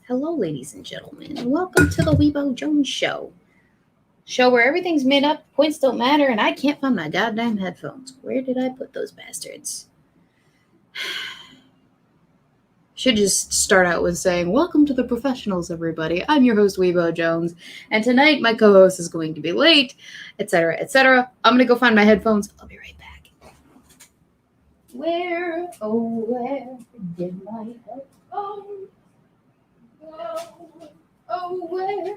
Hello, ladies and gentlemen. Welcome to the Weebo Jones Show. Show where everything's made up, points don't matter, and I can't find my goddamn headphones. Where did I put those bastards? Should just start out with saying, welcome to the professionals, everybody. I'm your host, Weebo Jones, and tonight my co-host is going to be late, etc., etc. I'm going to go find my headphones. I'll be right back. Where, oh, where did my headphones go? Oh, where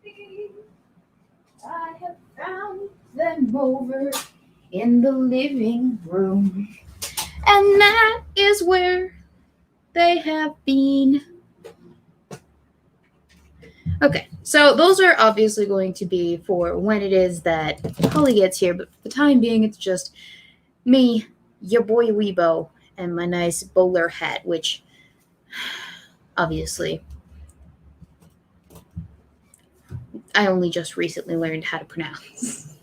baby, I have found them over in the living room. And that is where they have been. Okay, so those are obviously going to be for when it is that Holly gets here, but for the time being, it's just me, your boy Weebo, and my nice bowler hat, which obviously I only just recently learned how to pronounce.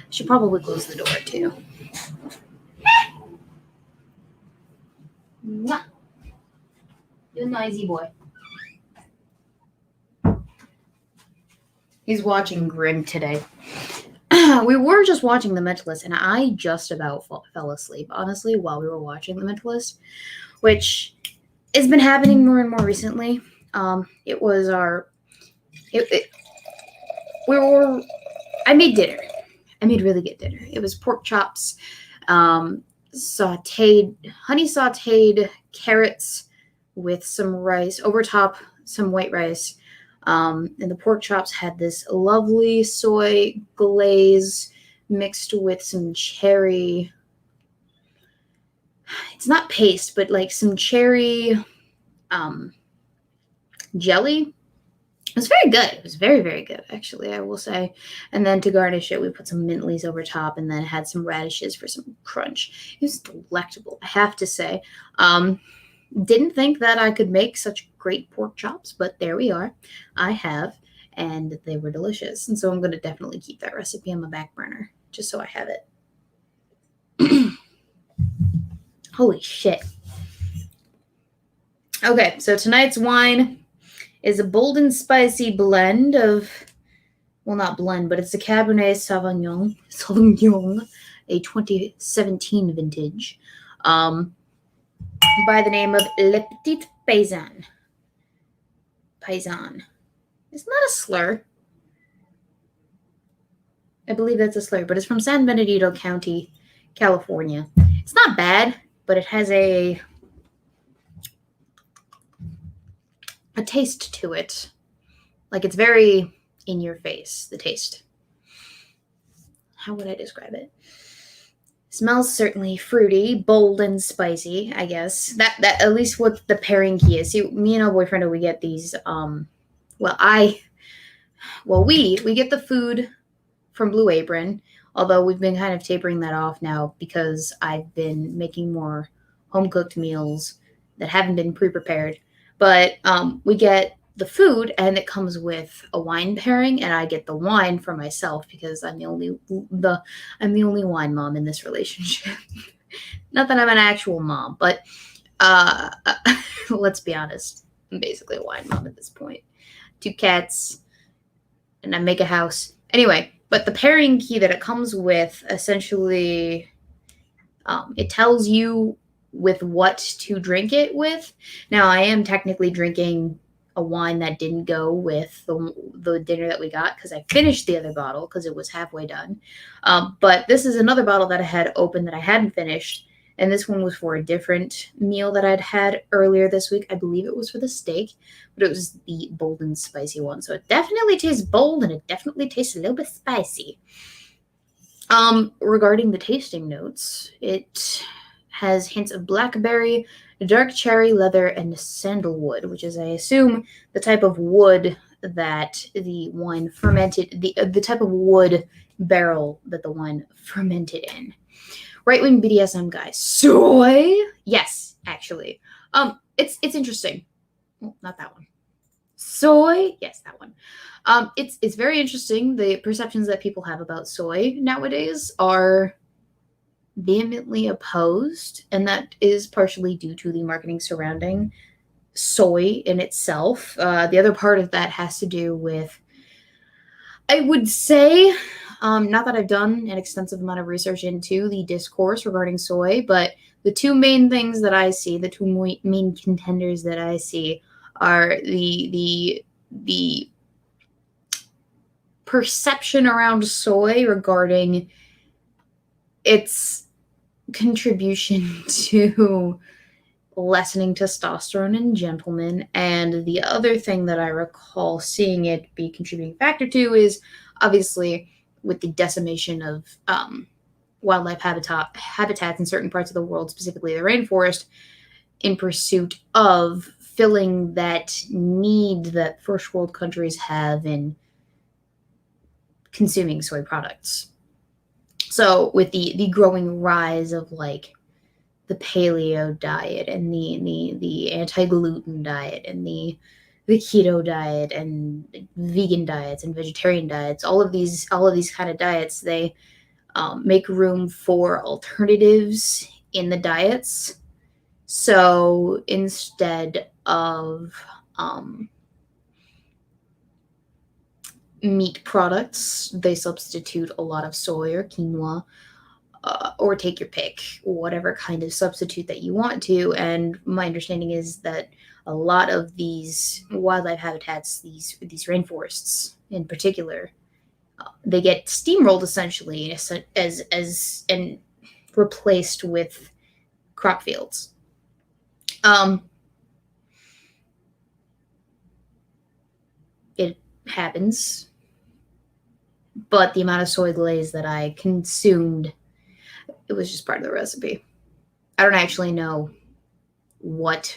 Should probably close the door too. Mwah. You noisy boy. He's watching Grimm today. We were just watching The Mentalist, and I just about fell asleep, honestly, while we were watching The Mentalist, which has been happening more and more recently. It was our... I made dinner. I made really good dinner. It was pork chops, honey sauteed carrots with some rice, over top some white rice. And the pork chops had this lovely soy glaze mixed with some cherry. It's not paste, but like some cherry jelly. It was very good. It was very, very good, actually, I will say. And then to garnish it, we put some mint leaves over top and then had some radishes for some crunch. It was delectable, I have to say. Didn't think that I could make such great pork chops, but there we are. I have, and they were delicious. And so I'm going to definitely keep that recipe on my back burner, just so I have it. Holy shit. Okay, so tonight's wine is a bold and spicy blend of, well, not blend, but it's a Cabernet Sauvignon, a 2017 vintage, by the name of Le Petit Paysan. Paysan. It's not a slur. I believe that's a slur, but it's from San Bernardino County, California. It's not bad, but it has a taste to it. Like, it's very in your face, the taste. How would I describe it? Smells certainly fruity, bold and spicy, I guess. That at least what the pairing key is. See, me and our boyfriend, we get these, we get the food from Blue Apron, although we've been kind of tapering that off now because I've been making more home-cooked meals that haven't been pre-prepared. But we get the food, and it comes with a wine pairing, and I get the wine for myself because I'm the only wine mom in this relationship. Not that I'm an actual mom, but let's be honest, I'm basically a wine mom at this point. 2 cats, and I make a house. Anyway, but the pairing key that it comes with, essentially, it tells you with what to drink it with. Now, I am technically drinking a wine that didn't go with the dinner that we got because I finished the other bottle because it was halfway done. But this is another bottle that I had open that I hadn't finished, and this one was for a different meal that I'd had earlier this week. I believe it was for the steak, but it was the bold and spicy one. So it definitely tastes bold, and it definitely tastes a little bit spicy. Regarding the tasting notes, it has hints of blackberry, dark cherry, leather, and sandalwood, which is, I assume, the type of wood that the wine fermented, the type of wood barrel that the wine fermented in. Right-wing BDSM guy. Soy? Yes, actually. It's interesting. Well, not that one. Soy? Yes, that one. It's very interesting. The perceptions that people have about soy nowadays are vehemently opposed, and that is partially due to the marketing surrounding soy in itself. The other part of that has to do with, I would say, not that I've done an extensive amount of research into the discourse regarding soy, but the two main things that I see, the two main contenders that I see, are the perception around soy regarding its contribution to lessening testosterone in gentlemen. And the other thing that I recall seeing it be a contributing factor to is obviously with the decimation of wildlife habitats in certain parts of the world, specifically the rainforest, in pursuit of filling that need that first world countries have in consuming soy products. So with the growing rise of like the paleo diet and the anti-gluten diet and the keto diet and vegan diets and vegetarian diets, all of these kind of diets, they make room for alternatives in the diets. So instead of meat products, they substitute a lot of soy or quinoa, or take your pick, whatever kind of substitute that you want to. And my understanding is that a lot of these wildlife habitats, these rainforests in particular, they get steamrolled essentially as and replaced with crop fields. It happens, but the amount of soy glaze that I consumed, it was just part of the recipe. I don't actually know what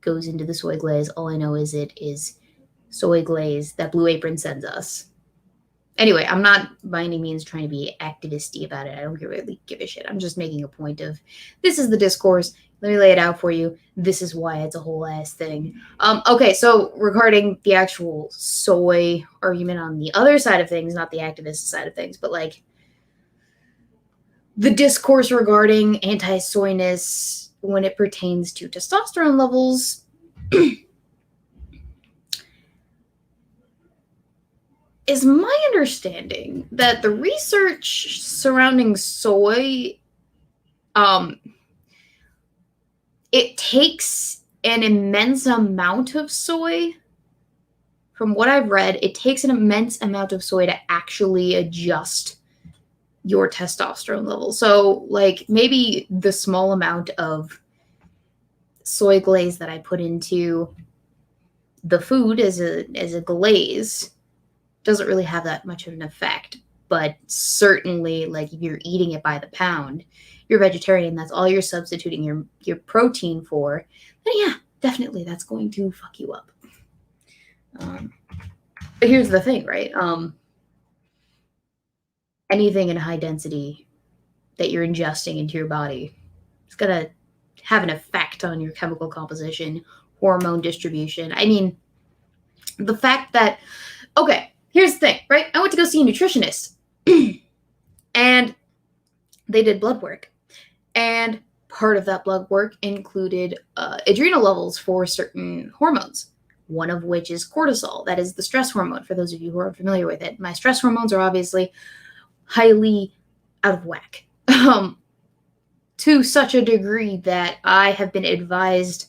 goes into the soy glaze. All I know is it is soy glaze that Blue Apron sends us. Anyway, I'm not by any means trying to be activisty about it. I don't really give a shit. I'm just making a point of, this is the discourse. Let me lay it out for you. This is why it's a whole ass thing. Okay, so regarding the actual soy argument on the other side of things, not the activist side of things, but like the discourse regarding anti-soyness when it pertains to testosterone levels, is my understanding that the research surrounding soy, it takes an immense amount of soy. From what I've read, it takes an immense amount of soy to actually adjust your testosterone level. So, like, maybe the small amount of soy glaze that I put into the food as a glaze doesn't really have that much of an effect. But certainly, like, if you're eating it by the pound, you're vegetarian, that's all you're substituting your protein for, then yeah, definitely that's going to fuck you up. But here's the thing, right? Anything in high density that you're ingesting into your body, it's going to have an effect on your chemical composition, hormone distribution. I mean, the fact that, okay, here's the thing, right? I went to go see a nutritionist and they did blood work. And part of that blood work included adrenal levels for certain hormones, one of which is cortisol. That is the stress hormone, for those of you who are familiar with it. My stress hormones are obviously highly out of whack, to such a degree that I have been advised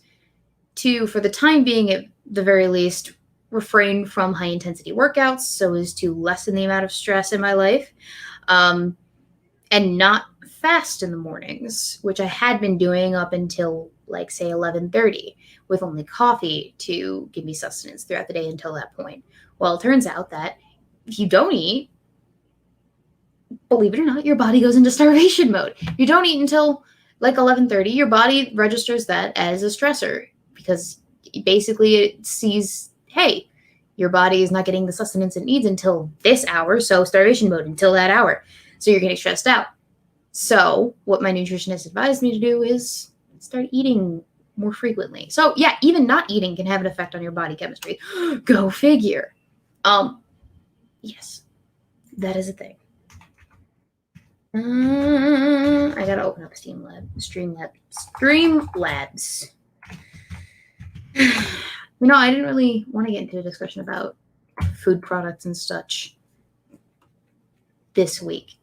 to, for the time being at the very least, refrain from high-intensity workouts so as to lessen the amount of stress in my life, and not fast in the mornings, which I had been doing up until, like, say, 11:30, with only coffee to give me sustenance throughout the day until that point. Well, it turns out that if you don't eat, believe it or not, your body goes into starvation mode. You don't eat until like 11:30, your body registers that as a stressor because basically it sees, hey, your body is not getting the sustenance it needs until this hour, so starvation mode until that hour. So you're getting stressed out. So what my nutritionist advised me to do is start eating more frequently. So yeah, even not eating can have an effect on your body chemistry. Go figure. Yes, that is a thing. I gotta open up Streamlabs. I didn't really want to get into a discussion about food products and such this week,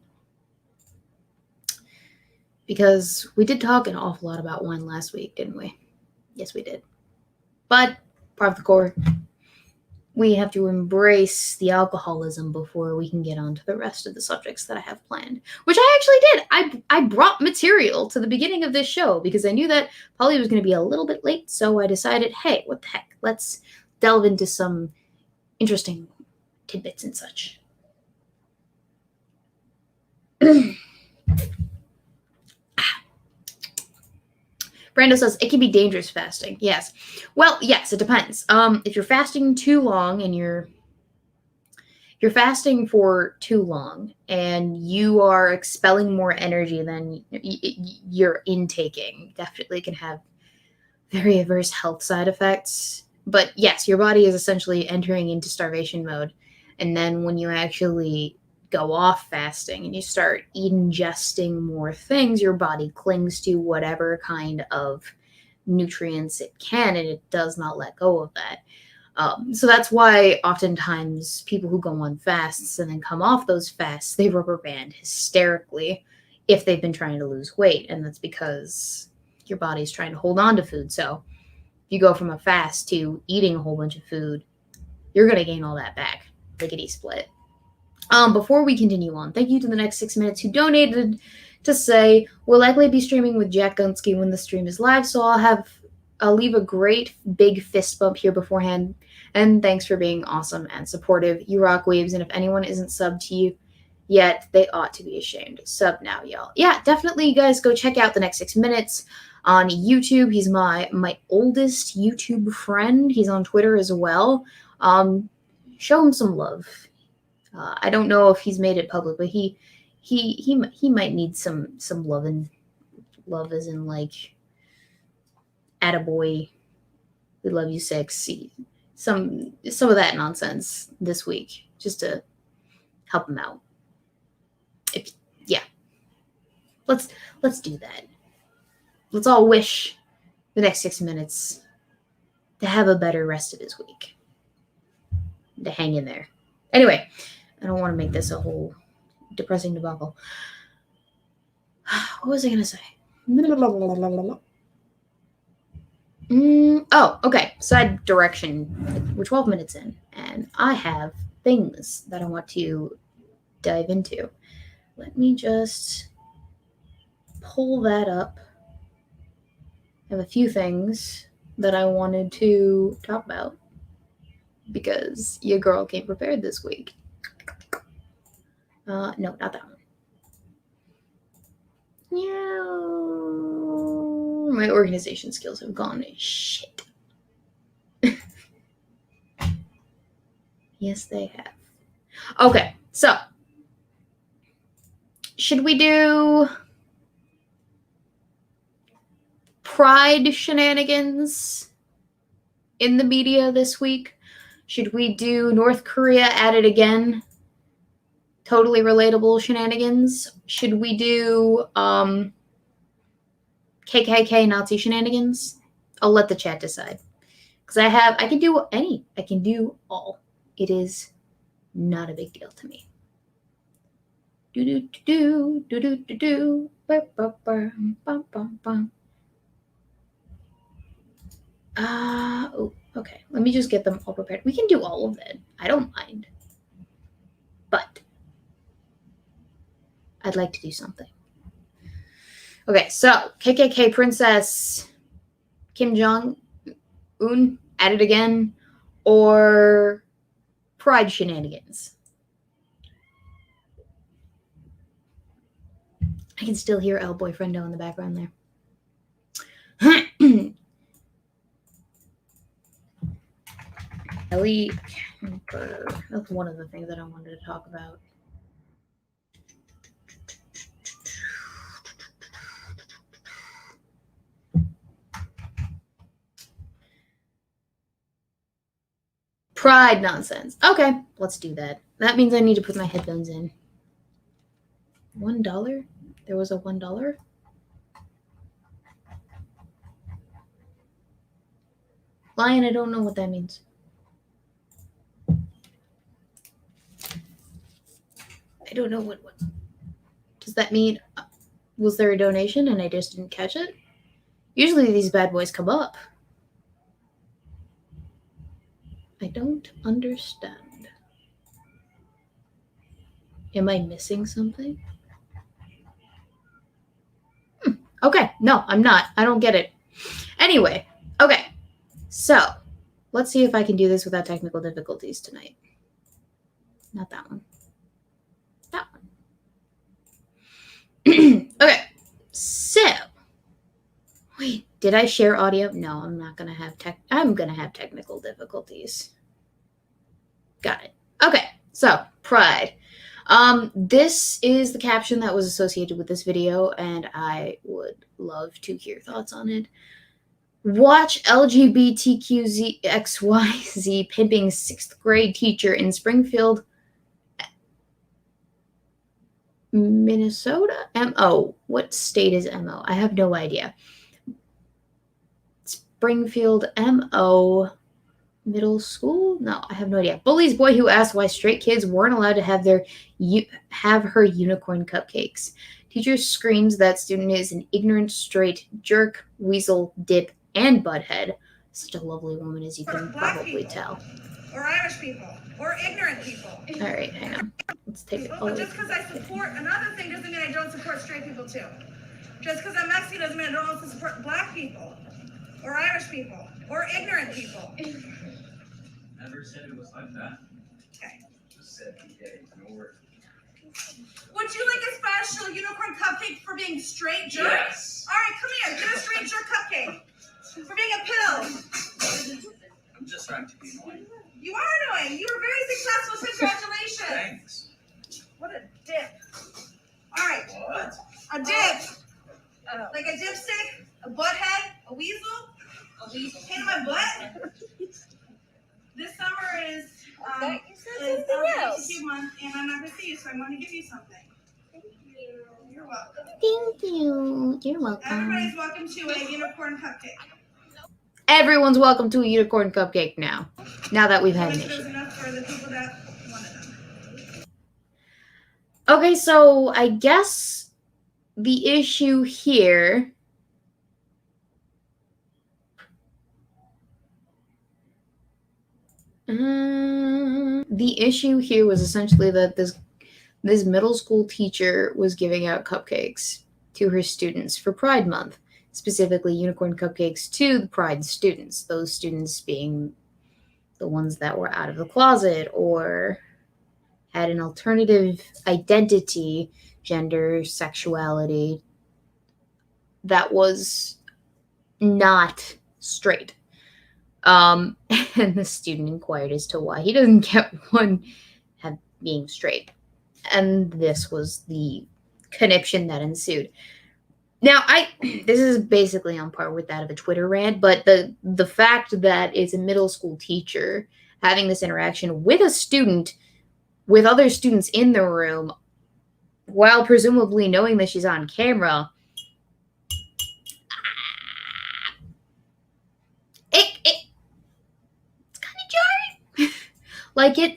because we did talk an awful lot about wine last week, didn't we? Yes, we did. But part of the core, we have to embrace the alcoholism before we can get on to the rest of the subjects that I have planned, which I actually did. I brought material to the beginning of this show because I knew that Polly was going to be a little bit late, so I decided, hey, what the heck, let's delve into some interesting tidbits and such. Brando says it can be dangerous fasting. Yes. Well, yes, it depends. If you're fasting too long and you're fasting for too long and you are expelling more energy than you're intaking, definitely can have very adverse health side effects. But yes, your body is essentially entering into starvation mode. And then when you actually go off fasting and you start ingesting more things, your body clings to whatever kind of nutrients it can, and it does not let go of that. So that's why oftentimes people who go on fasts and then come off those fasts, they rubber band hysterically if they've been trying to lose weight. And that's because your body's trying to hold on to food. So if you go from a fast to eating a whole bunch of food, you're going to gain all that back. Lickety split. Before we continue on, thank you to the next 6 minutes who donated to say, we'll likely be streaming with Jack Gunsky when the stream is live, so I'll leave a great big fist bump here beforehand. And thanks for being awesome and supportive. You rock, waves, and if anyone isn't subbed to you yet, they ought to be ashamed. Sub now, y'all. Yeah, definitely, you guys go check out the next 6 minutes on YouTube. He's my oldest YouTube friend. He's on Twitter as well. Show him some love. I don't know if he's made it public, but he might need some love, and love as in like attaboy, we love you 6, some of that nonsense this week just to help him out. Let's do that. Let's all wish the next 6 minutes to have a better rest of his week, to hang in there. Anyway, I don't want to make this a whole depressing debacle. What was I going to say? Oh, okay. Side direction. We're 12 minutes in, and I have things that I want to dive into. Let me just pull that up. I have a few things that I wanted to talk about because your girl came prepared this week. No, not that one. Yeah, my organization skills have gone to shit. Yes, they have. Okay, so should we do pride shenanigans in the media this week? Should we do North Korea at it again? Totally relatable shenanigans. Should we do KKK Nazi shenanigans? I'll let the chat decide. Because I can do any. I can do all. It is not a big deal to me. Oh, okay. Let me just get them all prepared. We can do all of it. I don't mind. But I'd like to do something. Okay, so KKK Princess Kim Jong-un at it again, or pride shenanigans? I can still hear El Boyfriendo in the background there. Ellie Kemper. That's one of the things that I wanted to talk about. Pride nonsense. Okay, let's do that. That means I need to put my headphones in. $1? There was a $1? Lion, I don't know what that means. I don't know what does that mean? Was there a donation and I just didn't catch it? Usually these bad boys come up. I don't understand. Am I missing something? Okay, no, I'm not. I don't get it. Anyway, okay. So, let's see if I can do this without technical difficulties tonight. Not that one. That one. Okay. So, wait, did I share audio? No, I'm not going to have I'm going to have technical difficulties. Got it. Okay. So, Pride. This is the caption that was associated with this video, and I would love to hear thoughts on it. Watch LGBTQZXYZ pimping 6th grade teacher in Springfield, Minnesota? MO. What state is MO? I have no idea. Springfield MO middle school? No, I have no idea. Bullies boy who asked why straight kids weren't allowed to have her unicorn cupcakes. Teacher screams that student is an ignorant, straight jerk, weasel, dip, and butthead. Such a lovely woman, as you can probably tell. Or Irish people. Or ignorant people. All right, hang on. Let's take it. But just because I support another thing doesn't mean I don't support straight people too. Just because I'm Mexican doesn't mean I don't also support black people. Or Irish people. Or ignorant people. Never said it was like that. Okay. Just said gay. No word. Would you like a special unicorn cupcake for being straight jerk? Yes. All right, come here. Get a straight jerk cupcake. For being a pill. I'm just trying to be annoying. You are annoying. You were very successful. Congratulations. Thanks. What a dip. All right. What? A dip. Like a dipstick, a butthead, a weasel. A weasel. Pain in my butt. This summer is LGBTQ month, and I'm not going to see you, so I'm going to give you something. Thank you. You're welcome. Thank you. You're welcome. Everybody's welcome to a unicorn cupcake. Everyone's welcome to a unicorn cupcake now. Now that we've had an There's issue. enough for the people that wanted them. Okay, so I guess the issue here was essentially that this middle school teacher was giving out cupcakes to her students for Pride Month, specifically unicorn cupcakes to the Pride students, those students being the ones that were out of the closet or had an alternative identity, gender, sexuality that was not straight. And the student inquired as to why he doesn't get one being straight. And this was the conniption that ensued. Now, this is basically on par with that of a Twitter rant, but the fact that it's a middle school teacher having this interaction with a student, with other students in the room, while presumably knowing that she's on camera, it's kind of jarring. Like it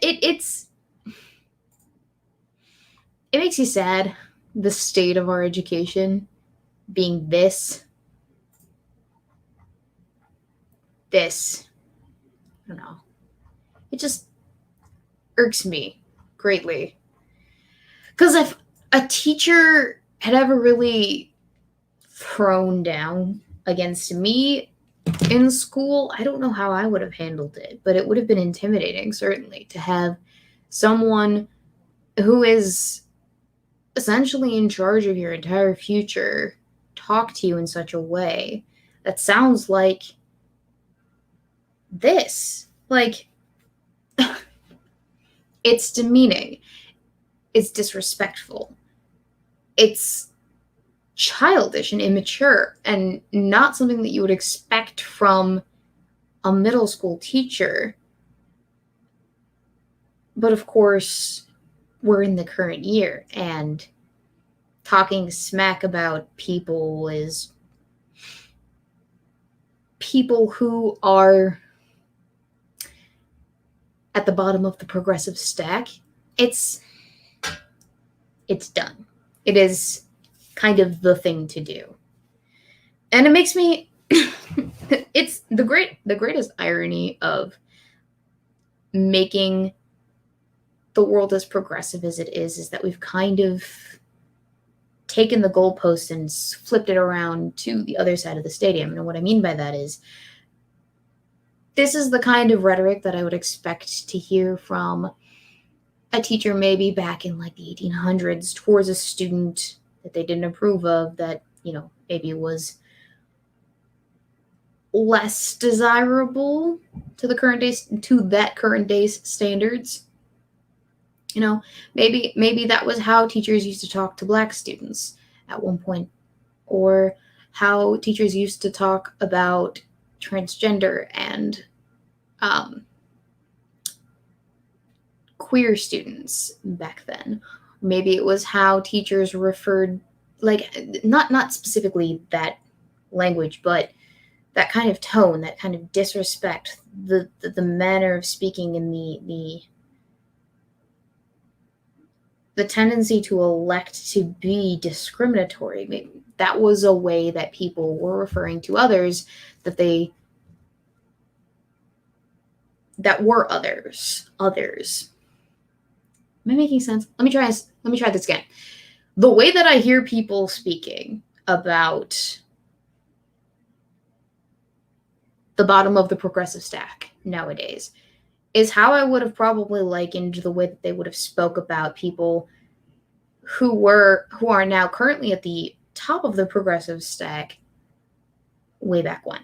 makes you sad, the state of our education being this. I don't know. It just irks me greatly. Because if a teacher had ever really thrown down against me in school, I don't know how I would have handled it, but it would have been intimidating, certainly, to have someone who is essentially in charge of your entire future talk to you in such a way that sounds like this. Like, it's demeaning. It's disrespectful. It's childish and immature and not something that you would expect from a middle school teacher. But of course, we're in the current year, and talking smack about people is people who are at the bottom of the progressive stack. It's done. It is kind of the thing to do. And it makes me it's the greatest irony of making the world as progressive as it is that we've kind of taken the goalpost and flipped it around to the other side of the stadium. And what I mean by that is this is the kind of rhetoric that I would expect to hear from a teacher maybe back in like the 1800s towards a student that they didn't approve of, that, you know, maybe was less desirable to the current day's standards. You know, maybe that was how teachers used to talk to black students at one point, or how teachers used to talk about transgender and queer students back then. Maybe it was how teachers referred, like, not specifically that language, but that kind of tone, that kind of disrespect, the manner of speaking, and the tendency to elect to be discriminatory. Maybe that was a way that people were referring to others that were others. Am I making sense? Let me try this again. The way that I hear people speaking about the bottom of the progressive stack nowadays is how I would have probably likened the way that they would have spoke about people who are now currently at the top of the progressive stack way back when.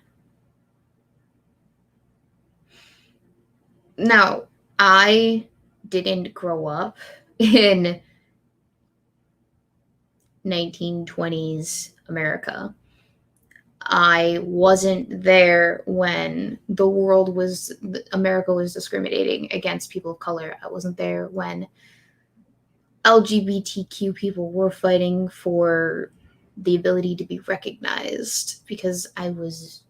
Now, I didn't grow up in 1920s America. I wasn't there when America was discriminating against people of color. I wasn't there when LGBTQ people were fighting for the ability to be recognized, because I was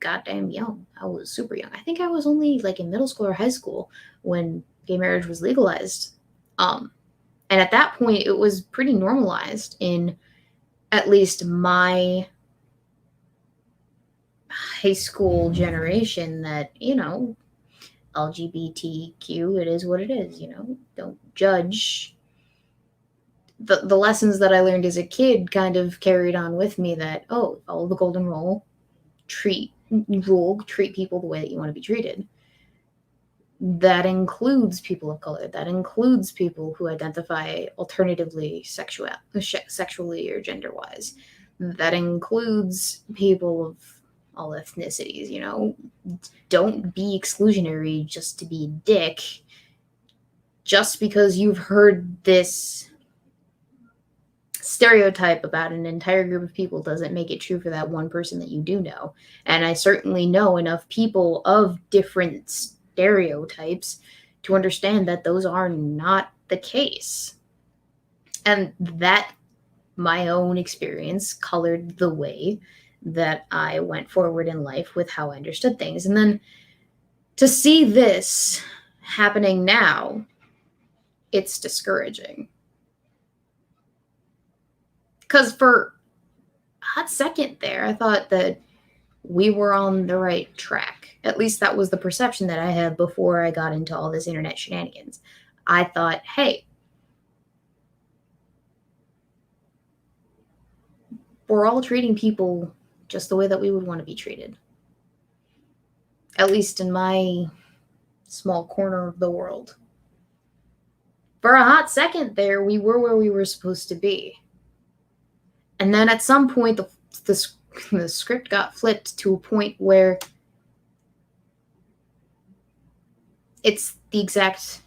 goddamn young. I was super young. I think I was only like in middle school or high school when gay marriage was legalized. And at that point, it was pretty normalized in at least my high school generation that, you know, LGBTQ, it is what it is, you know, don't judge. The lessons that I learned as a kid kind of carried on with me that, oh, follow the golden rule, treat people the way that you want to be treated. That includes people of color. That includes people who identify alternatively sexually or gender-wise. That includes people of all ethnicities, you know. Don't be exclusionary just to be a dick. Just because you've heard this stereotype about an entire group of people doesn't make it true for that one person that you do know. And I certainly know enough people of different stereotypes to understand that those are not the case. And that, my own experience, colored the way that I went forward in life with how I understood things. And then to see this happening now, it's discouraging. Because for a hot second there, I thought that we were on the right track. At least that was the perception that I had before I got into all this internet shenanigans. I thought, hey, we're all treating people just the way that we would want to be treated. At least in my small corner of the world. For a hot second there, we were where we were supposed to be. And then at some point, the script got flipped to a point where it's the exact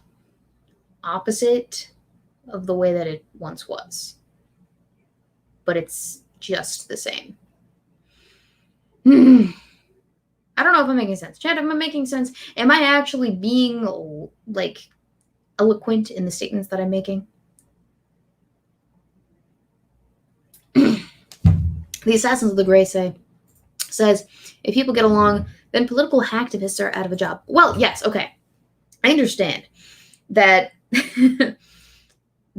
opposite of the way that it once was. But it's just the same. I don't know if I'm making sense. Chad, am I making sense? Am I actually being, like, eloquent in the statements that I'm making? The Assassins of the Grey says, if people get along, then political hacktivists are out of a job. Well, yes, okay. I understand that the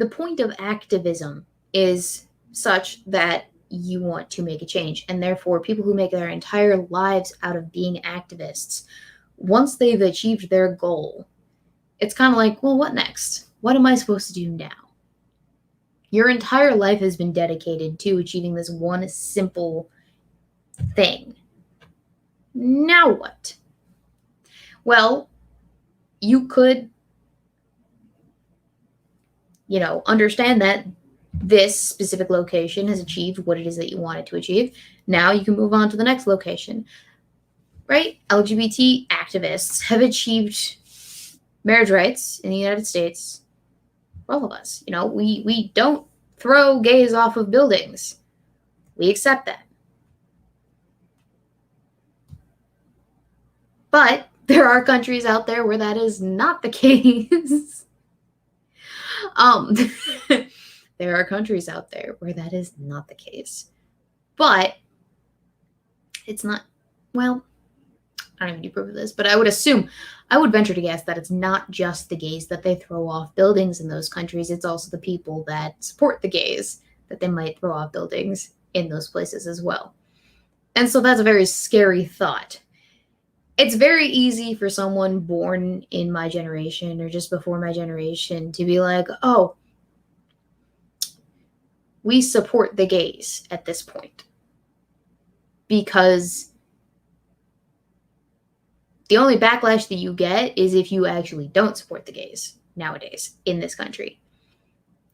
point of activism is such that you want to make a change, and therefore people who make their entire lives out of being activists, once they've achieved their goal, it's kind of like, well, what next? What am I supposed to do now? Your entire life has been dedicated to achieving this one simple thing. Now what? Well, you could, understand that this specific location has achieved what it is that you wanted to achieve. Now you can move on to the next location, right? LGBT activists have achieved marriage rights in the United States for all of us. We don't throw gays off of buildings. We accept that. But there are countries out there where that is not the case. There are countries out there where that is not the case. But it's not, well, I don't even need proof of this, but I would venture to guess that it's not just the gays that they throw off buildings in those countries. It's also the people that support the gays that they might throw off buildings in those places as well. And so that's a very scary thought. It's very easy for someone born in my generation or just before my generation to be like, oh, we support the gays at this point. Because the only backlash that you get is if you actually don't support the gays nowadays in this country.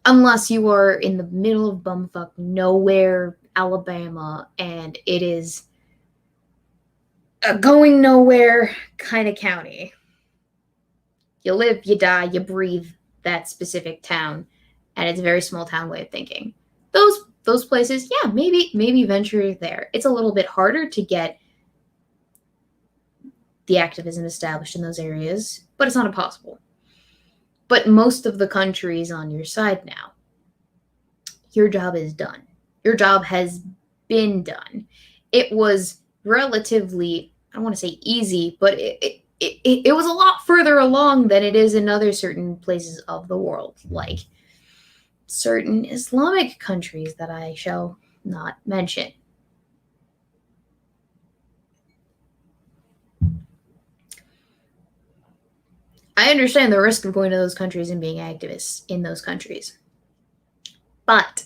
Unless you are in the middle of bumfuck nowhere, Alabama, and it is a going nowhere kind of county. You live, you die, you breathe that specific town, and it's a very small town way of thinking. Those places, yeah, maybe venture there. It's a little bit harder to get the activism established in those areas, but it's not impossible. But most of the country is on your side now. Your job is done. Your job has been done. It was relatively, I don't want to say easy, but it was a lot further along than it is in other certain places of the world, like certain Islamic countries that I shall not mention. I understand the risk of going to those countries and being activists in those countries. But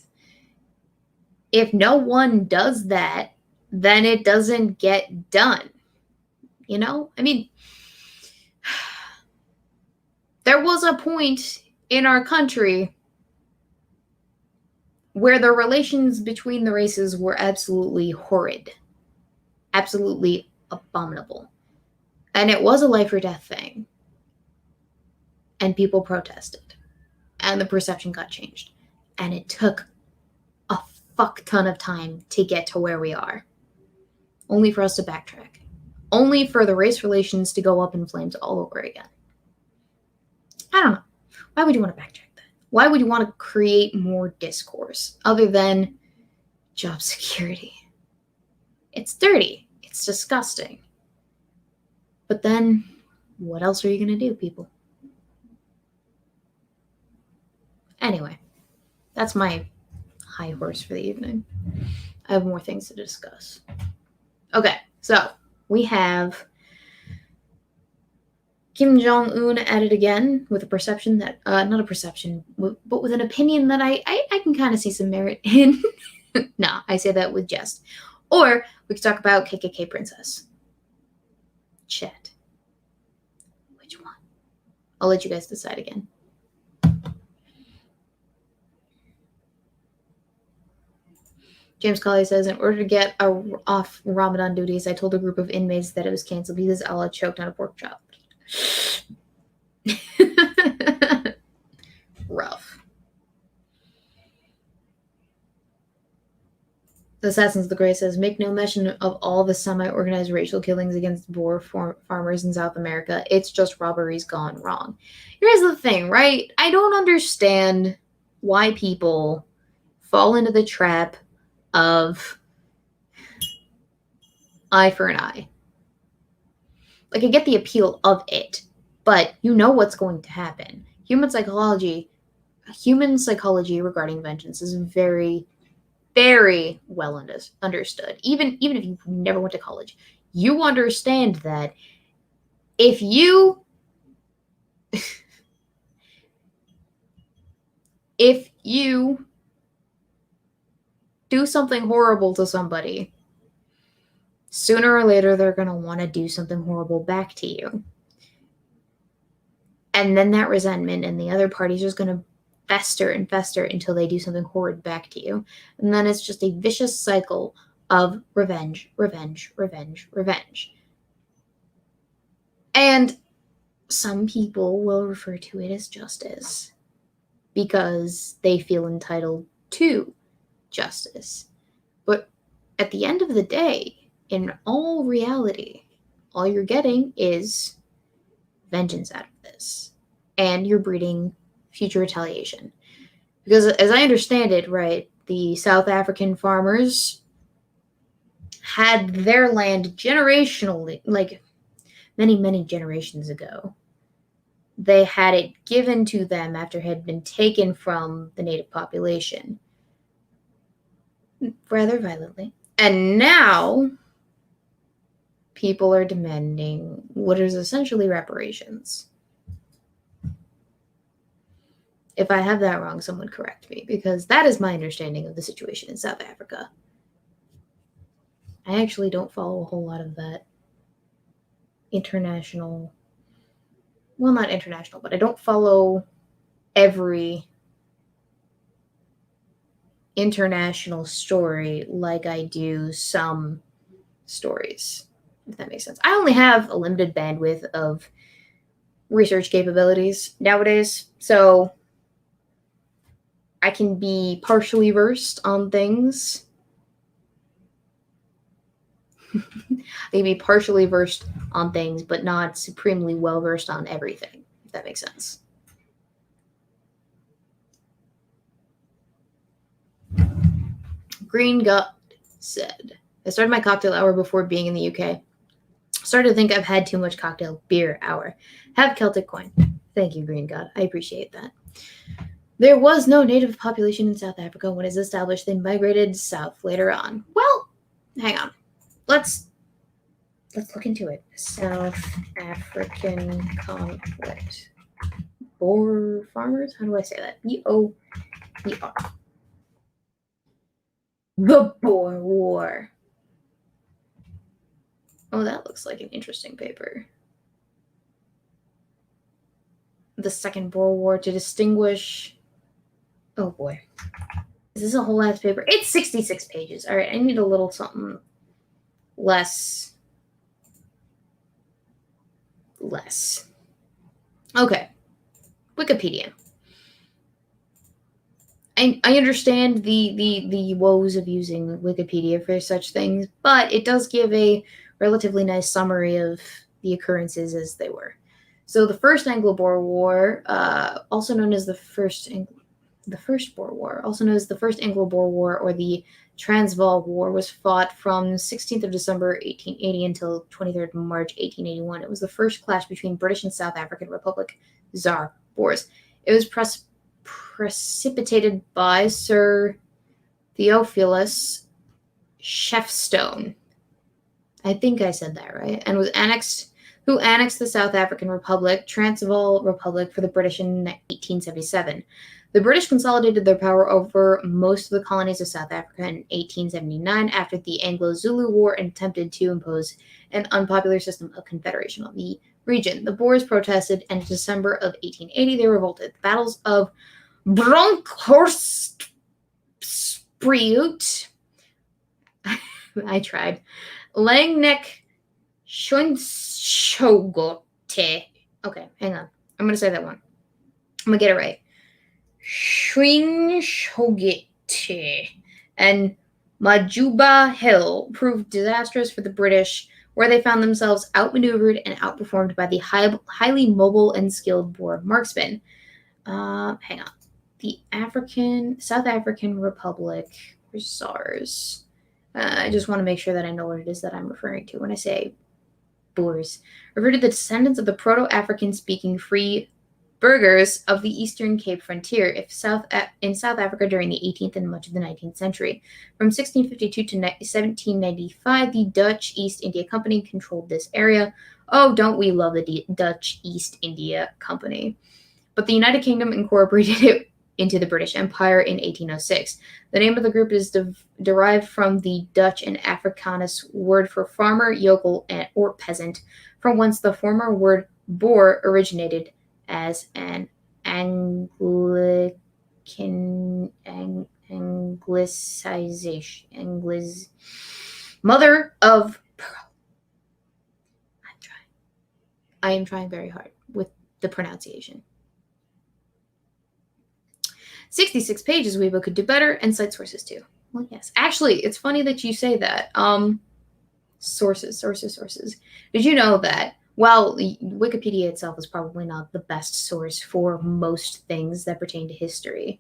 if no one does that, then it doesn't get done. I mean, there was a point in our country where the relations between the races were absolutely horrid, absolutely abominable. And it was a life or death thing. And people protested. And the perception got changed. And it took a fuck ton of time to get to where we are. Only for us to backtrack. Only for the race relations to go up in flames all over again. I don't know. Why would you want to backtrack that? Why would you want to create more discourse other than job security? It's dirty. It's disgusting. But then, what else are you going to do, people? Anyway, that's my high horse for the evening. I have more things to discuss. Okay, so we have Kim Jong-un at it again with a perception that, not a perception, but with an opinion that I can kind of see some merit in. Nah, I say that with jest. Or we could talk about KKK Princess. Chat. Which one? I'll let you guys decide again. James Colley says, in order to get off Ramadan duties, I told a group of inmates that it was canceled because Allah choked on a pork chop. Rough. The Assassins of the Grey says, make no mention of all the semi-organized racial killings against Boer farmers in South America. It's just robberies gone wrong. Here's the thing, right? I don't understand why people fall into the trap of eye for an eye. Like, I get the appeal of it, but you know what's going to happen. Human psychology regarding vengeance is very, very well understood. Even if you never went to college, you understand that if you if you do something horrible to somebody, sooner or later they're going to want to do something horrible back to you. And then that resentment and the other party's just going to fester and fester until they do something horrid back to you. And then it's just a vicious cycle of revenge, revenge, revenge, revenge. And some people will refer to it as justice because they feel entitled to justice. But at the end of the day, in all reality, all you're getting is vengeance out of this. And you're breeding future retaliation. Because as I understand it, right, the South African farmers had their land generationally, like many, many generations ago. They had it given to them after it had been taken from the native population. Rather violently. And now people are demanding what is essentially reparations. If I have that wrong, someone correct me, because that is my understanding of the situation in South Africa. I actually don't follow a whole lot of that international, well, not international, but I don't follow every international story like I do some stories, if that makes sense. I only have a limited bandwidth of research capabilities nowadays, so I can be partially versed on things. I can be partially versed on things, but not supremely well versed on everything, if that makes sense. Green Gut said, I started my cocktail hour before being in the UK. Started to think I've had too much cocktail beer hour. Have Celtic coin. Thank you, Green Gut. I appreciate that. There was no native population in South Africa when it was established. They migrated south later on. Well, hang on. Let's look into it. South African conflict. Boer farmers? How do I say that? B-O-E-R. The Boer War. Oh, that looks like an interesting paper. The Second Boer War to distinguish... Oh, boy. Is this a whole ass paper? It's 66 pages. All right, I need a little something less. Okay. Wikipedia. I understand the woes of using Wikipedia for such things, but it does give a relatively nice summary of the occurrences as they were. So the First Anglo-Boer War, also known as the First Boer War, also known as the First Anglo-Boer War or the Transvaal War, was fought from 16th of December 1880 until 23rd of March 1881. It was the first clash between British and South African Republic Tsar Boers. It was precipitated by Sir Theophilus Shepstone. I think I said that right. And who annexed the South African Republic, Transvaal Republic, for the British in 1877. The British consolidated their power over most of the colonies of South Africa in 1879 after the Anglo-Zulu War and attempted to impose an unpopular system of confederation on the region. The Boers protested, and in December of 1880 they revolted. The battles of Bronkhorst Spruit, I tried, Langnek Schoenshogote. Okay, hang on. I'm going to say that one. I'm going to get it right. Schoenshogote and Majuba Hill proved disastrous for the British, where they found themselves outmaneuvered and outperformed by the highly mobile and skilled Boer marksmen. Hang on. The South African Republic, or SARS. I just want to make sure that I know what it is that I'm referring to when I say Boers. Refer to the descendants of the Proto-African speaking free burghers of the Eastern Cape frontier in South Africa during the 18th and much of the 19th century. From 1652 to 1795, the Dutch East India Company controlled this area. Oh, don't we love the Dutch East India Company? But the United Kingdom incorporated it into the British Empire in 1806. The name of the group is derived from the Dutch and Afrikaans word for farmer, yokel, or peasant, from whence the former word Boer originated as an anglicization. Mother of pearl. I am trying very hard with the pronunciation. 66 pages, Weebo could do better, and cite sources too. Well, yes. Actually, it's funny that you say that. Sources. Did you know that, well, Wikipedia itself is probably not the best source for most things that pertain to history.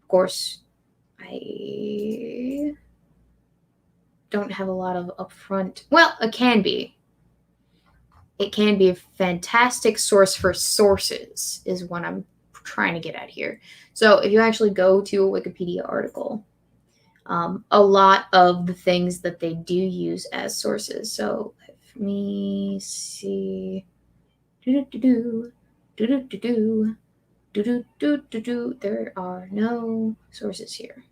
Of course, I don't have a lot of upfront. Well, it can be. It can be a fantastic source for sources, is what I'm trying to get at here. So if you actually go to a Wikipedia article, a lot of the things that they do use as sources. So let me see. There are no sources here.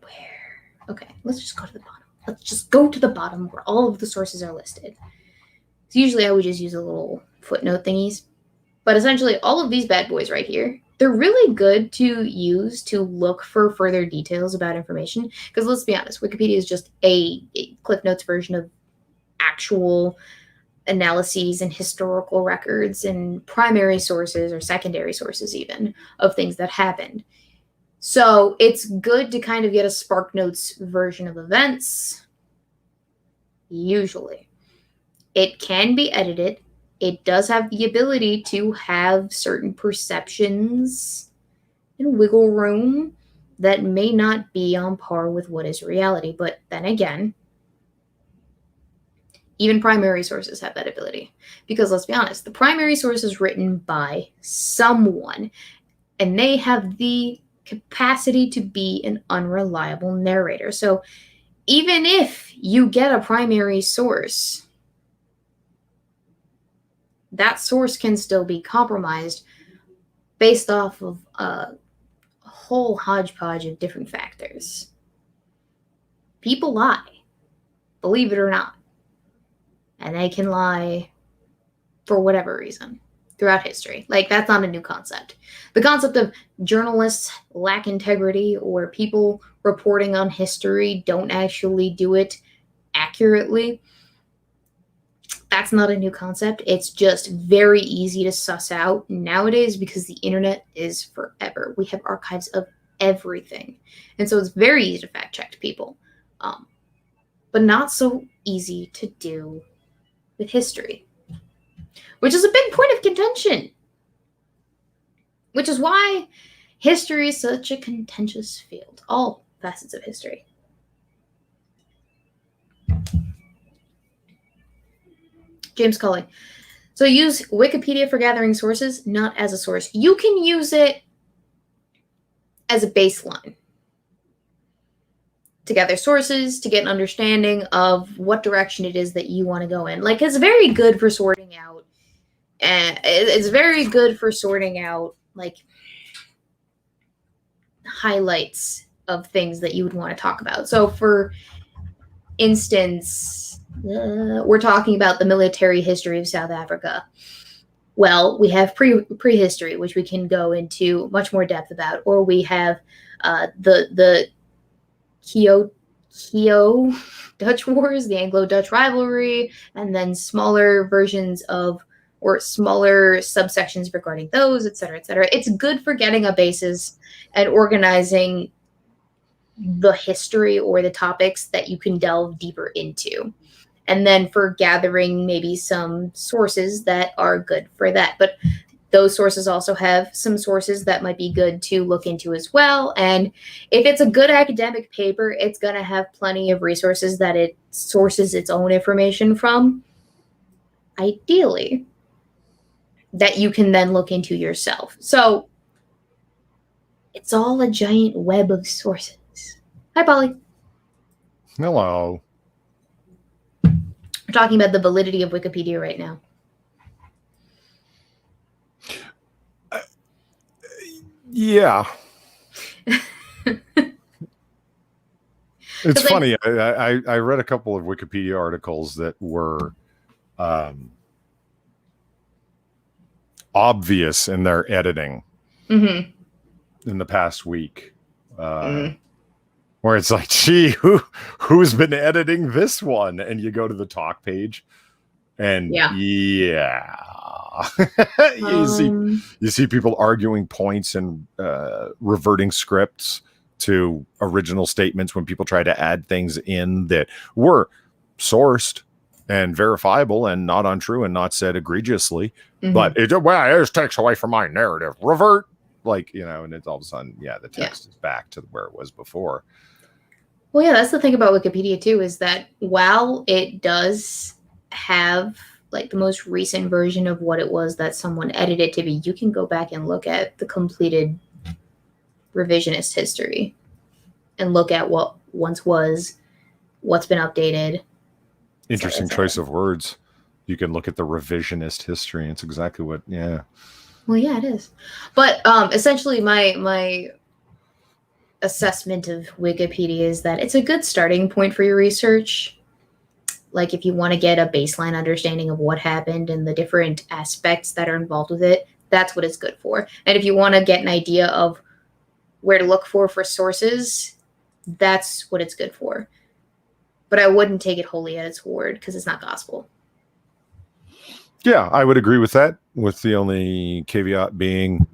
Where? Okay, let's just go to the bottom. Let's just go to the bottom where all of the sources are listed. So usually I would just use a little footnote thingies. But essentially all of these bad boys right here, they're really good to use to look for further details about information. Because let's be honest, Wikipedia is just a Cliff Notes version of actual analyses and historical records and primary sources or secondary sources even of things that happened. So it's good to kind of get a SparkNotes version of events, usually. It can be edited. It does have the ability to have certain perceptions and wiggle room that may not be on par with what is reality. But then again, even primary sources have that ability. Because let's be honest, the primary source is written by someone, and they have the capacity to be an unreliable narrator. So even if you get a primary source, that source can still be compromised based off of a whole hodgepodge of different factors. People lie, believe it or not. And they can lie for whatever reason throughout history. Like, that's not a new concept. The concept of journalists lack integrity or people reporting on history don't actually do it accurately, that's not a new concept. It's just very easy to suss out nowadays because the internet is forever. We have archives of everything. And so it's very easy to fact check people, but not so easy to do with history, which is a big point of contention, which is why history is such a contentious field, all facets of history. James Cully. So use Wikipedia for gathering sources, not as a source. You can use it as a baseline to gather sources, to get an understanding of what direction it is that you want to go in. Like, it's very good for sorting out, it's very good for sorting out, like, highlights of things that you would want to talk about. So, for instance, we're talking about the military history of South Africa. Well, we have prehistory, which we can go into much more depth about, or we have the Keo Dutch Wars, the Anglo-Dutch rivalry, and then smaller versions of, or smaller subsections regarding those, et cetera, et cetera. It's good for getting a basis and organizing the history or the topics that you can delve deeper into. And then for gathering maybe some sources that are good for that. But those sources also have some sources that might be good to look into as well. And if it's a good academic paper, it's going to have plenty of resources that it sources its own information from, ideally, that you can then look into yourself. So it's all a giant web of sources. Hi, Polly. Hello. We're talking about the validity of Wikipedia right now. Yeah. It's funny. I read a couple of Wikipedia articles that were obvious in their editing in the past week. Where it's like, gee, who's been editing this one? And you go to the talk page, and you see people arguing points and reverting scripts to original statements when people try to add things in that were sourced and verifiable and not untrue and not said egregiously, but it just takes away from my narrative. Revert, and it's all of a sudden, the text is back to where it was before. Well, that's the thing about Wikipedia too, is that while it does have the most recent version of what it was that someone edited to be, you can go back and look at the completed revisionist history and look at what once was, what's been updated. Interesting choice of words. You can look at the revisionist history. It's exactly what, Well, it is. But essentially my assessment of Wikipedia is that it's a good starting point for your research. If you want to get a baseline understanding of what happened and the different aspects that are involved with it, that's what it's good for. And if you want to get an idea of where to look for sources, that's what it's good for. But I wouldn't take it wholly at its word because it's not gospel. Yeah, I would agree with that, with the only caveat being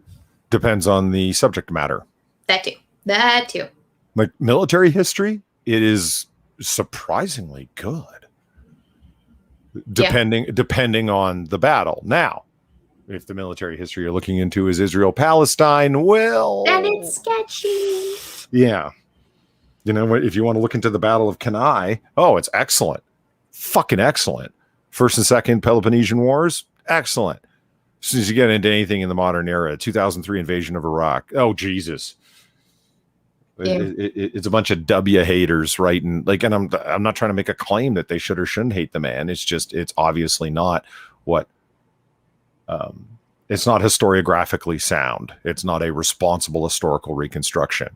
depends on the subject matter. That too. Like military history, it is surprisingly good. Depending on the battle. Now, if the military history you're looking into is Israel-Palestine, well, then it's sketchy. Yeah. If you want to look into the Battle of Cannae, it's excellent. Fucking excellent. First and Second Peloponnesian Wars, excellent. As soon as you get into anything in the modern era, 2003 invasion of Iraq, oh, Jesus. It's a bunch of W haters, right? And and I'm not trying to make a claim that they should or shouldn't hate the man. It's just, it's obviously not what, it's not historiographically sound. It's not a responsible historical reconstruction.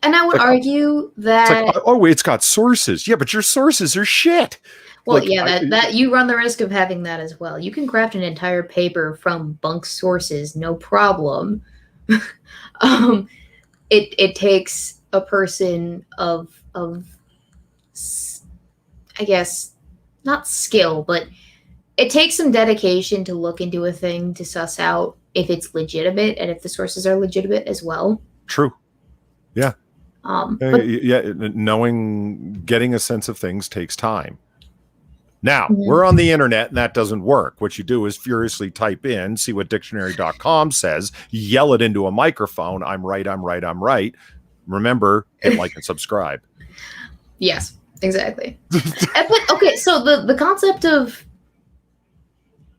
And I would argue that it's got sources. Yeah, but your sources are shit. Well, that you run the risk of having that as well. You can craft an entire paper from bunk sources, no problem. It takes a person of I guess not skill, but it takes some dedication to look into a thing to suss out if it's legitimate and if the sources are legitimate as well. True. Yeah. Getting a sense of things takes time. Now, we're on the internet and that doesn't work. What you do is furiously type in, see what dictionary.com says, yell it into a microphone. I'm right. Remember, hit like and subscribe. Yes, exactly. But, okay, so the concept of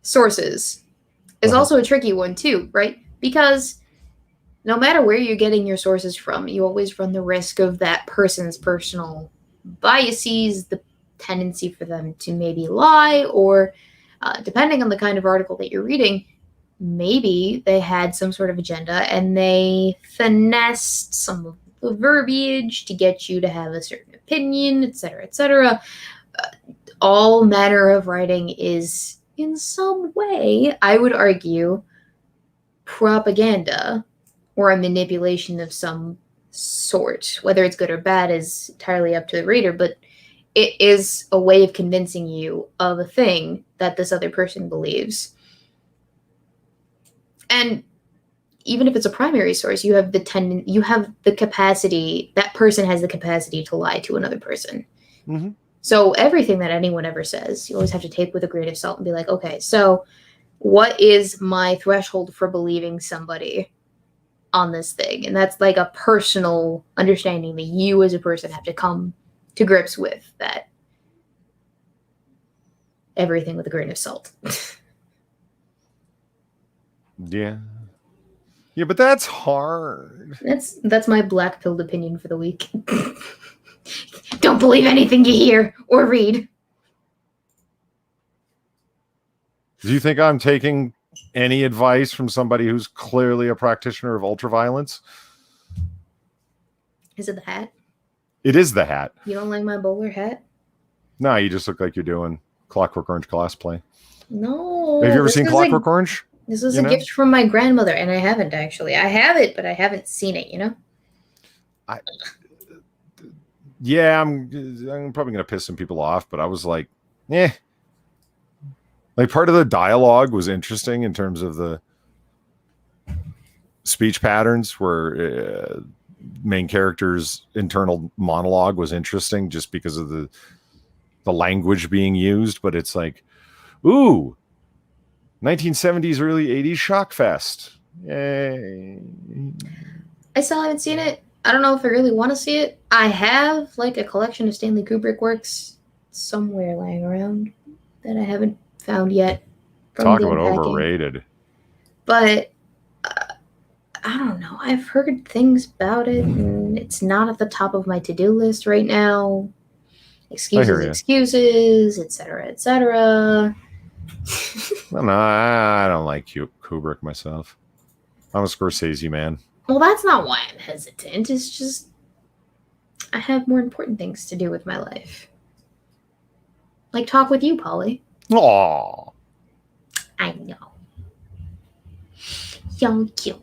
sources is also a tricky one too, right? Because no matter where you're getting your sources from, you always run the risk of that person's personal biases, the tendency for them to maybe lie, or depending on the kind of article that you're reading, maybe they had some sort of agenda and they finessed some of the verbiage to get you to have a certain opinion, etc., etc. All manner of writing is, in some way, I would argue, propaganda or a manipulation of some sort. Whether it's good or bad is entirely up to the reader, but it is a way of convincing you of a thing that this other person believes. And even if it's a primary source, you have the capacity, that person has the capacity to lie to another person. So everything that anyone ever says, you always have to take with a grain of salt and be like, okay, so what is my threshold for believing somebody on this thing? And that's like a personal understanding that you as a person have to come to grips with, that everything with a grain of salt. Yeah. Yeah, but that's hard. That's my black pilled opinion for the week. Don't believe anything you hear or read. Do you think I'm taking any advice from somebody who's clearly a practitioner of ultraviolence? Is it the hat? It is the hat. You don't like my bowler hat? No, you just look like you're doing Clockwork Orange cosplay. No. Have you ever seen Clockwork Orange? This was a gift from my grandmother, and I haven't actually. I have it, but I haven't seen it, Yeah, I'm probably going to piss some people off, but I was like, eh. Like, part of the dialogue was interesting in terms of the speech patterns, where main character's internal monologue was interesting just because of the language being used. But it's like, ooh, 1970s, early 80s shock fest. Yay. I still haven't seen it. I don't know if I really want to see it. I have like a collection of Stanley Kubrick works somewhere lying around that I haven't found yet. Talk about overrated. But I don't know. I've heard things about it, and it's not at the top of my to-do list right now. Excuses, etc., etc. No, I don't like Kubrick myself. I'm a Scorsese man. Well, that's not why I'm hesitant. It's just I have more important things to do with my life. Like talk with you, Polly. Aww. I know. Young cute.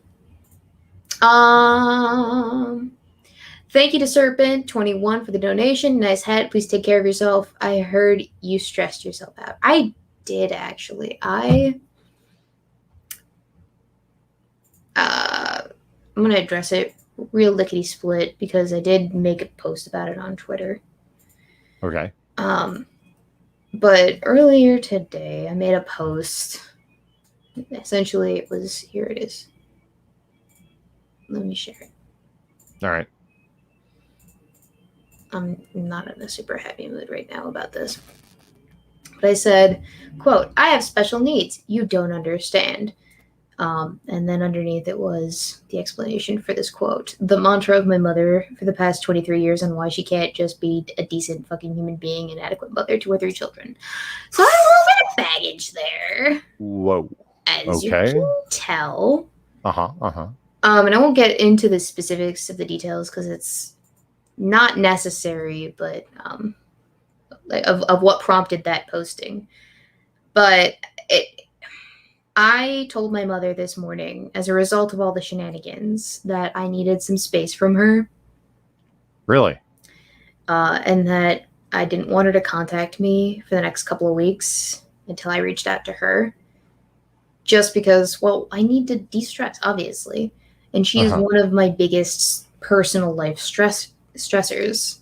Thank you to Serpent21 for the donation. Nice hat. Please take care of yourself. I heard you stressed yourself out. I did actually. I'm gonna address it real lickety split because I did make a post about it on Twitter. Okay. But earlier today I made a post. Essentially it was, here it is. Let me share it. All right. I'm not in a super happy mood right now about this. But I said, quote, I have special needs. You don't understand. And then underneath it was the explanation for this quote. The mantra of my mother for the past 23 years on why she can't just be a decent fucking human being and adequate mother to her 3 children. So I have a little bit of baggage there. Whoa. As you can tell. And I won't get into the specifics of the details because it's not necessary, but of what prompted that posting. But I told my mother this morning, as a result of all the shenanigans, that I needed some space from her. Really? And that I didn't want her to contact me for the next couple of weeks until I reached out to her. Just because, well, I need to de-stress, obviously. And she's one of my biggest personal life stressors.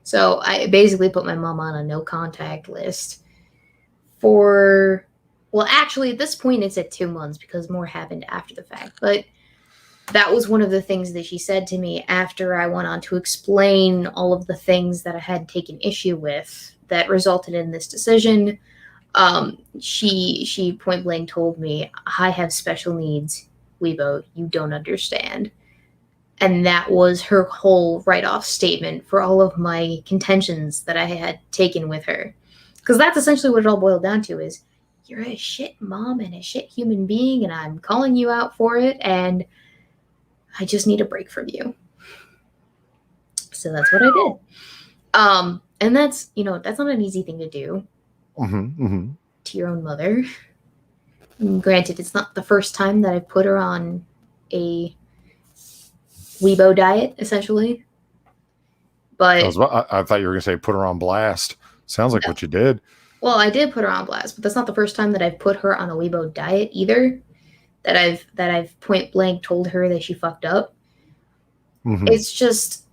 So I basically put my mom on a no-contact list for... Well, actually, at this point, it's at 2 months because more happened after the fact. But that was one of the things that she said to me after I went on to explain all of the things that I had taken issue with that resulted in this decision. She point blank told me, I have special needs, Weebo, you don't understand. And that was her whole write-off statement for all of my contentions that I had taken with her. Because that's essentially what it all boiled down to is, you're a shit mom and a shit human being, and I'm calling you out for it, and I just need a break from you. So that's what I did. And that's, that's not an easy thing to do to your own mother. And granted, it's not the first time that I've put her on a Weebo diet, essentially. But I thought you were going to say put her on blast. Sounds like what you did. Well, I did put her on blast, but that's not the first time that I've put her on a Weebo diet either. That I've point blank told her that she fucked up. It's just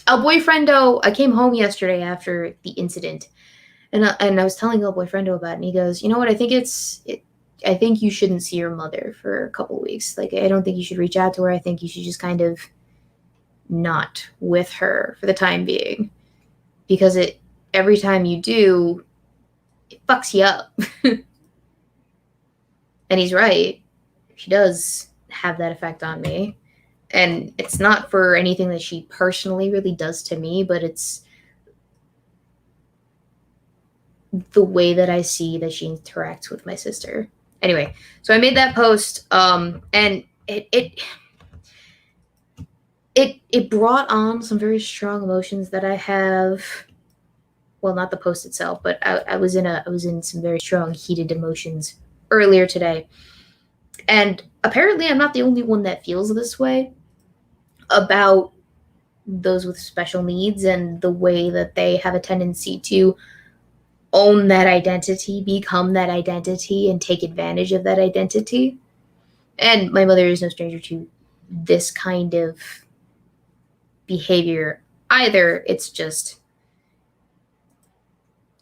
El Boyfriendo, I came home yesterday after the incident, and I was telling El Boyfriendo about it, and he goes, you know what, I think you shouldn't see your mother for a couple of weeks. Like, I don't think you should reach out to her. I think you should just kind of not with her for the time being, because every time you do, it fucks you up. And he's right. She does have that effect on me. And it's not for anything that she personally really does to me, but it's the way that I see that she interacts with my sister. Anyway, so I made that post, and it brought on some very strong emotions that I have. Well, not the post itself, but I was in some very strong, heated emotions earlier today. And apparently I'm not the only one that feels this way about those with special needs and the way that they have a tendency to own that identity, become that identity, and take advantage of that identity. And my mother is no stranger to this kind of behavior either. It's just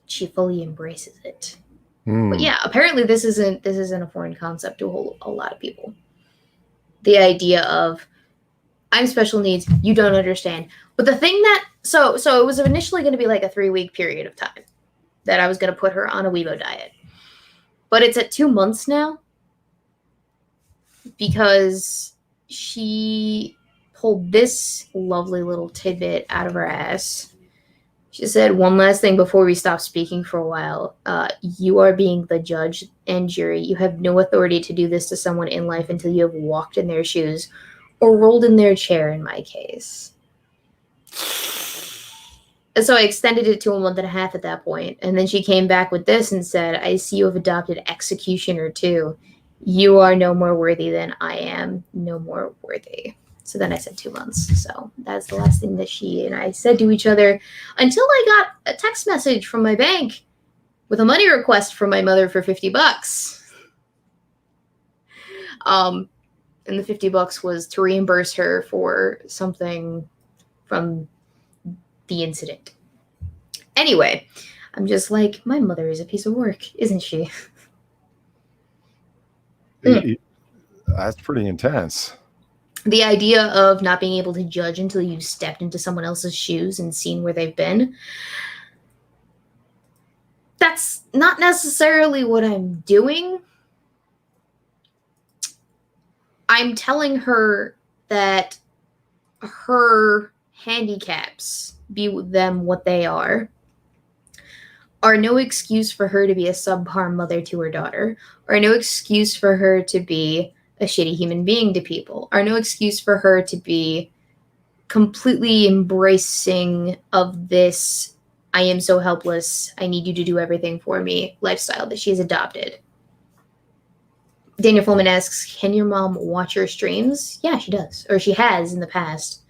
she fully embraces it. But yeah, apparently this isn't a foreign concept to a lot of people. The idea of I'm special needs, you don't understand. But the thing that so it was initially going to be like a 3-week period of time that I was going to put her on a Weebo diet. But it's at 2 months now because she pulled this lovely little tidbit out of her ass. She said, one last thing before we stop speaking for a while. You are being the judge and jury. You have no authority to do this to someone in life until you have walked in their shoes or rolled in their chair, in my case. And so I extended it to a month and a half at that point. And then she came back with this and said, I see you have adopted executioner too. You are no more worthy than I am, no more worthy. So then I said 2 months. So that's the last thing that she and I said to each other until I got a text message from my bank with a money request from my mother for $50. And the $50 was to reimburse her for something from the incident. Anyway, I'm just like, my mother is a piece of work, isn't she? That's pretty intense. The idea of not being able to judge until you've stepped into someone else's shoes and seen where they've been. That's not necessarily what I'm doing. I'm telling her that her handicaps, be them what they are no excuse for her to be a subpar mother to her daughter, are no excuse for her to be a shitty human being to people, are no excuse for her to be completely embracing of this I am so helpless, I need you to do everything for me lifestyle that she has adopted. Daniel Fulman asks, can your mom watch your streams? Yeah, she does. Or she has in the past.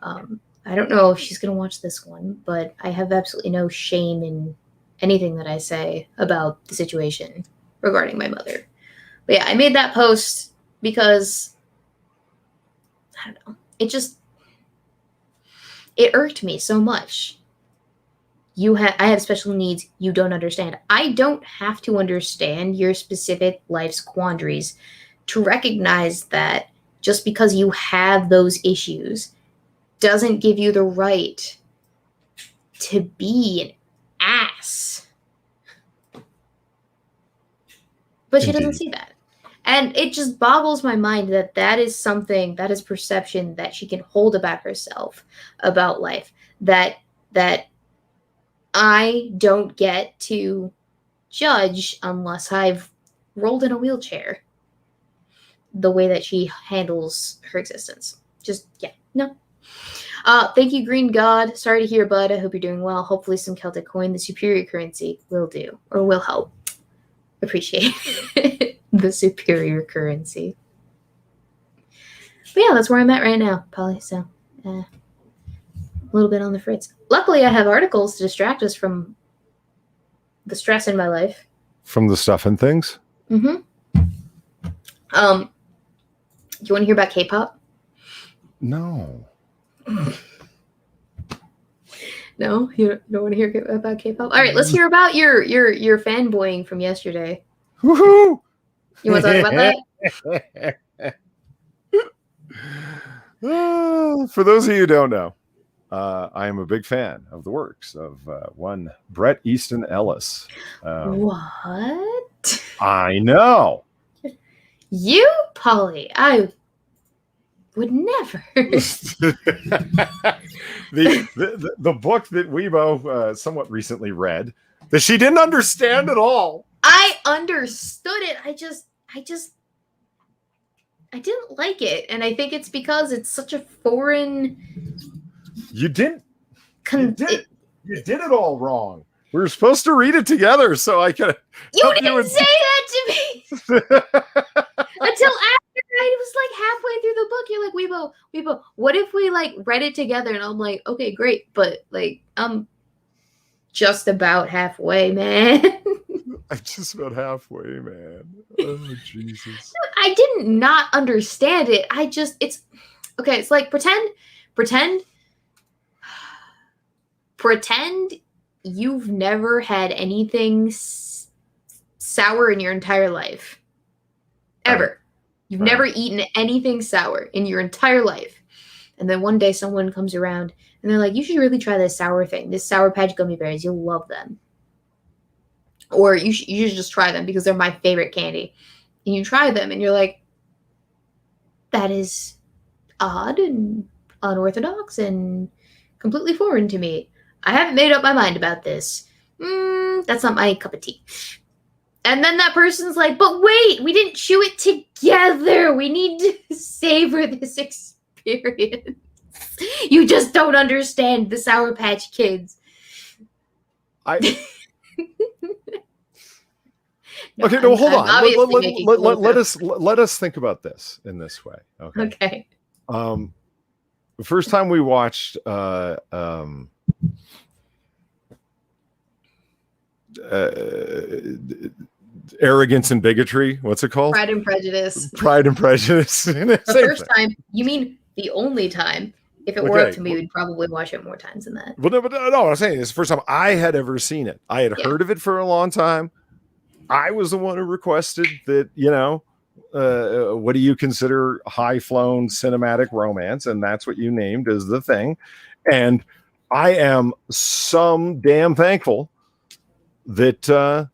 I don't know if she's going to watch this one, but I have absolutely no shame in anything that I say about the situation regarding my mother. But yeah, I made that post because, I don't know, it irked me so much. I have special needs, you don't understand. I don't have to understand your specific life's quandaries to recognize that just because you have those issues doesn't give you the right to be an ass. But she doesn't see that. And it just boggles my mind that that is something, that is perception that she can hold about herself, about life, that I don't get to judge unless I've rolled in a wheelchair the way that she handles her existence. Just, yeah, no. Thank you, Green God. Sorry to hear, bud. I hope you're doing well. Hopefully some Celtic coin, the superior currency, will do, or will help. Appreciate it. The superior currency. But yeah, that's where I'm at right now, Polly. So, a little bit on the fritz. Luckily, I have articles to distract us from the stress in my life. From the stuff and things? Mm-hmm. Do you want to hear about K-pop? No. No, you don't want to hear about K-pop. All right, let's hear about your fanboying from yesterday. Woohoo! You want to talk about that? For those of you who don't know, I am a big fan of the works of one Bret Easton Ellis. What? I know. You, Polly, I would never. the book that Weebo somewhat recently read that she didn't understand at all. I understood it. I didn't like it, and I think it's because it's such a foreign. You did it all wrong. We were supposed to read it together, so I could. You didn't say that to me until after I was like halfway through the book. You're like, Weebo, what if we like read it together? And I'm like, okay, great, but like I'm just about halfway, man. I'm just about halfway, man. Oh Jesus! I did not understand it. It's okay. It's like pretend you've never had anything sour in your entire life. Ever. Right. You've never eaten anything sour in your entire life. And then one day someone comes around and they're like, you should really try this sour thing, this Sour Patch gummy bears. You'll love them. Or you should just try them because they're my favorite candy. And you try them and you're like, that is odd and unorthodox and completely foreign to me. I haven't made up my mind about this. That's not my cup of tea. And then that person's like, but wait, we didn't chew it together. We need to savor this experience. You just don't understand the Sour Patch Kids. Okay, no, hold on. Let us think about this in this way. Okay. The first time we watched Arrogance and Bigotry. What's it called? Pride and Prejudice. Pride and Prejudice. The first time, you mean the only time. If it were up to me, we'd probably watch it more times than that. But no, I'm saying it's the first time I had ever seen it. I had heard of it for a long time. I was the one who requested that, what do you consider high-flown cinematic romance? And that's what you named as the thing. And I am some damn thankful that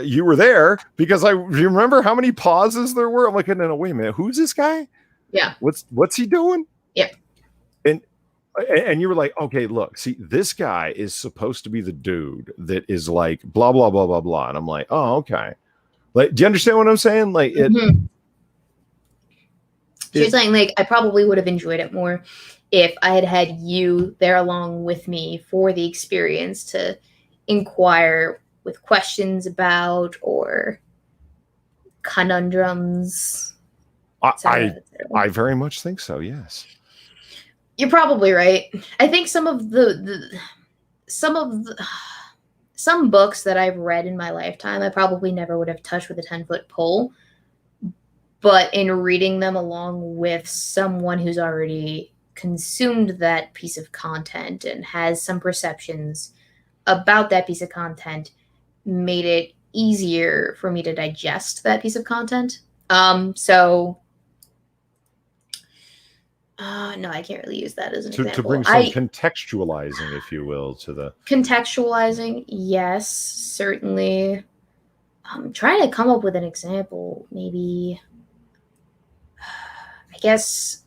you were there, because you remember how many pauses there were? I'm like, no, wait a minute. Who's this guy? Yeah. What's he doing? Yeah. And you were like, okay, look, see, this guy is supposed to be the dude that is like blah, blah, blah, blah, blah. And I'm like, oh, okay. Like, do you understand what I'm saying? Like you're saying like, I probably would have enjoyed it more if I had had you there along with me for the experience to inquire with questions about or conundrums. I very much think so. Yes. You're probably right. I think some books that I've read in my lifetime, I probably never would have touched with a 10-foot pole. But in reading them along with someone who's already consumed that piece of content and has some perceptions about that piece of content, made it easier for me to digest that piece of content. No, I can't really use that as an example. To bring some contextualizing, if you will, to the... Contextualizing, yes, certainly. I'm trying to come up with an example, maybe. I guess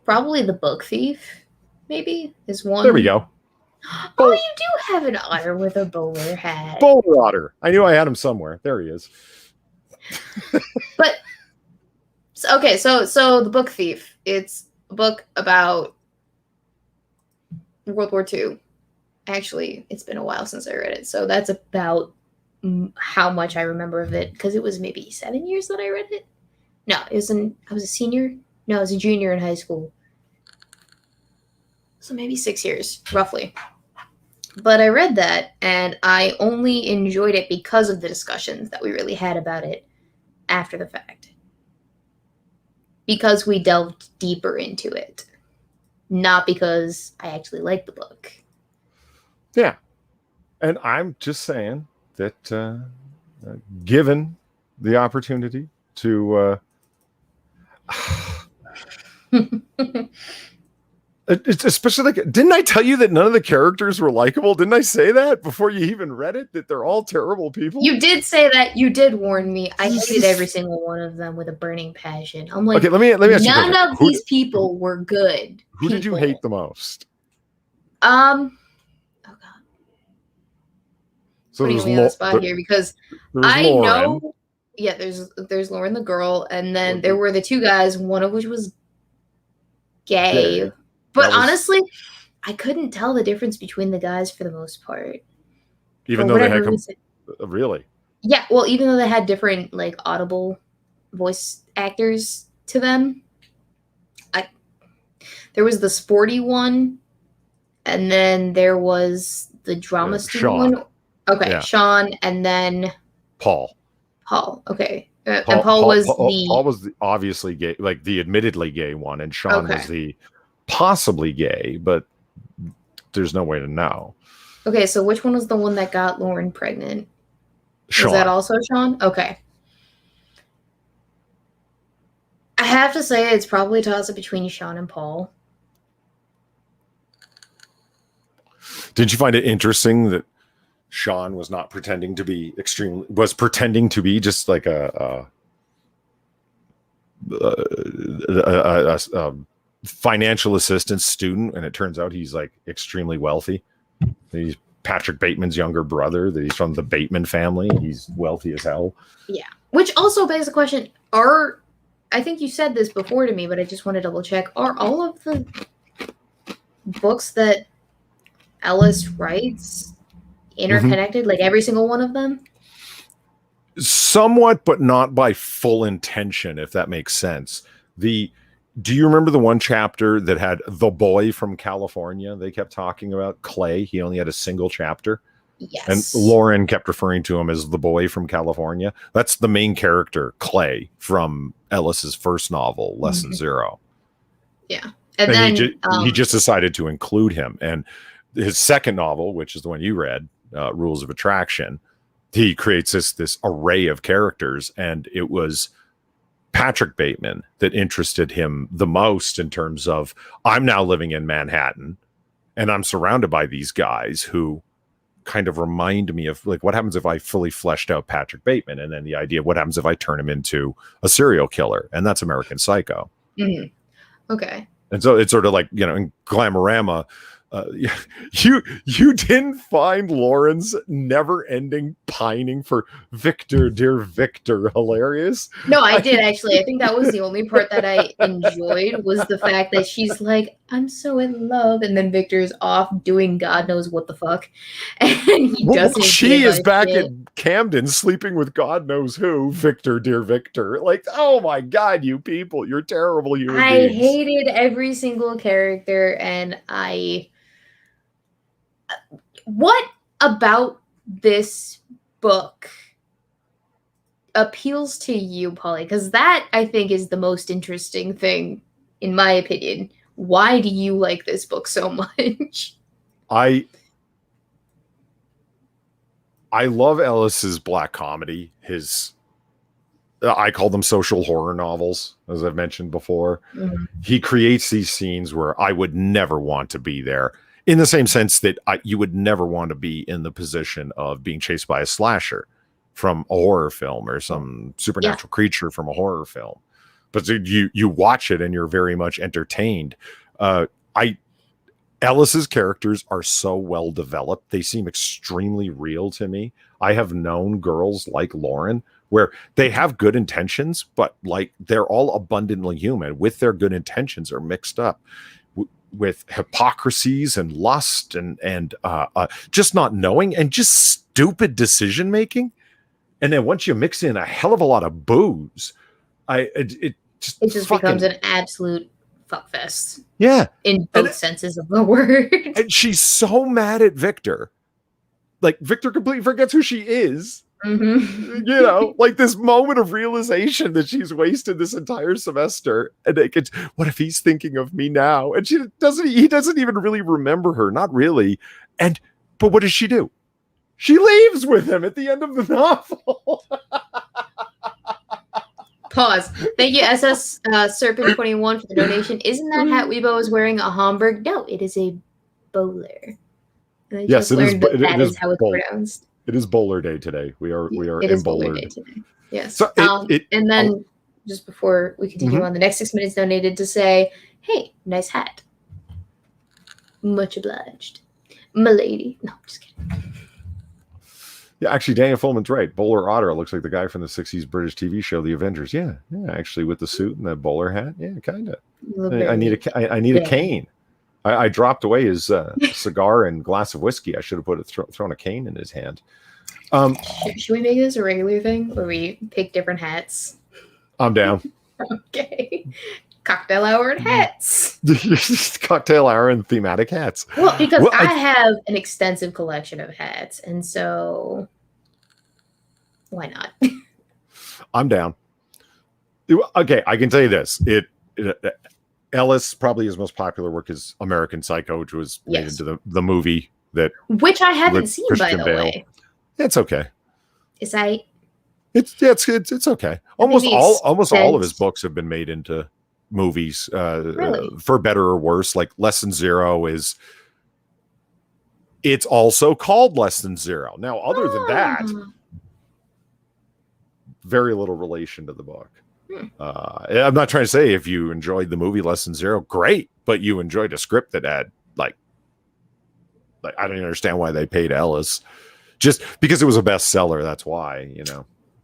probably The Book Thief, maybe, is one. There we go. Oh, you do have an otter with a bowler hat. Bowler otter. I knew I had him somewhere. There he is. But... So The Book Thief, it's a book about World War II. Actually, it's been a while since I read it, so that's about how much I remember of it, because it was maybe 7 years that I read it. No, I was a senior. No, I was a junior in high school. So maybe 6 years, roughly. But I read that, and I only enjoyed it because of the discussions that we really had about it after the fact. Because we delved deeper into it. not because I actually like the book. Yeah. And I'm just saying that given the opportunity to it's especially like, didn't I tell you that none of the characters were likable? Didn't I say that before you even read it, that they're all terrible people? You did say that. You did warn me. I hated every single one of them with a burning passion. I'm like, okay, let me ask you a question. none of these people were good. Who did you hate the most? Oh god. So Putting me on the spot here because I Lauren. know. Yeah, there's Lauren the girl, and then there were the two guys, one of which was gay. But honestly, I couldn't tell the difference between the guys for the most part. Even though they had really? Yeah, well, even though they had different like audible voice actors to them. There was the sporty one, and then there was the drama student one. Okay, yeah. Sean, and then Paul. Okay. And Paul was the obviously gay, like the admittedly gay one, and Sean was the possibly gay, but there's no way to know. Okay, so which one was the one that got Lauren pregnant? Sean. Was that also Sean? Okay. I have to say it's probably a toss-up between Sean and Paul. Did you find it interesting that Sean was not pretending to be pretending to be just like a financial assistance student, and it turns out he's like extremely wealthy. He's Patrick Bateman's younger brother, that he's from the Bateman family. He's wealthy as hell. Yeah. Which also begs the question, I think you said this before to me, but I just want to double check. Are all of the books that Ellis writes interconnected, like every single one of them? Somewhat, but not by full intention, if that makes sense. Do you remember the one chapter that had the boy from California? They kept talking about Clay. He only had a single chapter. Yes. And Lauren kept referring to him as the boy from California. That's the main character, Clay, from Ellis's first novel, Lesson Zero. Yeah. And then he just decided to include him. And his second novel, which is the one you read, Rules of Attraction, he creates this array of characters, and it was Patrick Bateman that interested him the most in terms of, I'm now living in Manhattan and I'm surrounded by these guys who kind of remind me of like, what happens if I fully fleshed out Patrick Bateman? And then the idea of what happens if I turn him into a serial killer? And that's American Psycho. Mm-hmm. Okay. And so it's sort of like, in Glamorama, you didn't find Lauren's never-ending pining for Victor, dear Victor, hilarious? No, I did actually. I think that was the only part that I enjoyed, was the fact that she's like, I'm so in love, and then Victor's off doing God knows what the fuck, and he doesn't. She is back at Camden sleeping with God knows who. Victor, dear Victor, like, oh my God, you people, you're terrible human beings. I hated every single character, and what about this book appeals to you, Polly? Because that, I think, is the most interesting thing, in my opinion. Why do you like this book so much? I love Ellis's black comedy. I call them social horror novels, as I've mentioned before. Mm-hmm. He creates these scenes where I would never want to be there. In the same sense that you would never want to be in the position of being chased by a slasher from a horror film or some supernatural creature from a horror film. But you watch it and you're very much entertained. Ellis's characters are so well developed. They seem extremely real to me. I have known girls like Lauren where they have good intentions, but like they're all abundantly human. With their good intentions are mixed up with hypocrisies and lust and just not knowing and just stupid decision making. And then once you mix in a hell of a lot of booze, it just becomes an absolute fuckfest. Yeah, in both senses of the word. And she's so mad at Victor. Like, Victor completely forgets who she is You know, like this moment of realization that she's wasted this entire semester, and they could, what if he's thinking of me now? And he doesn't even really remember her, not really. But what does she do? She leaves with him at the end of the novel. Pause. Thank you, SS Serpent21 for the donation. Isn't that hat Weebo is wearing a Hamburg? No, it is a bowler. And I Yes, just it is. learned that It is how it's pronounced. It is bowler day today. We are It is bowler bowlered day today. Yes. So and then just before we continue on, the next 6 minutes donated to say, "Hey, nice hat. Much obliged, milady." No, I'm just kidding. Yeah, actually, Daniel Fullman's right. Bowler Otter looks like the guy from the 60s British TV show, The Avengers. Yeah, actually, with the suit and the bowler hat. Yeah, kind of. I need a cane. I dropped away his cigar and glass of whiskey. I should have thrown a cane in his hand. Should we make this a regular thing where we pick different hats? I'm down. Okay. Cocktail hour and hats. Cocktail hour and thematic hats. Well, because I have an extensive collection of hats, and so why not? I'm down. Okay, I can tell you this. Ellis, probably his most popular work is American Psycho, which was made into the movie which I haven't seen, Christian by the Bale. way. It's okay. It's okay. Almost all of his books have been made into movies, really? For better or worse. Like Lesson Zero it's also called Lesson Zero. Now, other than that, very little relation to the book. I'm not trying to say if you enjoyed the movie Lesson Zero, great, but you enjoyed a script that had like I don't understand why they paid Ellis, just because it was a bestseller. That's why,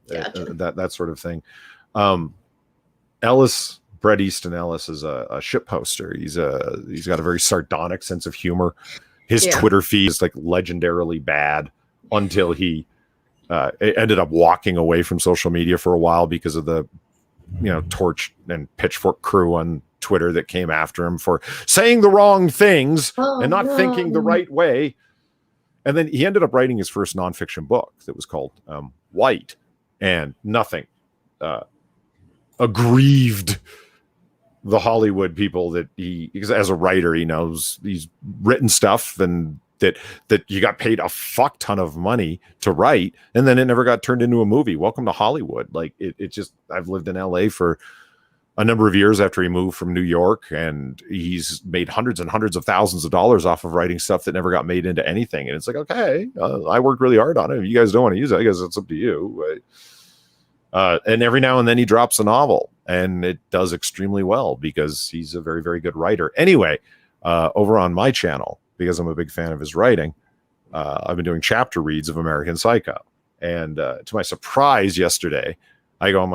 gotcha. that sort of thing. Ellis, Bret Easton Ellis, is a ship poster. He's got a very sardonic sense of humor. His Twitter feed is like legendarily bad until he ended up walking away from social media for a while because of the torch and pitchfork crew on Twitter that came after him for saying the wrong things and not thinking the right way. And then he ended up writing his first nonfiction book that was called White, and nothing aggrieved the Hollywood people that because as a writer, he knows he's written stuff and that you got paid a fuck ton of money to write, and then it never got turned into a movie. Welcome to Hollywood. Like it just, I've lived in LA for a number of years after he moved from New York, and he's made hundreds and hundreds of thousands of dollars off of writing stuff that never got made into anything. And it's like, okay, I worked really hard on it. If you guys don't want to use it, I guess it's up to you. And every now and then he drops a novel, and it does extremely well because he's a very, very good writer. Anyway, over on my channel, because I'm a big fan of his writing, I've been doing chapter reads of American Psycho. And to my surprise yesterday, I go on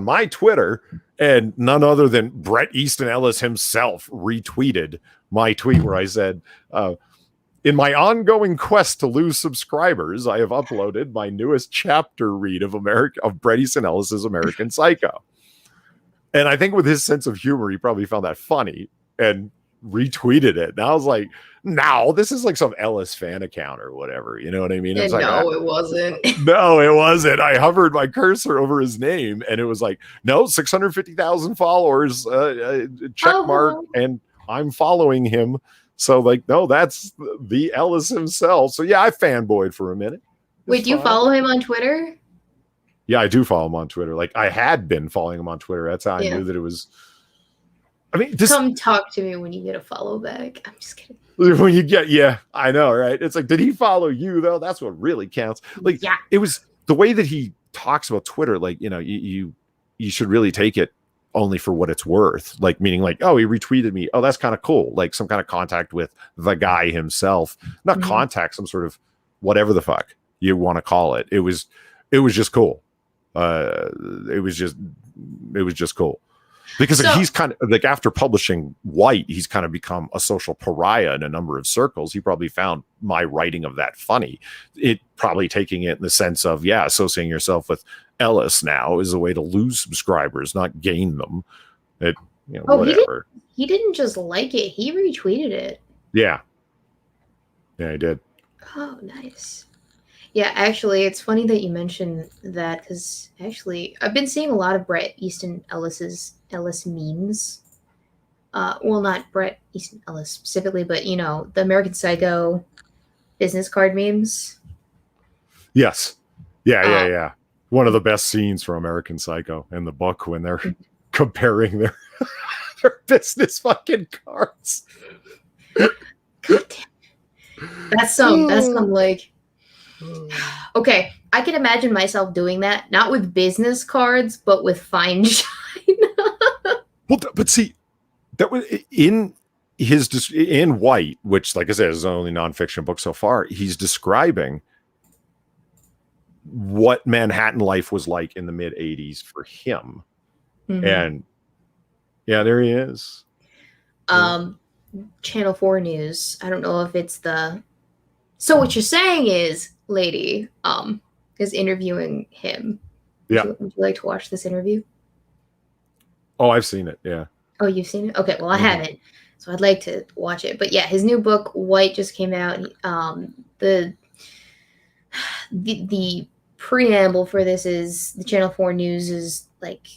my Twitter, and none other than Bret Easton Ellis himself retweeted my tweet where I said, in my ongoing quest to lose subscribers, I have uploaded my newest chapter read of Bret Easton Ellis's American Psycho. And I think with his sense of humor, he probably found that funny and retweeted it. And I was like, no, this is like some Ellis fan account or whatever. You know what I mean? It's like, no, it wasn't. No, it wasn't. I hovered my cursor over his name, and it was like, no, 650,000 followers, check mark, and I'm following him. So like, no, that's the Ellis himself. So yeah, I fanboyed for a minute. Wait, do you follow him on Twitter? Yeah, I do follow him on Twitter. Like I had been following him on Twitter. That's how I knew that it was. I mean, come talk to me when you get a follow back. I'm just kidding. When you get, yeah, I know, right? It's like, did he follow you though? That's what really counts. Like, yeah, it was the way that he talks about Twitter. Like, you should really take it only for what it's worth. Like, meaning like, oh, he retweeted me. Oh, that's kind of cool. Like some kind of contact with the guy himself, not contact, some sort of whatever the fuck you want to call it. It was just cool. It was just cool. Because he's kind of like, after publishing White, he's kind of become a social pariah in a number of circles. He probably found my writing of that funny. It probably taking it in the sense of, associating yourself with Ellis now is a way to lose subscribers, not gain them. Whatever. He didn't just like it. He retweeted it. Yeah. Yeah, he did. Oh, nice. Yeah, actually, it's funny that you mentioned that because actually, I've been seeing a lot of Bret Easton Ellis memes. Well, not Bret Easton Ellis specifically, but the American Psycho business card memes. Yes. Yeah, yeah, Um, yeah. One of the best scenes from American Psycho in the book when they're comparing their their business fucking cards. God damn, that's some like okay. I can imagine myself doing that, not with business cards, but with fine shine. Well, but see, that was in White, which, like I said, is the only nonfiction book so far. He's describing what Manhattan life was like in the mid '80s for him, and yeah, there he is. Channel 4 News. I don't know if it's the. So what you're saying is, lady, is interviewing him. Yeah. Would you like to watch this interview? Oh, I've seen it. Yeah. Oh, you've seen it? Okay, well, I haven't, so I'd like to watch it. But yeah, his new book, White, just came out. The preamble for this is the Channel 4 News is like,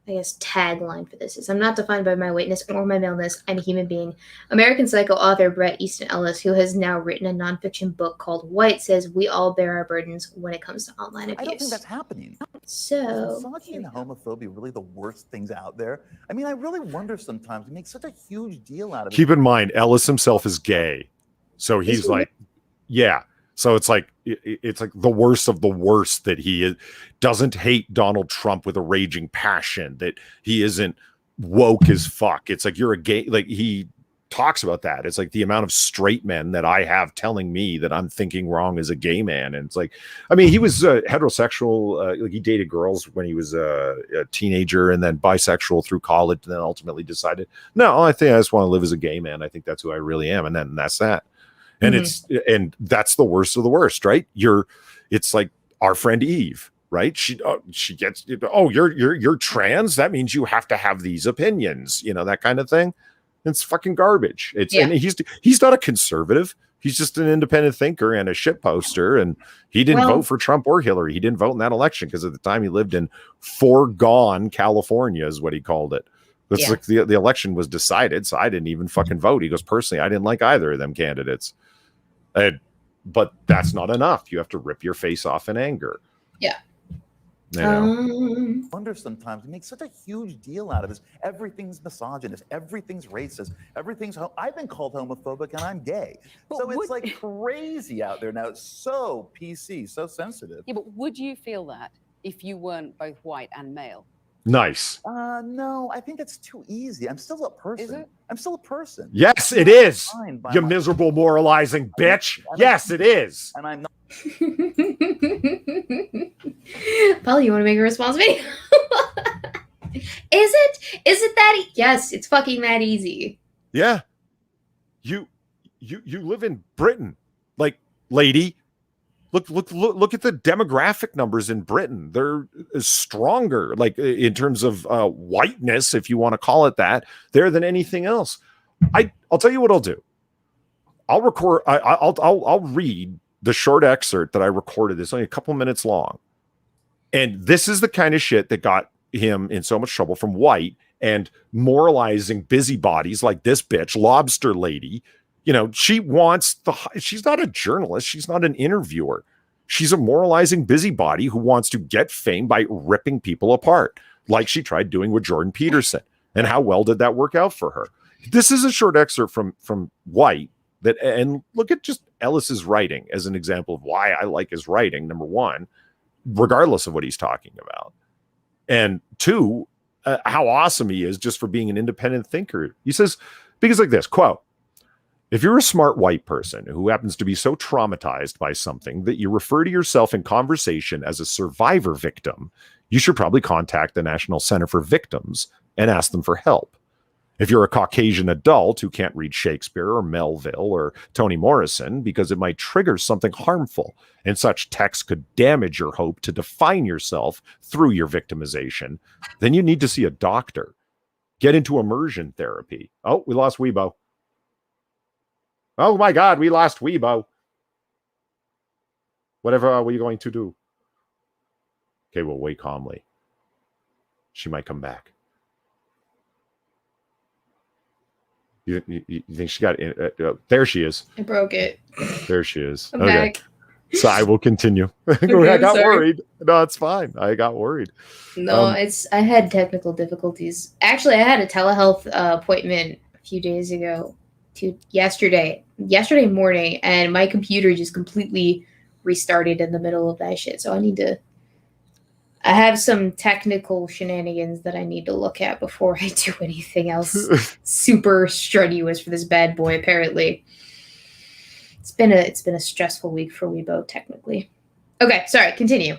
I guess, tagline for this is I'm not defined by my whiteness or my maleness. I'm a human being. American Psycho author Bret Easton Ellis, who has now written a nonfiction book called White, says we all bear our burdens when it comes to online abuse. I don't think that's happening. So, is misogyny and homophobia really the worst things out there? I mean, I really wonder sometimes. We make such a huge deal out of it. Keep in mind, Ellis himself is gay, so he's like, yeah. So it's like the worst of the worst that he doesn't hate Donald Trump with a raging passion, that he isn't woke as fuck. It's like, you're a gay, like he talks about that. It's like the amount of straight men that I have telling me that I'm thinking wrong as a gay man. And it's like, I mean, he was heterosexual, like he dated girls when he was a teenager, and then bisexual through college, and then ultimately decided, no, I think I just want to live as a gay man. I think that's who I really am. And then that's that. And and that's the worst of the worst, right? It's like our friend Eve, right? She gets, you're trans. That means you have to have these opinions, that kind of thing. It's fucking garbage. And he's not a conservative. He's just an independent thinker and a shit poster. And he didn't vote for Trump or Hillary. He didn't vote in that election because at the time he lived in foregone California, is what he called it. It's like the election was decided, so I didn't even fucking vote. He goes, personally, I didn't like either of them candidates. But that's not enough. You have to rip your face off in anger. Yeah. I wonder sometimes we make such a huge deal out of this. Everything's misogynist. Everything's racist. I've been called homophobic, and I'm gay. So it's like crazy out there now. It's so PC, so sensitive. Yeah, but would you feel that if you weren't both white and male? Nice. No, I think that's too easy. I'm still a person. Is it? I'm still a person. Yes, it is. You miserable moralizing bitch. Yes, it is. And I'm not. Paul, you want to make a response video? Is it that? Yes, it's fucking that easy. Yeah. You live in Britain, like, lady. Look at the demographic numbers in Britain. They're stronger, like in terms of whiteness, if you want to call it that, there than anything else. I'll tell you what I'll do. I'll record. I'll read the short excerpt that I recorded. It's only a couple minutes long, and this is the kind of shit that got him in so much trouble from White and moralizing busybodies like this bitch, Lobster Lady. She wants she's not a journalist. She's not an interviewer. She's a moralizing busybody who wants to get fame by ripping people apart, like she tried doing with Jordan Peterson. And how well did that work out for her? This is a short excerpt from White and look at just Ellis's writing as an example of why I like his writing. Number one, regardless of what he's talking about. And two, how awesome he is just for being an independent thinker. He says, because like this, quote, if you're a smart white person who happens to be so traumatized by something that you refer to yourself in conversation as a survivor victim, you should probably contact the National Center for Victims and ask them for help. If you're a Caucasian adult who can't read Shakespeare or Melville or Toni Morrison because it might trigger something harmful, and such text could damage your hope to define yourself through your victimization, then you need to see a doctor. Get into immersion therapy. Oh, we lost Weebo. Oh my God, we lost Weebo. Whatever are we going to do? Okay, we'll wait calmly. She might come back. You think she got in? There she is. I broke it. There she is. I'm Okay. back. So I will continue. Okay, I got sorry. worried. No, it's fine. I got worried. No, I had technical difficulties. Actually, I had a telehealth appointment a few days ago, yesterday morning, and my computer just completely restarted in the middle of that shit. So I have some technical shenanigans that I need to look at before I do anything else super strenuous for this bad boy. Apparently, it's been a stressful week for Weebo, technically. Okay, sorry. Continue.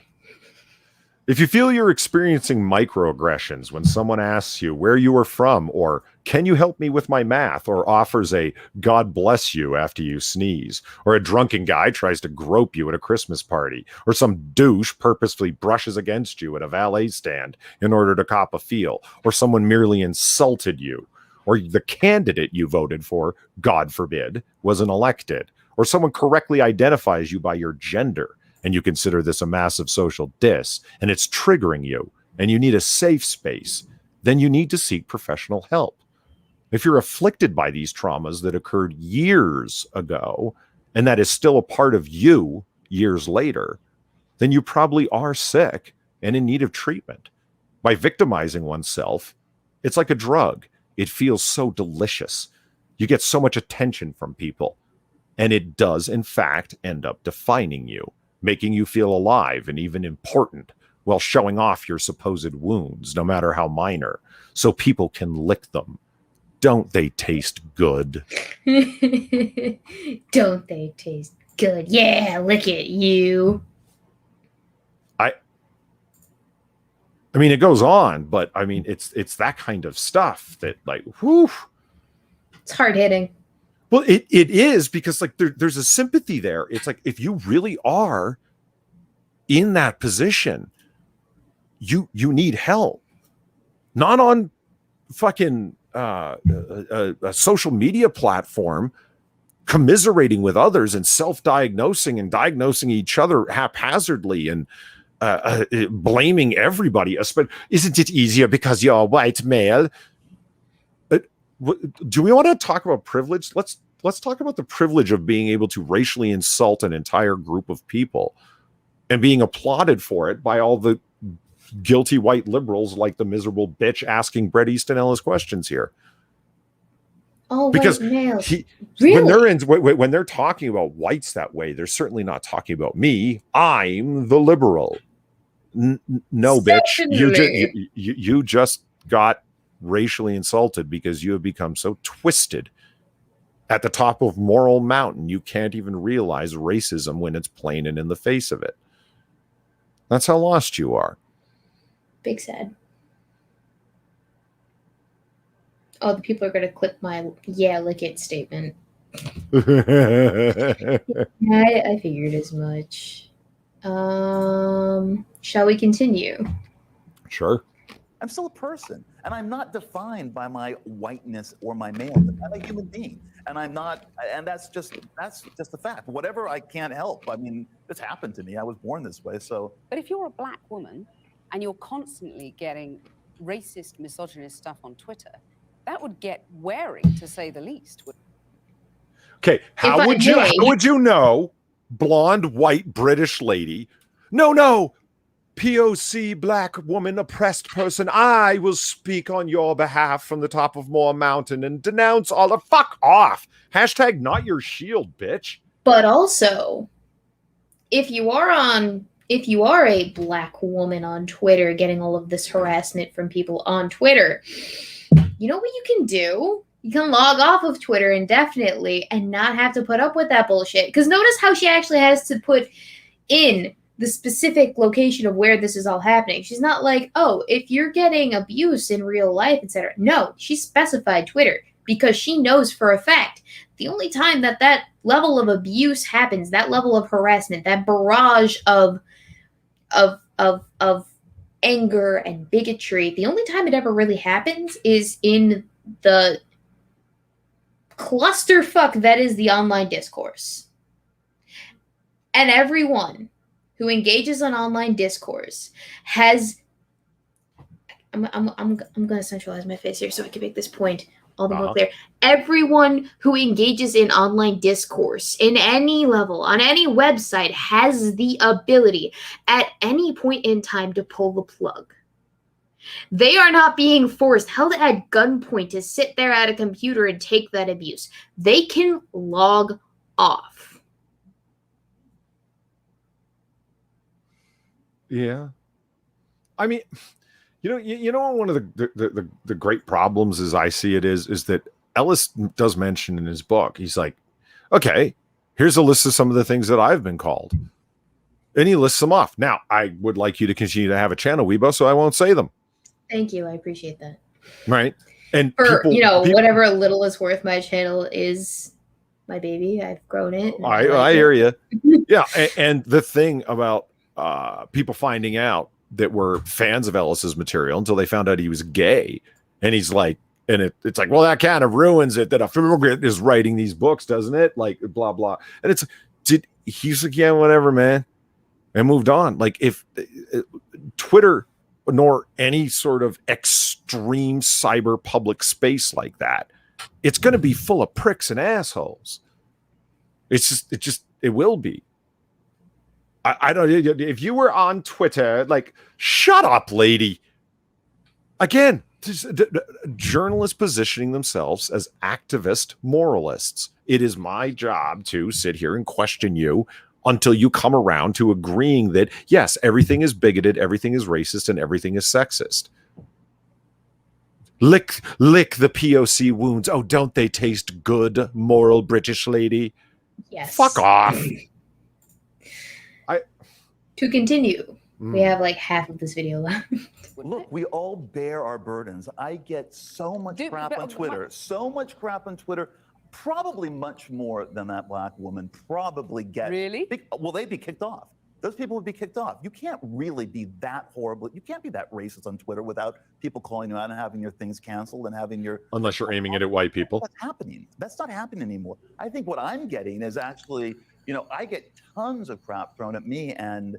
If you feel you're experiencing microaggressions when someone asks you where you are from, or can you help me with my math, or offers a God bless you after you sneeze, or a drunken guy tries to grope you at a Christmas party, or some douche purposefully brushes against you at a valet stand in order to cop a feel, or someone merely insulted you, or the candidate you voted for, God forbid, wasn't elected, or someone correctly identifies you by your gender, and you consider this a massive social diss, and it's triggering you, and you need a safe space, then you need to seek professional help. If you're afflicted by these traumas that occurred years ago, and that is still a part of you years later, then you probably are sick and in need of treatment. By victimizing oneself, it's like a drug. It feels so delicious. You get so much attention from people, and it does, in fact, end up defining you, making you feel alive and even important, while showing off your supposed wounds, no matter how minor, so people can lick them. Don't they taste good? Don't they taste good? Yeah, lick it, you. I mean, it goes on, but I mean, it's that kind of stuff that, like, whew. It's hard hitting. Well, it is, because like there's a sympathy there. It's like, if you really are in that position, you need help. Not on fucking a social media platform commiserating with others and self-diagnosing and diagnosing each other haphazardly and blaming everybody. Isn't it easier because you're a white male? Do we want to talk about privilege? Let's talk about the privilege of being able to racially insult an entire group of people and being applauded for it by all the guilty white liberals like the miserable bitch asking Bret Easton Ellis questions here. Oh, because white males. Really? when they're talking about whites that way, they're certainly not talking about me. I'm the liberal. No, bitch. You just got racially insulted because you have become so twisted at the top of moral mountain you can't even realize racism when it's plain and in the face of it. That's how lost you are. Big sad. Oh, the people are going to click my yeah, lick it statement. I figured as much. Shall we continue? Sure. I'm still a person, and I'm not defined by my whiteness or my maleness. I'm a human being, and I'm not, and that's just a fact. Whatever I can't help. I mean, this happened to me. I was born this way, so. But if you're a black woman and you're constantly getting racist, misogynist stuff on Twitter, that would get wearing, to say the least. Okay, how would you know, blonde, white, British lady? No. POC, black woman, oppressed person, I will speak on your behalf from the top of Moore Mountain and denounce all of fuck off. Hashtag not your shield, bitch. But also, if you are a black woman on Twitter getting all of this harassment from people on Twitter, you know what you can do? You can log off of Twitter indefinitely and not have to put up with that bullshit. Because notice how she actually has to put in the specific location of where this is all happening. She's not like, oh, if you're getting abuse in real life, etc. No, she specified Twitter because she knows for a fact the only time that level of abuse happens, that level of harassment, that barrage of anger and bigotry, the only time it ever really happens is in the clusterfuck that is the online discourse. And everyone who engages on online discourse has I'm gonna centralize my face here so I can make this point all the more clear. Everyone who engages in online discourse in any level on any website has the ability at any point in time to pull the plug. They are not being forced, held at gunpoint to sit there at a computer and take that abuse. They can log off. Yeah. I mean, you know, one of the great problems as I see it is that Ellis does mention in his book, he's like, okay, here's a list of some of the things that I've been called. And he lists them off. Now, I would like you to continue to have a channel, Weebo, so I won't say them. Thank you. I appreciate that. Right. And for whatever little is worth, my channel is my baby. I've grown it. I hear you. Yeah. And the thing about people finding out that were fans of Ellis's material until they found out he was gay. And he's like, and it's like, well, that kind of ruins it that a immigrant is writing these books, doesn't it? Like, blah, blah. And he's like, yeah, whatever, man. And moved on. Like, if Twitter nor any sort of extreme cyber public space like that, it's going to be full of pricks and assholes. It will be. I don't, if you were on Twitter, like, shut up, lady. Again, journalists positioning themselves as activist moralists. It is my job to sit here and question you until you come around to agreeing that, yes, everything is bigoted, everything is racist, and everything is sexist. Lick the POC wounds. Oh, don't they taste good, moral British lady? Yes. Fuck off. To continue, we have like half of this video left. Look, we all bear our burdens. I get so much crap on Twitter. So much crap on Twitter. Probably much more than that black woman probably gets. Really? Well, they'd be kicked off. Those people would be kicked off. You can't really be that horrible. You can't be that racist on Twitter without people calling you out and having your things canceled and having your... Unless you're aiming it at white people. That's happening. That's not happening anymore. I think what I'm getting is actually, I get tons of crap thrown at me, and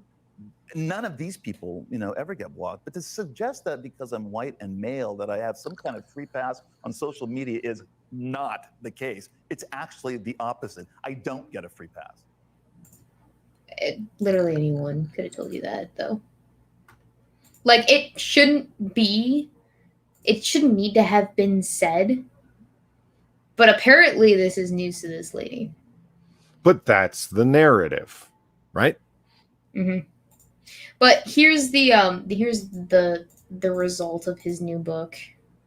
none of these people, ever get blocked. But to suggest that because I'm white and male that I have some kind of free pass on social media is not the case. It's actually the opposite. I don't get a free pass. Literally anyone could have told you that, though. Like, it shouldn't need to have been said. But apparently this is news to this lady. But that's the narrative, right? Mm-hmm. But here's the result of his new book,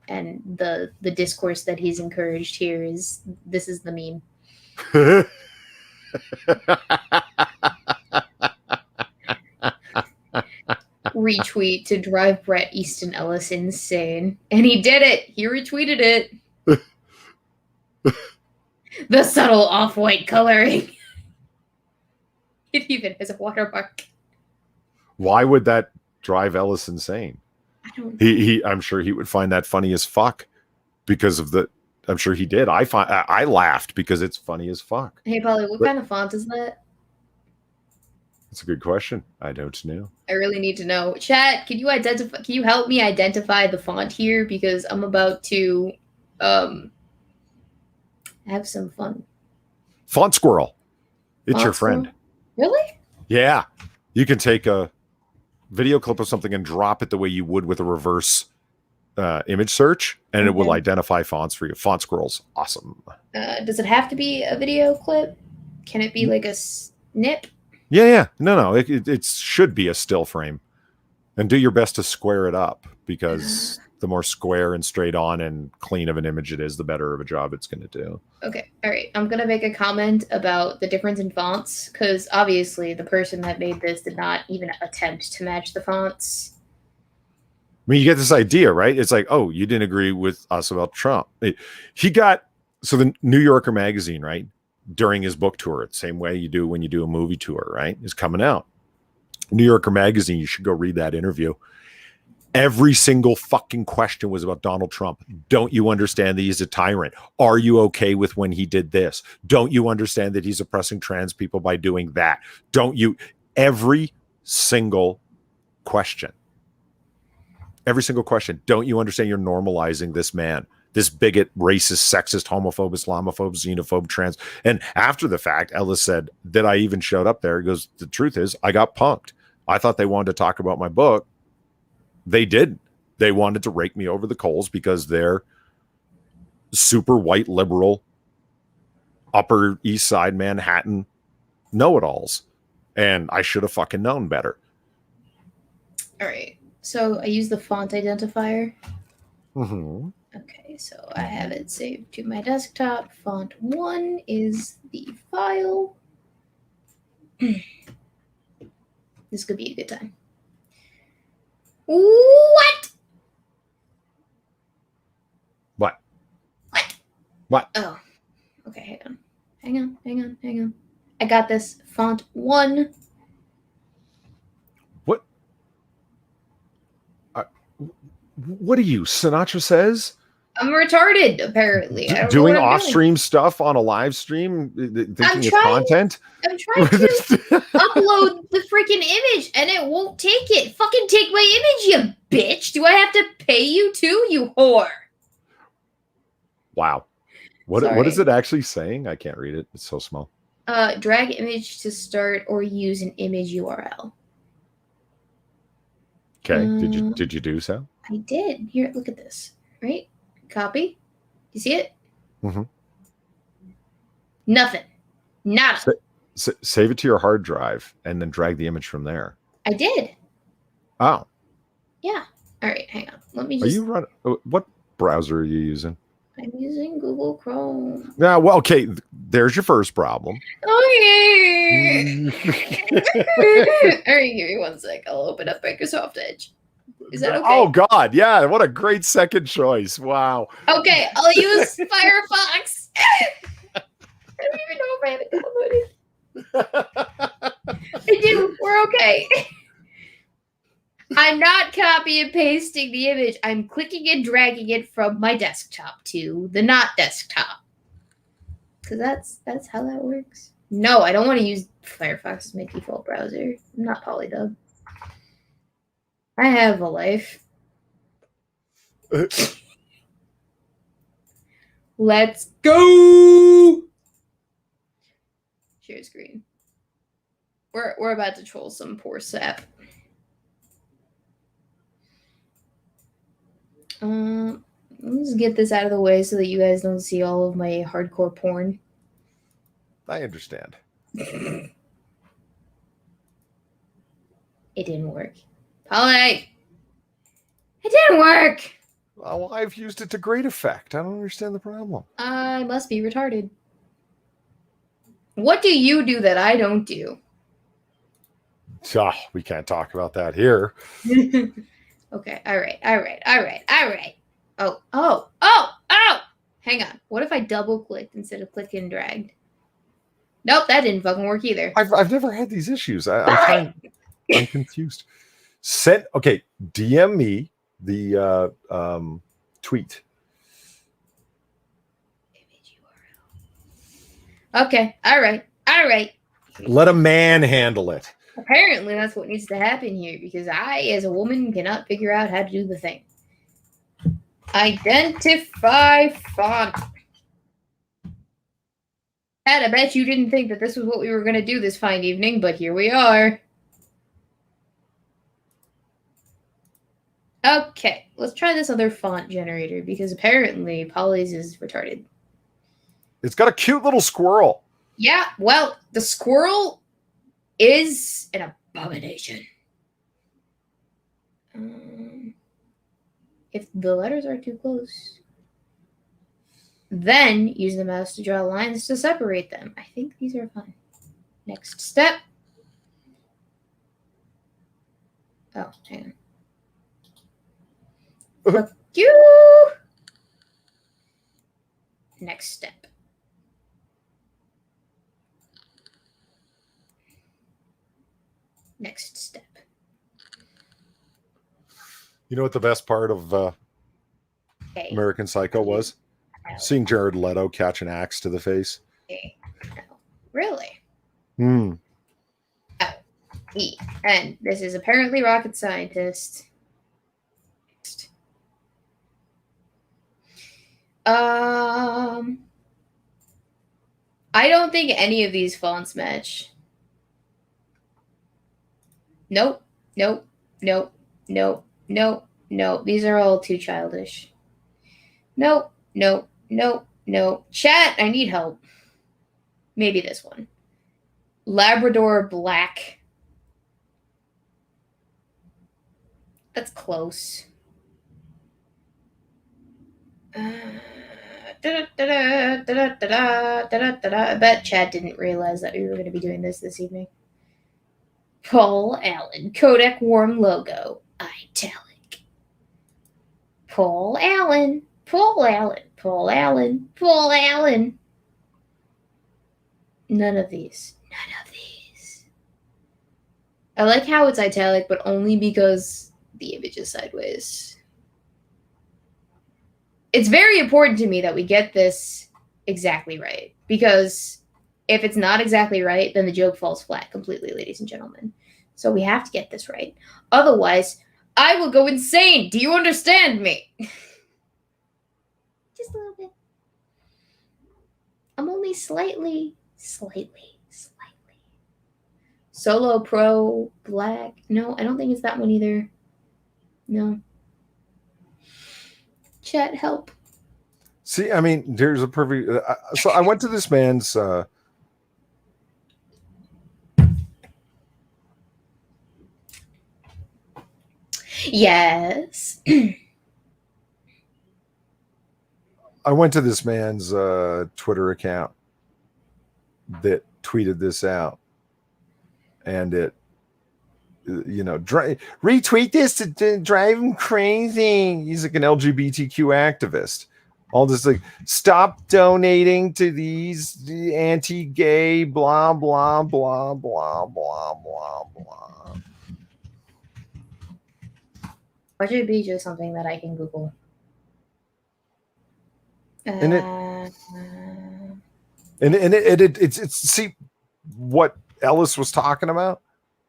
and the discourse that he's encouraged here is, this is the meme. Retweet to drive Bret Easton Ellis insane. And he did it. He retweeted it. The subtle off-white coloring. It even has a watermark. Why would that drive Ellis insane? I don't know. I'm sure he would find that funny as fuck because of the... I'm sure he did. I laughed because it's funny as fuck. Hey, Polly, what kind of font is that? That's a good question. I don't know. I really need to know. Chat, can you help me identify the font here? Because I'm about to have some fun. Font Squirrel. It's your friend. Squirrel? Really? Yeah. You can take a video clip of something and drop it the way you would with a reverse image search, and it will identify fonts for you. Font Squirrel's awesome. Does it have to be a video clip? Can it be like a snip? Yeah. No. It should be a still frame. And do your best to square it up, because the more square and straight on and clean of an image it is, the better of a job it's going to do. Okay. All right. I'm going to make a comment about the difference in fonts, because obviously the person that made this did not even attempt to match the fonts. I mean, you get this idea, right? It's like, oh, you didn't agree with us about Trump. So the New Yorker magazine, right? During his book tour, the same way you do when you do a movie tour, right? Is coming out. New Yorker magazine, you should go read that interview. Every single fucking question was about Donald Trump. Don't you understand that he's a tyrant? Are you okay with when he did this? Don't you understand that he's oppressing trans people by doing that? Don't you? Every single question. Every single question. Don't you understand you're normalizing this man? This bigot, racist, sexist, homophobe, Islamophobe, xenophobe, trans. And after the fact, Ellis said that I even showed up there. He goes, the truth is, I got punked. I thought they wanted to talk about my book. They didn't. They wanted to rake me over the coals because they're super white liberal, Upper East Side Manhattan know-it-alls. And I should have fucking known better. All right. So I use the font identifier. Mm-hmm. Okay, so I have it saved to my desktop. Font 1 is the file. This could be a good time. What? What? What? What? Oh, okay, hang on. I got this. Font 1. What? What are you, Sinatra Says? I'm retarded, apparently. I don't Doing know what I'm off-stream stuff on a live stream, thinking it's trying- content? I'm trying to upload the freaking image, and it won't take it. Fucking take my image, you bitch. Do I have to pay you too, you whore? Wow. What is it actually saying? I can't read it. It's so small. Drag image to start or use an image URL. Okay. Did you do so? I did. Here, look at this. Right? Copy. You see it? Mm-hmm. Nothing. Nada. Save it to your hard drive and then drag the image from there. I did. Oh. Yeah. All right. Hang on. Let me Are just. you running? What browser are you using? I'm using Google Chrome. Yeah. Well, okay. There's your first problem. Okay. All right. Give me 1 sec. I'll open up Microsoft Edge. Is that okay? Oh God, yeah! What a great second choice! Wow. Okay, I'll use Firefox. I don't even know if I have it downloaded. I do. We're okay. I'm not copy and pasting the image. I'm clicking and dragging it from my desktop to the not desktop. Because that's how that works. No, I don't want to use Firefox as my default browser. I'm not Polydub. I have a life. Let's go. Share screen. We're about to troll some poor sap. Let's get this out of the way so that you guys don't see all of my hardcore porn. I understand. It didn't work. Polly! It didn't work! Well, I've used it to great effect. I don't understand the problem. I must be retarded. What do you do that I don't do? Oh, we can't talk about that here. Okay, all right. Oh! Hang on. What if I double clicked instead of click and dragged? Nope, that didn't fucking work either. I've never had these issues. I'm confused. Okay, DM me the tweet. Okay, all right. Let a man handle it. Apparently, that's what needs to happen here because I, as a woman, cannot figure out how to do the thing. Identify font. Pat, I bet you didn't think that this was what we were going to do this fine evening, but here we are. Okay, let's try this other font generator because apparently Polly's is retarded. It's got a cute little squirrel. Yeah, well, the squirrel is an abomination. If the letters are too close, then use the mouse to draw lines to separate them. I think these are fine. Next step. Oh, hang on. Fuck you. Next step. Next step. You know what the best part of Okay. American Psycho was? Seeing Jared Leto catch an axe to the face. Okay. No. Really? Hmm. Oh. E. And this is apparently rocket scientist. I don't think any of these fonts match. Nope. Nope. Nope. Nope. Nope. Nope. These are all too childish. Nope. Nope. Nope. Nope. Chat, I need help. Maybe this one. Labrador black. That's close. I bet Chad didn't realize that we were going to be doing this evening. Paul Allen, Kodak Warm logo, italic. Paul Allen, Paul Allen, Paul Allen, Paul Allen. None of these. None of these. I like how it's italic, but only because the image is sideways. It's very important to me that we get this exactly right, because if it's not exactly right, then the joke falls flat completely, ladies and gentlemen. So we have to get this right. Otherwise, I will go insane. Do you understand me? Just a little bit. I'm only slightly. Solo Pro black. No, I don't think it's that one either. No. Chat, help. See, I mean, there's a perfect. So I went to this man's. Yes. I went to this man's Twitter account that tweeted this out, and it, retweet this to drive him crazy. He's like an LGBTQ activist. All this like, stop donating to these anti-gay, blah blah blah blah blah blah blah. Why should it be just something that I can Google? And it's see what Ellis was talking about.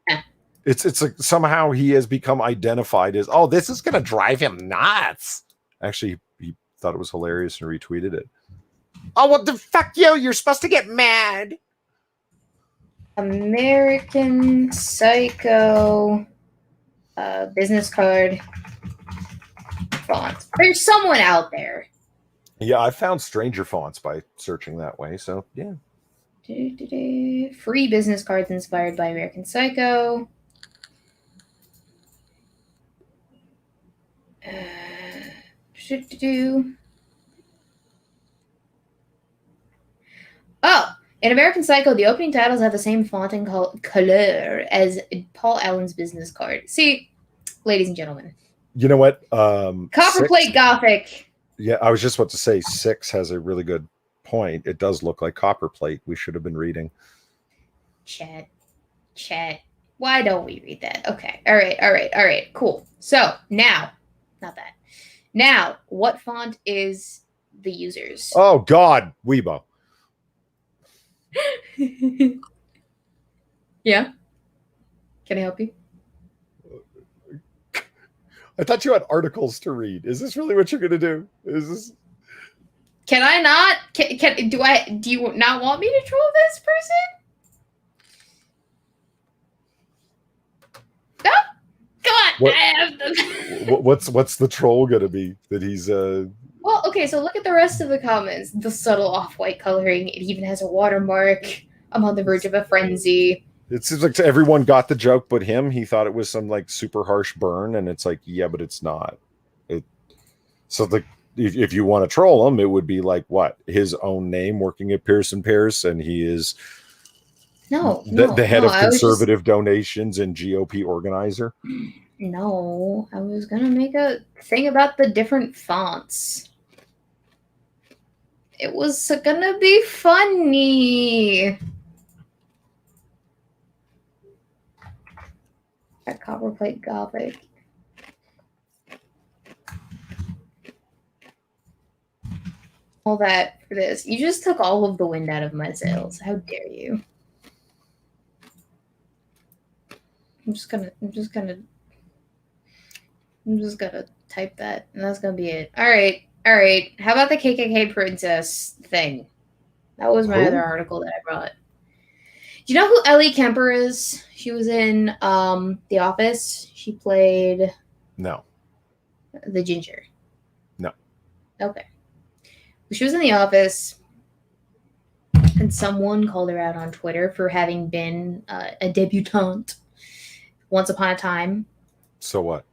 Yeah. It's like somehow he has become identified as, oh, this is gonna drive him nuts. Actually, he thought it was hilarious and retweeted it. Oh, what the fuck, yo? You're supposed to get mad. American Psycho business card font. There's someone out there. Yeah, I found stranger fonts by searching that way. So yeah. Free business cards inspired by American Psycho. Oh, in American Psycho, the opening titles have the same font and color as Paul Allen's business card. See, ladies and gentlemen. You know what? Copperplate Gothic. Yeah, I was just about to say 6 has a really good point. It does look like copperplate. We should have been reading. Chat. Why don't we read that? Okay. All right. Cool. So now, not that. Now, what font is the users? Oh God, Weebo. Yeah. Can I help you? I thought you had articles to read. Is this really what you're going to do? Is this? Can I not? Do you not want me to troll this person? No. Come on. What, I have the... what's the troll going to be that he's Well, okay, so look at the rest of the comments. The subtle off-white coloring. It even has a watermark. I'm on the verge of a frenzy. It seems like everyone got the joke but him. He thought it was some like super harsh burn, and it's like, yeah, but it's not. So if you want to troll him, it would be like what? His own name working at Pearson Pierce, and he is the head of conservative donations and GOP organizer. No, I was gonna make a thing about the different fonts. It was gonna be funny. That Copperplate Gothic. All that for this. You just took all of the wind out of my sails. How dare you? I'm just gonna type that, and that's gonna be it. All right. How about the KKK princess thing? That was my other article that I brought. Do you know who Ellie Kemper is? She was in The Office. She played No. the ginger. No. Okay. She was in The Office, and someone called her out on Twitter for having been a debutante once upon a time. So what?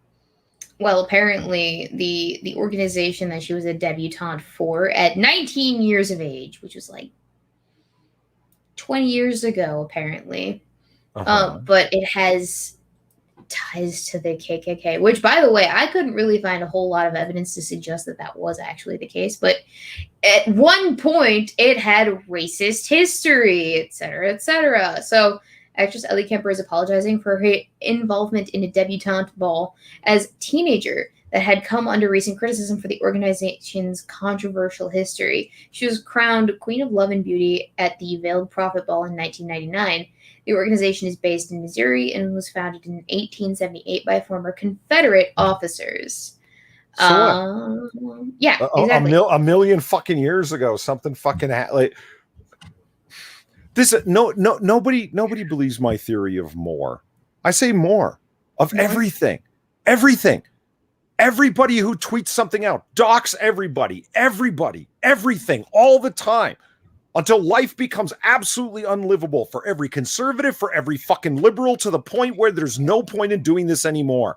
Well, apparently the organization that she was a debutante for at 19 years of age, which was like 20 years ago, apparently. But it has ties to the KKK, which, by the way, I couldn't really find a whole lot of evidence to suggest that that was actually the case. But at one point, it had racist history, etc., etc. So actress Ellie Kemper is apologizing for her involvement in a debutante ball as a teenager that had come under recent criticism for the organization's controversial history. She was crowned Queen of Love and Beauty at the Veiled Prophet Ball in 1999. The organization is based in Missouri and was founded in 1878 by former Confederate officers. So yeah, exactly. A million fucking years ago, something fucking like this. Nobody believes my theory of more. I say more of everything. Everybody who tweets something out, docs everybody, everything, all the time, until life becomes absolutely unlivable for every conservative, for every fucking liberal, to the point where there's no point in doing this anymore.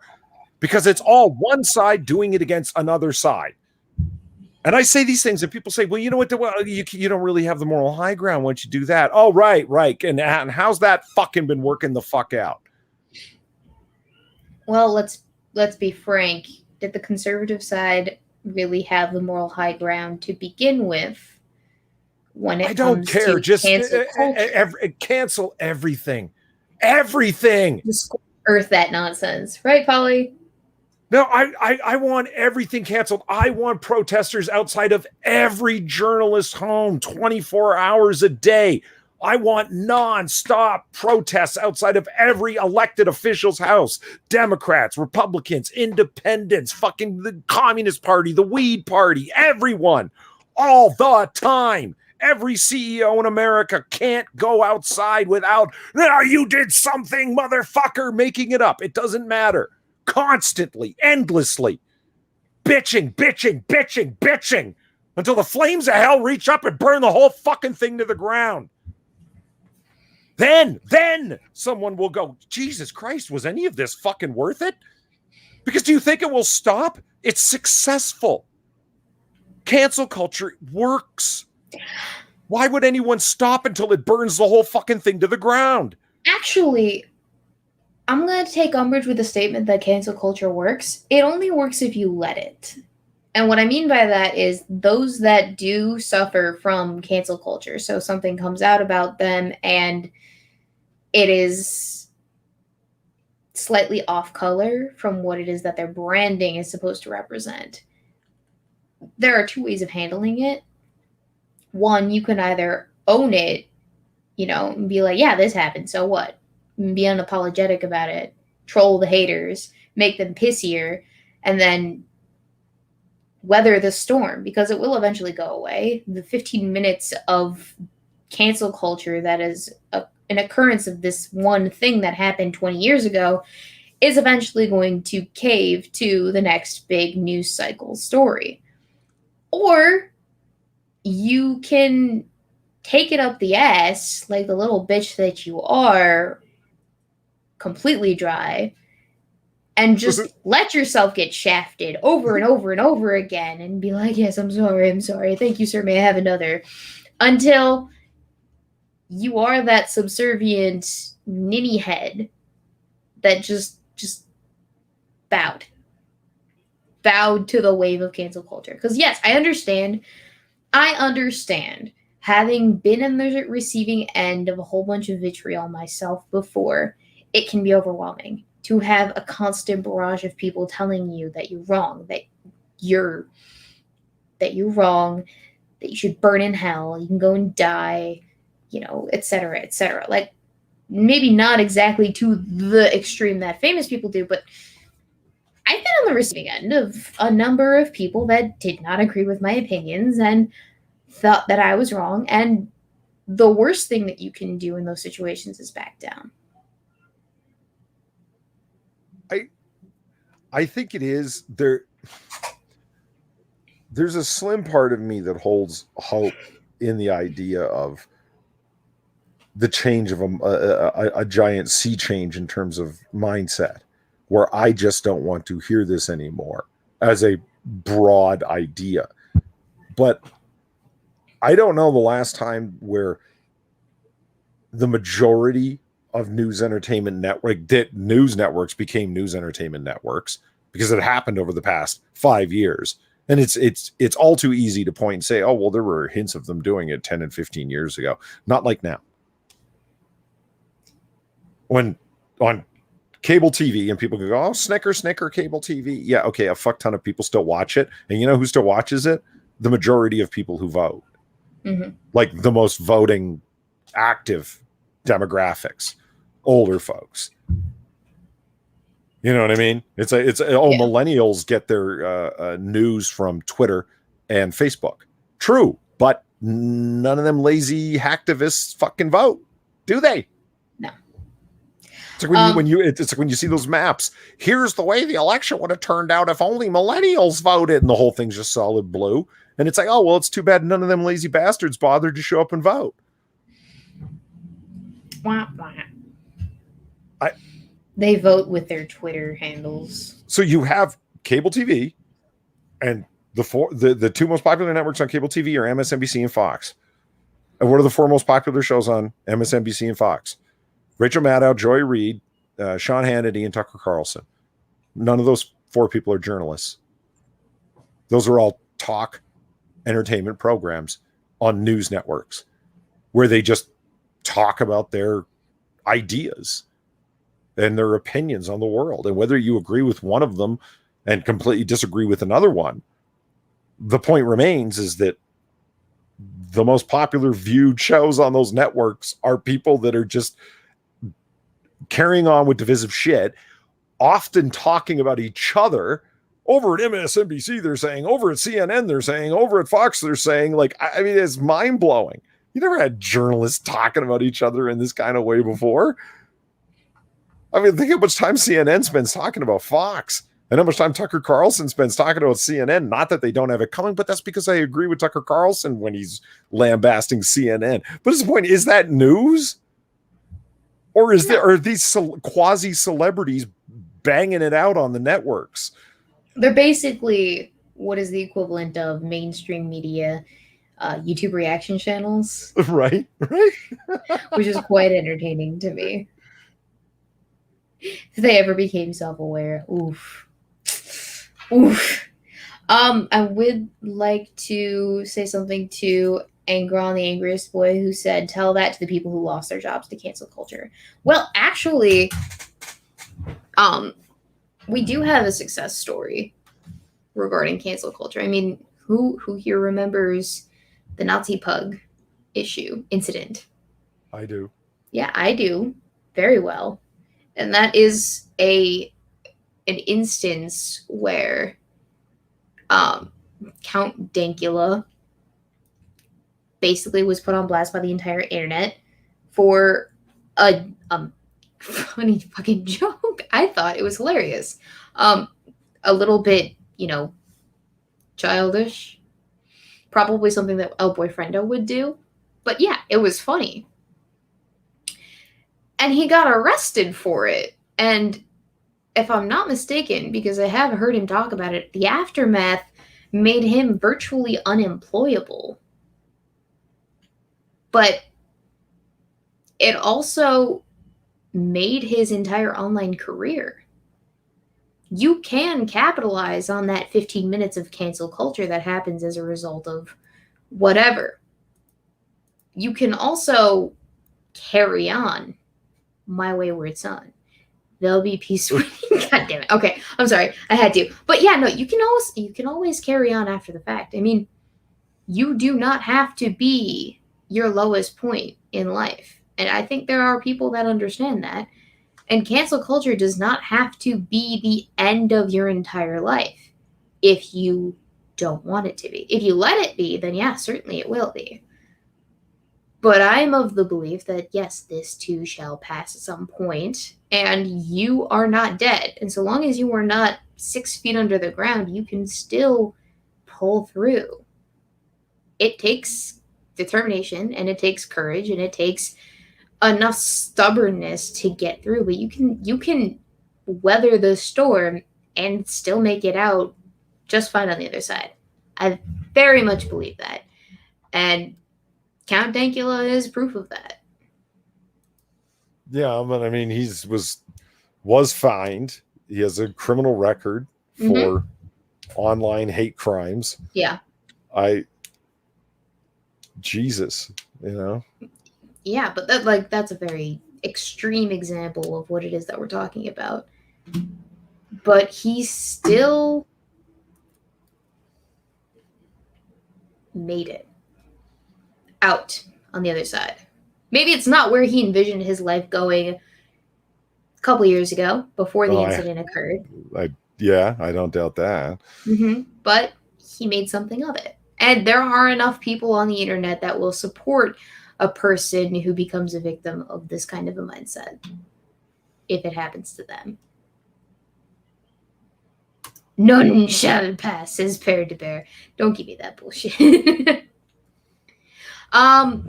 Because it's all one side doing it against another side. And I say these things and people say, well, you know what? Well, you don't really have the moral high ground once you do that. Oh, right. And how's that fucking been working the fuck out? Well, let's be frank. Did the conservative side really have the moral high ground to begin with? When it don't care. Just cancel everything. Everything. Just earth that nonsense. Right, Polly? No, I want everything canceled. I want protesters outside of every journalist's home 24 hours a day. I want non-stop protests outside of every elected official's house. Democrats, Republicans, independents, fucking the Communist Party, the Weed Party, everyone. All the time. Every CEO in America can't go outside without, you did something, motherfucker, making it up. It doesn't matter. Constantly, endlessly, bitching until the flames of hell reach up and burn the whole fucking thing to the ground. Then someone will go, Jesus Christ, was any of this fucking worth it? Because do you think it will stop? It's successful. Cancel culture works. Why would anyone stop until it burns the whole fucking thing to the ground? Actually, I'm going to take umbrage with the statement that cancel culture works. It only works if you let it. And what I mean by that is those that do suffer from cancel culture. So something comes out about them and it is slightly off color from what it is that their branding is supposed to represent. There are two ways of handling it. One, you can either own it, and be like, yeah, this happened, so what? And be unapologetic about it, troll the haters, make them pissier, and then weather the storm, because it will eventually go away. The 15 minutes of cancel culture that is an occurrence of this one thing that happened 20 years ago is eventually going to cave to the next big news cycle story. Or you can take it up the ass like the little bitch that you are, completely dry, and just let yourself get shafted over and over and over again and be like, yes, I'm sorry. Thank you, sir. May I have another? Until you are that subservient ninny head that just bowed to the wave of cancel culture. Because yes, I understand having been in the receiving end of a whole bunch of vitriol myself before, it can be overwhelming to have a constant barrage of people telling you that you're wrong, that you're wrong, that you should burn in hell, you can go and die, etc., etc. Like, maybe not exactly to the extreme that famous people do, but I've been on the receiving end of a number of people that did not agree with my opinions and thought that I was wrong. And the worst thing that you can do in those situations is back down. I think it is there. There's a slim part of me that holds hope in the idea of the change of a giant sea change in terms of mindset, where I just don't want to hear this anymore as a broad idea. But I don't know the last time where the majority of news entertainment news networks became news entertainment networks, because it happened over the past 5 years. And it's all too easy to point and say, oh, well, there were hints of them doing it 10 and 15 years ago. Not like now. When on cable TV and people can go, oh, snicker, cable TV. Yeah, okay, a fuck ton of people still watch it. And you know who still watches it? The majority of people who vote. Mm-hmm. Like the most voting active demographics, older folks. You know what I mean? Millennials get their news from Twitter and Facebook. True, but none of them lazy hacktivists fucking vote, do they? No. It's like when you see those maps. Here's the way the election would have turned out if only millennials voted, and the whole thing's just solid blue. And it's like, oh well, it's too bad none of them lazy bastards bothered to show up and vote. Wah, wah. They vote with their Twitter handles. So you have cable TV, and the two most popular networks on cable TV are MSNBC and Fox. And what are the four most popular shows on MSNBC and Fox? Rachel Maddow, Joy Reid, Sean Hannity, and Tucker Carlson. None of those four people are journalists. Those are all talk entertainment programs on news networks where they just talk about their ideas and their opinions on the world. And whether you agree with one of them and completely disagree with another one, the point remains is that the most popular viewed shows on those networks are people that are just carrying on with divisive shit, often talking about each other. Over at MSNBC, they're saying, over at CNN, they're saying, over at Fox, they're saying, like, I mean, it's mind-blowing. You never had journalists talking about each other in this kind of way before. I mean, think how much time CNN spends talking about Fox and how much time Tucker Carlson spends talking about CNN. Not that they don't have it coming, but that's because I agree with Tucker Carlson when he's lambasting CNN. But it's the point, is that news? Or are these quasi-celebrities banging it out on the networks? They're basically what is the equivalent of mainstream media YouTube reaction channels. Right. Which is quite entertaining to me. If they ever became self-aware. Oof. I would like to say something to Angron, the angriest boy, who said, tell that to the people who lost their jobs to cancel culture. Well, actually, we do have a success story regarding cancel culture. I mean, who here remembers the Nazi pug incident? I do. Yeah, I do very well. And that is an instance where Count Dankula basically was put on blast by the entire internet for a funny fucking joke. I thought it was hilarious. A little bit, childish. Probably something that El Boyfriendo would do. But yeah, it was funny. And he got arrested for it. And if I'm not mistaken, because I have heard him talk about it, the aftermath made him virtually unemployable. But it also made his entire online career. You can capitalize on that 15 minutes of cancel culture that happens as a result of whatever. You can also carry on. My wayward son. There'll be peace when God damn it. Okay, I'm sorry. I had to. But yeah, no, you can always carry on after the fact. I mean, you do not have to be your lowest point in life. And I think there are people that understand that. And cancel culture does not have to be the end of your entire life if you don't want it to be. If you let it be, then yeah, certainly it will be. But I'm of the belief that yes, this too shall pass at some point, and you are not dead. And so long as you are not 6 feet under the ground, you can still pull through. It takes determination, and it takes courage, and it takes enough stubbornness to get through. But you can weather the storm and still make it out just fine on the other side. I very much believe that, and Count Dankula is proof of that. Yeah, but I mean, was fined. He has a criminal record for online hate crimes. Yeah. Jesus, you know. Yeah, but that's a very extreme example of what it is that we're talking about. But he still made it out on the other side. Maybe it's not where he envisioned his life going a couple years ago before the incident occurred. I don't doubt that. But he made something of it. And there are enough people on the internet that will support a person who becomes a victim of this kind of a mindset if it happens to them. None shall pass, says Bear to Bear. Don't give me that bullshit.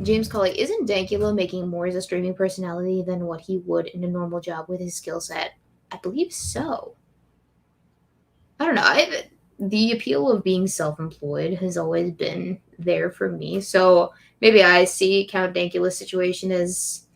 James Colley, isn't Dankula making more as a streaming personality than what he would in a normal job with his skill set? I believe so. I don't know. The appeal of being self-employed has always been there for me. So maybe I see Count Dankula's situation as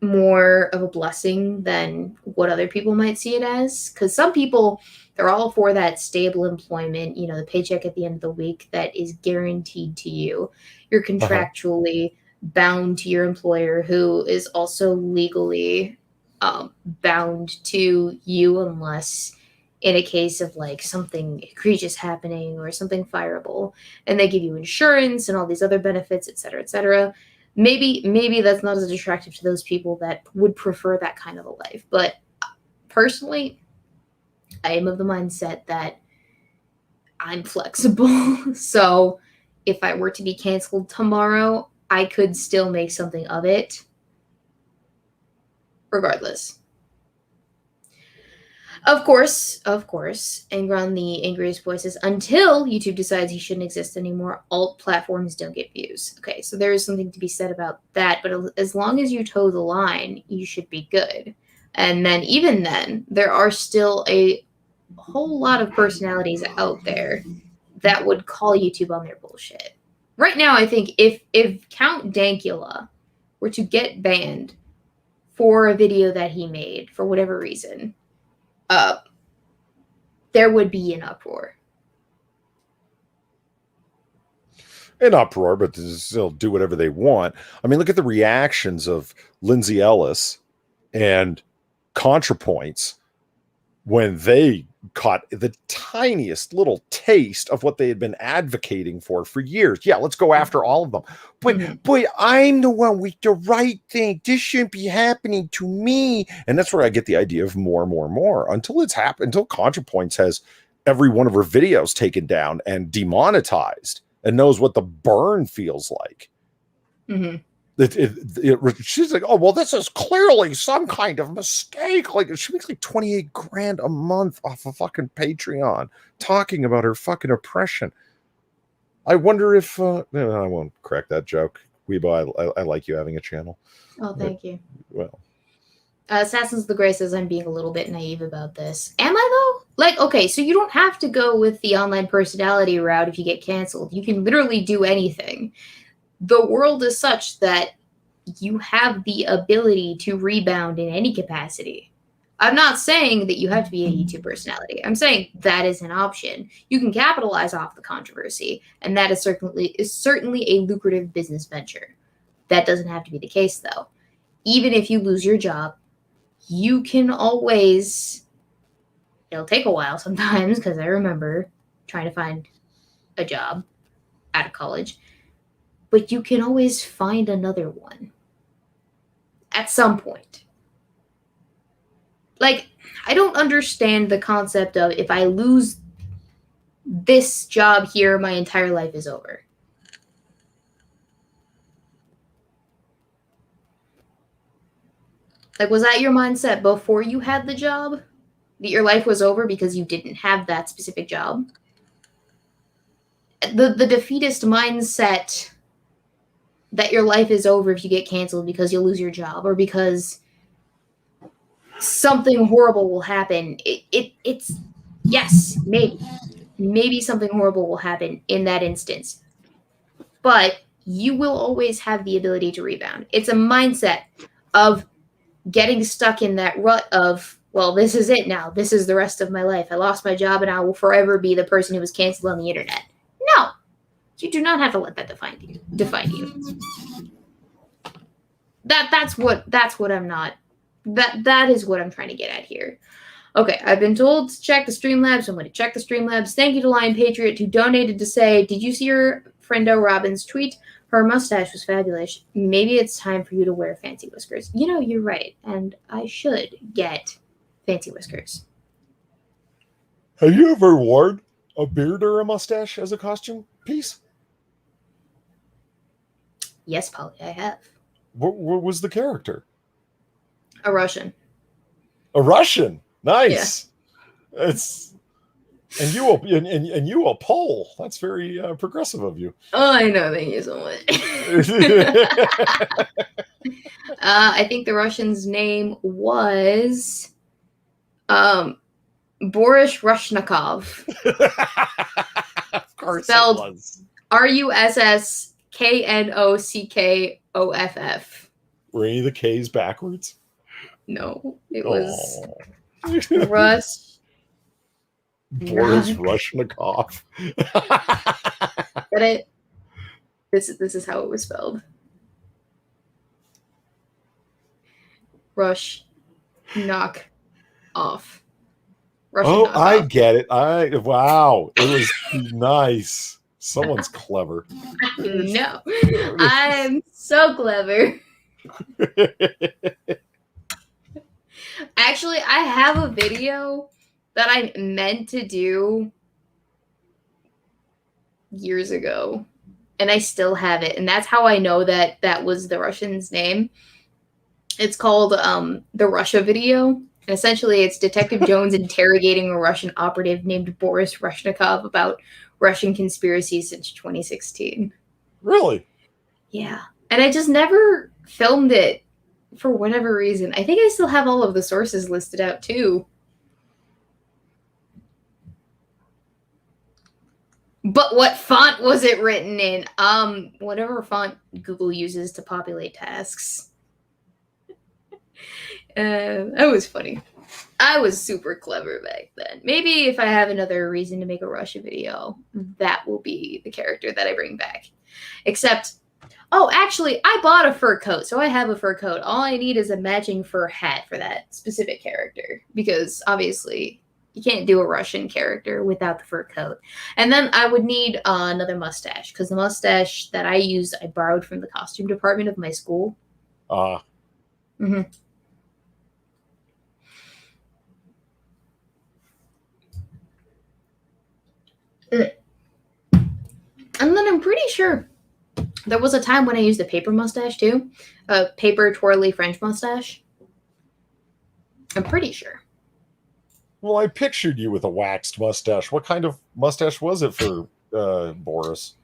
more of a blessing than what other people might see it as. Because some people, they're all for that stable employment, the paycheck at the end of the week that is guaranteed to you. You're contractually bound to your employer, who is also legally bound to you unless in a case of like something egregious happening or something fireable, and they give you insurance and all these other benefits, et cetera, et cetera. Maybe that's not as attractive to those people that would prefer that kind of a life. But personally, I am of the mindset that I'm flexible. So if I were to be canceled tomorrow, I could still make something of it regardless. Of course, Angron the angriest voices, until YouTube decides he shouldn't exist anymore, alt platforms don't get views. Okay, so there is something to be said about that, but as long as you toe the line, you should be good. And then even then, there are still a whole lot of personalities out there that would call YouTube on their bullshit. Right now, I think if Count Dankula were to get banned for a video that he made for whatever reason, there would be an uproar. An uproar, but they'll do whatever they want. I mean, look at the reactions of Lindsay Ellis and ContraPoints when they caught the tiniest little taste of what they had been advocating for years. Yeah, let's go after all of them. But I'm the one with the right thing. This shouldn't be happening to me. And that's where I get the idea of more until it's happened, until ContraPoints has every one of her videos taken down and demonetized and knows what the burn feels like. She's like, oh, well, this is clearly some kind of mistake. Like, she makes like $28,000 a month off of fucking Patreon talking about her fucking oppression. I wonder if I won't crack that joke. Weebo, I like you having a channel. Oh, thank you. Well, Assassins of the Grey says I'm being a little bit naive about this. Am I though? Like, okay, so you don't have to go with the online personality route if you get canceled. You can literally do anything. The world is such that you have the ability to rebound in any capacity. I'm not saying that you have to be a YouTube personality. I'm saying that is an option. You can capitalize off the controversy, and that is certainly a lucrative business venture. That doesn't have to be the case, though. Even if you lose your job, you can always... It'll take a while sometimes, because I remember trying to find a job out of college. But you can always find another one. at some point. Like, I don't understand the concept of if I lose this job here, my entire life is over. Like, was that your mindset before you had the job? That your life was over because you didn't have that specific job? The defeatist mindset that your life is over if you get canceled because you'll lose your job or because something horrible will happen. It's yes, maybe something horrible will happen in that instance, but you will always have the ability to rebound. It's a mindset of getting stuck in that rut of, well, this is it now. This is the rest of my life. I lost my job and I will forever be the person who was canceled on the internet. No, you do not have to let that define you. That's what I'm not. That is what I'm trying to get at here. Okay, I've been told to check the Streamlabs. I'm going to check the Streamlabs. Thank you to Lion Patriot, who donated to say, did you see your friendo Robin's tweet? Her mustache was fabulous. Maybe it's time for you to wear fancy whiskers. You know, you're right, and I should get fancy whiskers. Have you ever worn a beard or a mustache as a costume piece? Yes, Polly, I have. What was the character? A Russian. A Russian. Nice. Yeah. And you a Pole. That's very progressive of you. Oh, I know. Thank you so much. I think the Russian's name was Boris Rushnikov. Of course spelled it was. RUSSKNOCKOFF. Were any of the K's backwards? No, it was Boris Rushnikov. Get it? This is how it was spelled. Rush, knock, off. Oh, I get it. Wow, it was nice. Someone's clever. No, I'm so clever. Actually, I have a video that I meant to do years ago, and I still have it, and that's how I know that that was the Russian's name. It's called the Russia video, and essentially it's Detective Jones interrogating a Russian operative named Boris Rushnikov about Russian conspiracies since 2016. Really? Yeah, and I just never filmed it for whatever reason. I think I still have all of the sources listed out too. But what font was it written in? Whatever font Google uses to populate tasks. That was funny. I was super clever back then. Maybe if I have another reason to make a Russia video, that will be the character that I bring back. Except, oh, actually, I bought a fur coat, so I have a fur coat. All I need is a matching fur hat for that specific character, because obviously you can't do a Russian character without the fur coat. And then I would need another mustache, because the mustache that I used, I borrowed from the costume department of my school. Mm-hmm. And then I'm pretty sure there was a time when I used a paper mustache too. A paper twirly French mustache. I'm pretty sure. Well, I pictured you with a waxed mustache. What kind of mustache was it for Boris?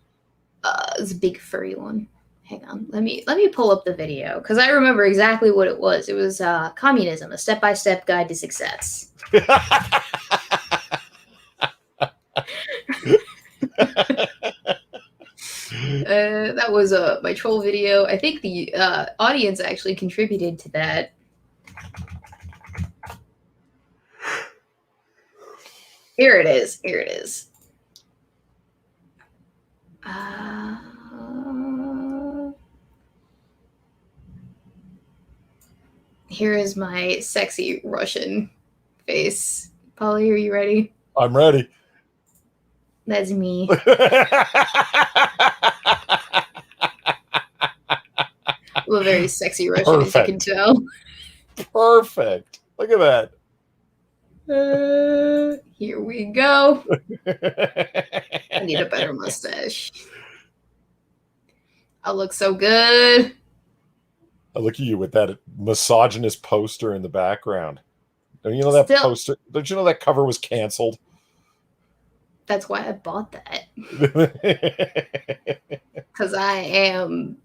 It was a big furry one. Hang on. Let me pull up the video, because I remember exactly what it was. It was Communism, a step-by-step guide to success. That was my troll video. I think the audience actually contributed to that. Here it is. Here it is. Here is my sexy Russian face. Polly, are you ready? I'm ready. That's me. a very sexy Russian, as you can Perfect. tell. Perfect. Look at that. Here we go. I need a better mustache. I look so good. I look at you with that misogynist poster in the background. Don't you know that poster? Don't you know that cover was canceled? That's why I bought that. Because I am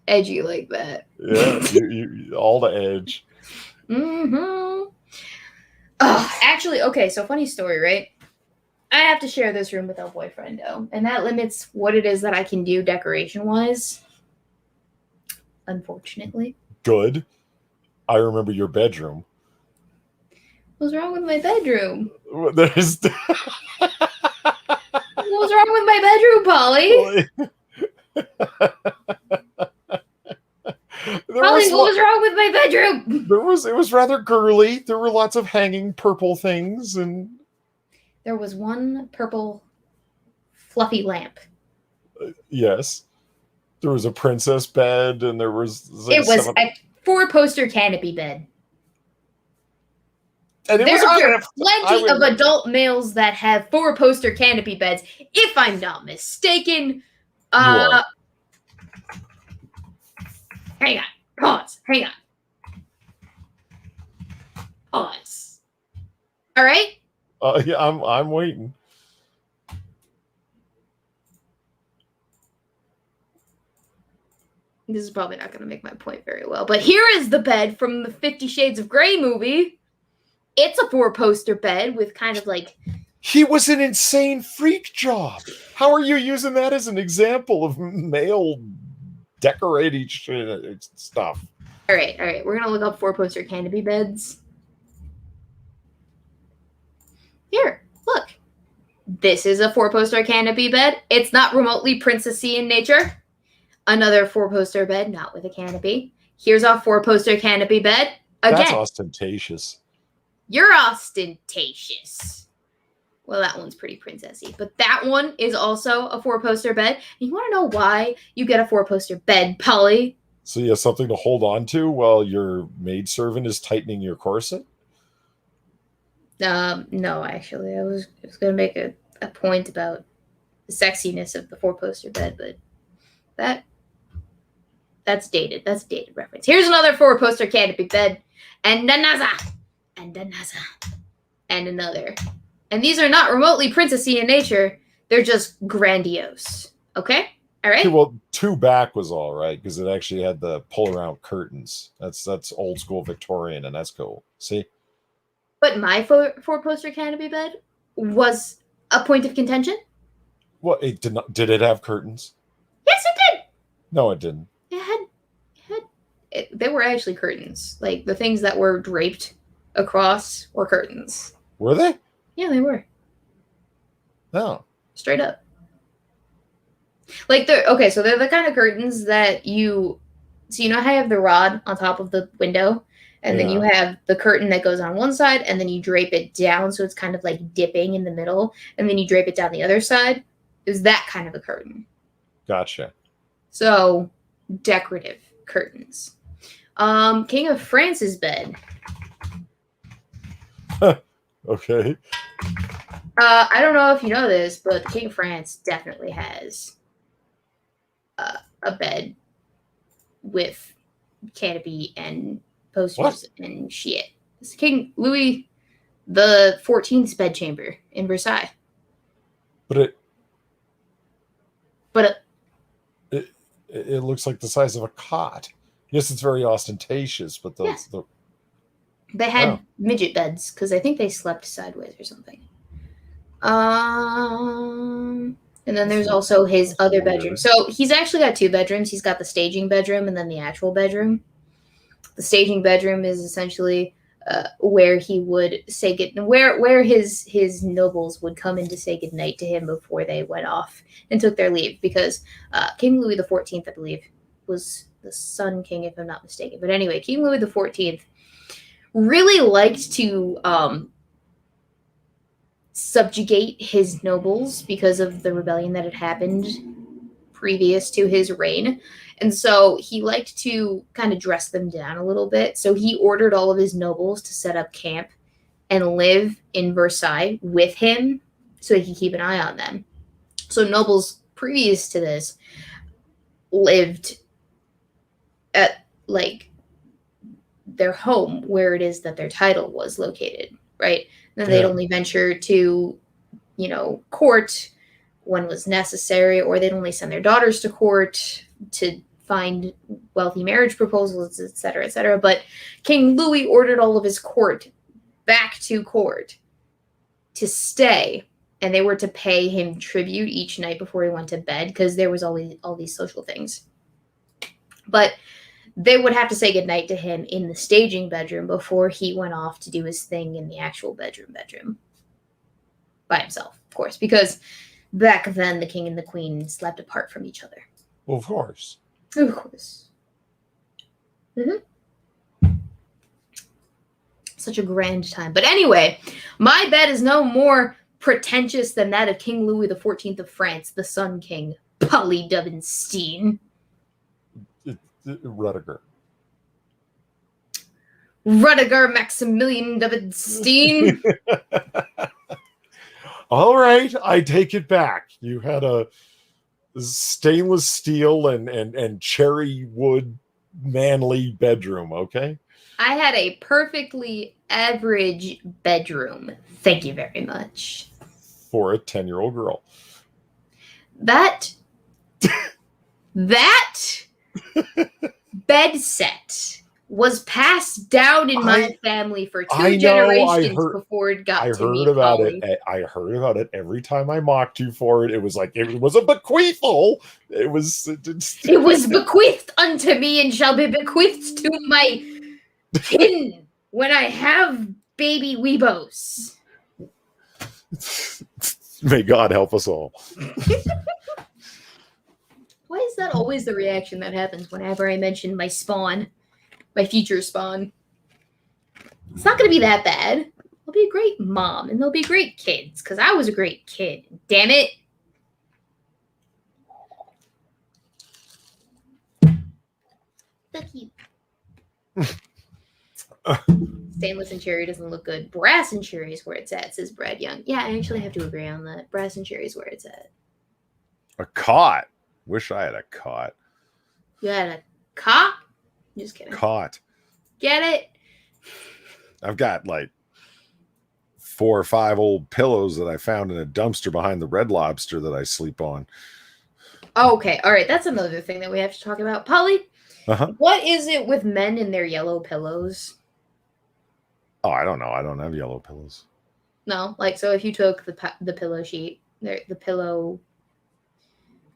edgy like that. Yeah, you all the edge. Mm-hmm. Oh, actually, okay, so funny story, right? I have to share this room with our boyfriend, though, and that limits what it is that I can do decoration-wise. Unfortunately. Good. I remember your bedroom. What's wrong with my bedroom? There's. What's wrong with my bedroom, Polly? Polly, what was wrong with my bedroom? It was rather girly. There were lots of hanging purple things, and there was one purple fluffy lamp. Yes. There was a princess bed, and there was like it was a 4-poster canopy bed. And there are plenty of adult males that have 4-poster canopy beds, if I'm not mistaken. Hang on. Pause. Hang on. Pause. All right? Yeah, I'm waiting. This is probably not going to make my point very well, but here is the bed from the 50 Shades of Grey movie. It's a 4-poster bed with kind of like... He was an insane freak job. How are you using that as an example of male decorating stuff? All right. We're going to look up 4-poster canopy beds. Here, look. This is a 4-poster canopy bed. It's not remotely princessy in nature. Another 4-poster bed, not with a canopy. Here's a 4-poster canopy bed. Again. That's ostentatious. You're ostentatious. Well, that one's pretty princessy. But that one is also a 4-poster bed. And you want to know why you get a 4-poster bed, Polly? So you have something to hold on to while your maidservant is tightening your corset? No, actually. I was going to make a point about the sexiness of the 4-poster bed, but that's dated. That's a dated reference. Here's another 4-poster canopy bed. And another. And another. And another. And these are not remotely princessy in nature. They're just grandiose. Okay? All right? Okay, well, 2 back was all right because it actually had the pull-around curtains. That's old school Victorian, and that's cool. See? But my 4-poster canopy bed was a point of contention. Well, it did not. Did it have curtains? Yes, it did. No, it didn't. They were actually curtains. Like, the things that were draped across were curtains. Were they? Yeah, they were. No. Straight up. Like, okay, so they're the kind of curtains that you... So you know how you have the rod on top of the window? And then you have the curtain that goes on one side, and then you drape it down, so it's kind of like dipping in the middle, and then you drape it down the other side. It was that kind of a curtain. Gotcha. So, decorative curtains. King of France's bed. Okay. I don't know if you know this, but the King of France definitely has a bed with canopy and posters and shit. It's King Louis the 14th's bedchamber in Versailles. But it looks like the size of a cot. Yes, it's very ostentatious, but they had midget beds because I think they slept sideways or something. And then there's also his other bedroom. So he's actually got 2 bedrooms. He's got the staging bedroom and then the actual bedroom. The staging bedroom is essentially where he would say where his nobles would come in to say goodnight to him before they went off and took their leave, because King Louis XIV, I believe, was the Sun King, if I'm not mistaken. But anyway, King Louis XIV really liked to subjugate his nobles because of the rebellion that had happened previous to his reign. And so he liked to kind of dress them down a little bit. So he ordered all of his nobles to set up camp and live in Versailles with him so he could keep an eye on them. So nobles previous to this lived at like their home where it is that their title was located, right? Then they'd only venture to, court when was necessary, or they'd only send their daughters to court to find wealthy marriage proposals, et cetera, et cetera. But King Louis ordered all of his court back to court to stay, and they were to pay him tribute each night before he went to bed because there was all these social things. But they would have to say goodnight to him in the staging bedroom before he went off to do his thing in the actual bedroom by himself, of course, because back then the king and the queen slept apart from each other. Well, of course. Of course. Mm-hmm. Such a grand time. But anyway, my bed is no more pretentious than that of King Louis XIV of France, the Sun King, Polydub. Rudiger Maximilian Davidstein. All right, I take it back. You had a stainless steel and cherry wood manly bedroom, okay? I had a perfectly average bedroom. Thank you very much. For a 10-year-old girl. That bed set was passed down in my family for two generations before it got to me. I heard about it every time I mocked you for it. It was like it was a bequeathal. It was bequeathed unto me and shall be bequeathed to my kin when I have baby Weebos. May God help us all. Why is that always the reaction that happens whenever I mention my spawn? My future spawn. It's not going to be that bad. I'll be a great mom, and they'll be great kids, because I was a great kid. Damn it. Fuck you. Stainless and cherry doesn't look good. Brass and cherry is where it's at, says Brad Young. Yeah, I actually have to agree on that. Brass and cherry is where it's at. A cot. Wish I had a cot. You had a cot? Just kidding. Cot. Get it? I've got like 4 or 5 old pillows that I found in a dumpster behind the Red Lobster that I sleep on. Okay. All right. That's another thing that we have to talk about. Polly, what is it with men and their yellow pillows? Oh, I don't know. I don't have yellow pillows. No? Like, so if you took the pillow sheet, the pillow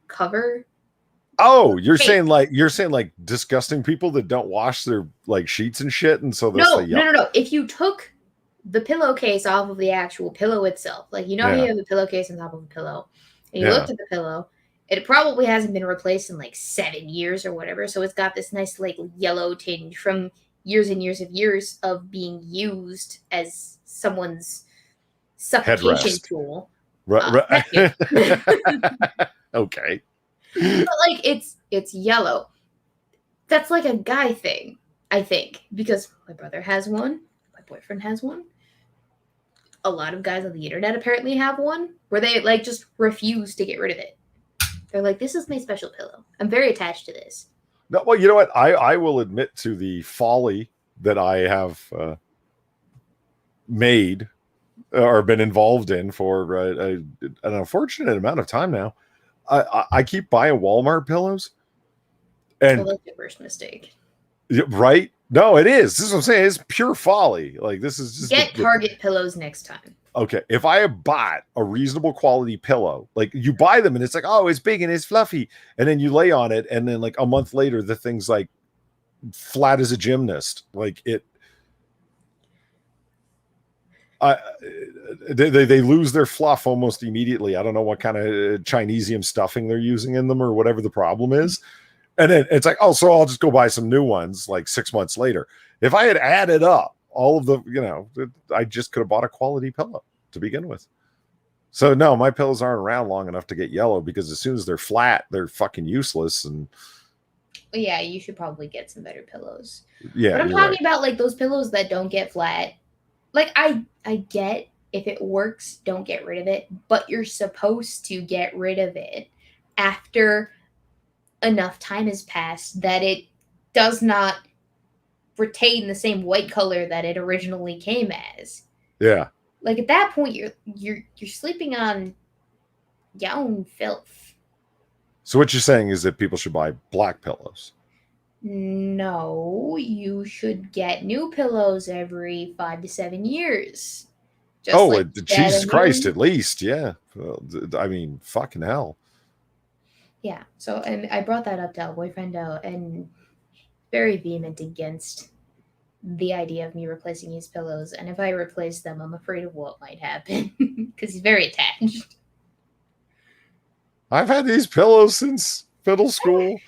cover. Oh, you're saying like disgusting people that don't wash their like sheets and shit, and so no. If you took the pillowcase off of the actual pillow itself, like you have a pillowcase on top of a pillow, and you looked at the pillow, it probably hasn't been replaced in like 7 years or whatever, so it's got this nice like yellow tinge from years and years of being used as someone's suffocation tool. Okay. But like it's yellow. That's like a guy thing, I think, because my brother has one, my boyfriend has one. A lot of guys on the internet apparently have one where they like just refuse to get rid of it. They're like, this is my special pillow. I'm very attached to this. No, well, you know what? I will admit to the folly that I have made or been involved in for an unfortunate amount of time now. I keep buying Walmart pillows, and that's your first mistake, right? No, it is. This is what I'm saying. It's pure folly. Like this is just get Target pillows next time. Okay, if I have bought a reasonable quality pillow, like you buy them and it's like, oh, it's big and it's fluffy, and then you lay on it, and then like a month later, the thing's like flat as a gymnast. Like it. They lose their fluff almost immediately. I don't know what kind of Chinesium stuffing they're using in them or whatever the problem is. And then it's like, oh, so I'll just go buy some new ones like 6 months later. If I had added up all of the, I just could have bought a quality pillow to begin with. So no, my pillows aren't around long enough to get yellow because as soon as they're flat, they're fucking useless. And Yeah, you should probably get some better pillows. yeah, But I'm you're talking right. about like those pillows that don't get flat. Like I get if it works, don't get rid of it, but you're supposed to get rid of it after enough time has passed that it does not retain the same white color that it originally came as. Yeah. Like at that point you're sleeping on your own filth. So what you're saying is that people should buy black pillows. No, you should get new pillows every 5 to 7 years. Jesus Christ, new. at least, yeah. Well, I mean, fucking hell. Yeah. So and I brought that up to our boyfriend and very vehement against the idea of me replacing his pillows. And if I replace them, I'm afraid of what might happen because he's very attached. I've had these pillows since middle school.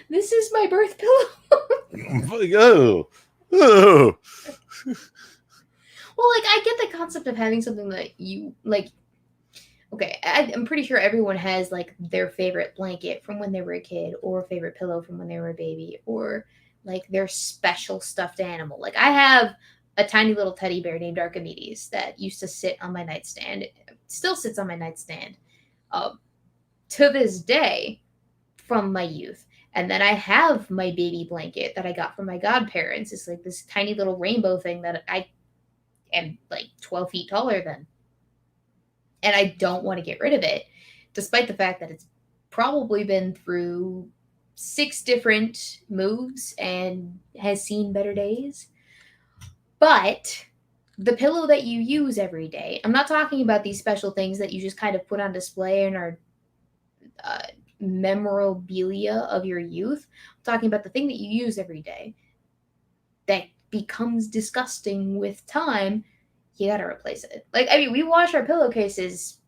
This is my birth pillow. Oh. Well, like I get the concept of having something that you like. Okay, I'm pretty sure everyone has like their favorite blanket from when they were a kid, or a favorite pillow from when they were a baby, or like their special stuffed animal. Like I have a tiny little teddy bear named Archimedes that used to sit on my nightstand. It still sits on my nightstand to this day from my youth. And then I have my baby blanket that I got from my godparents. It's like this tiny little rainbow thing that I am like 12 feet taller than. And I don't want to get rid of it, despite the fact that it's probably been through 6 different moves and has seen better days. But the pillow that you use every day, I'm not talking about these special things that you just kind of put on display and are memorabilia of your youth. I'm talking about the thing that you use every day that becomes disgusting with time. You gotta replace it. Like, I mean, we wash our pillowcases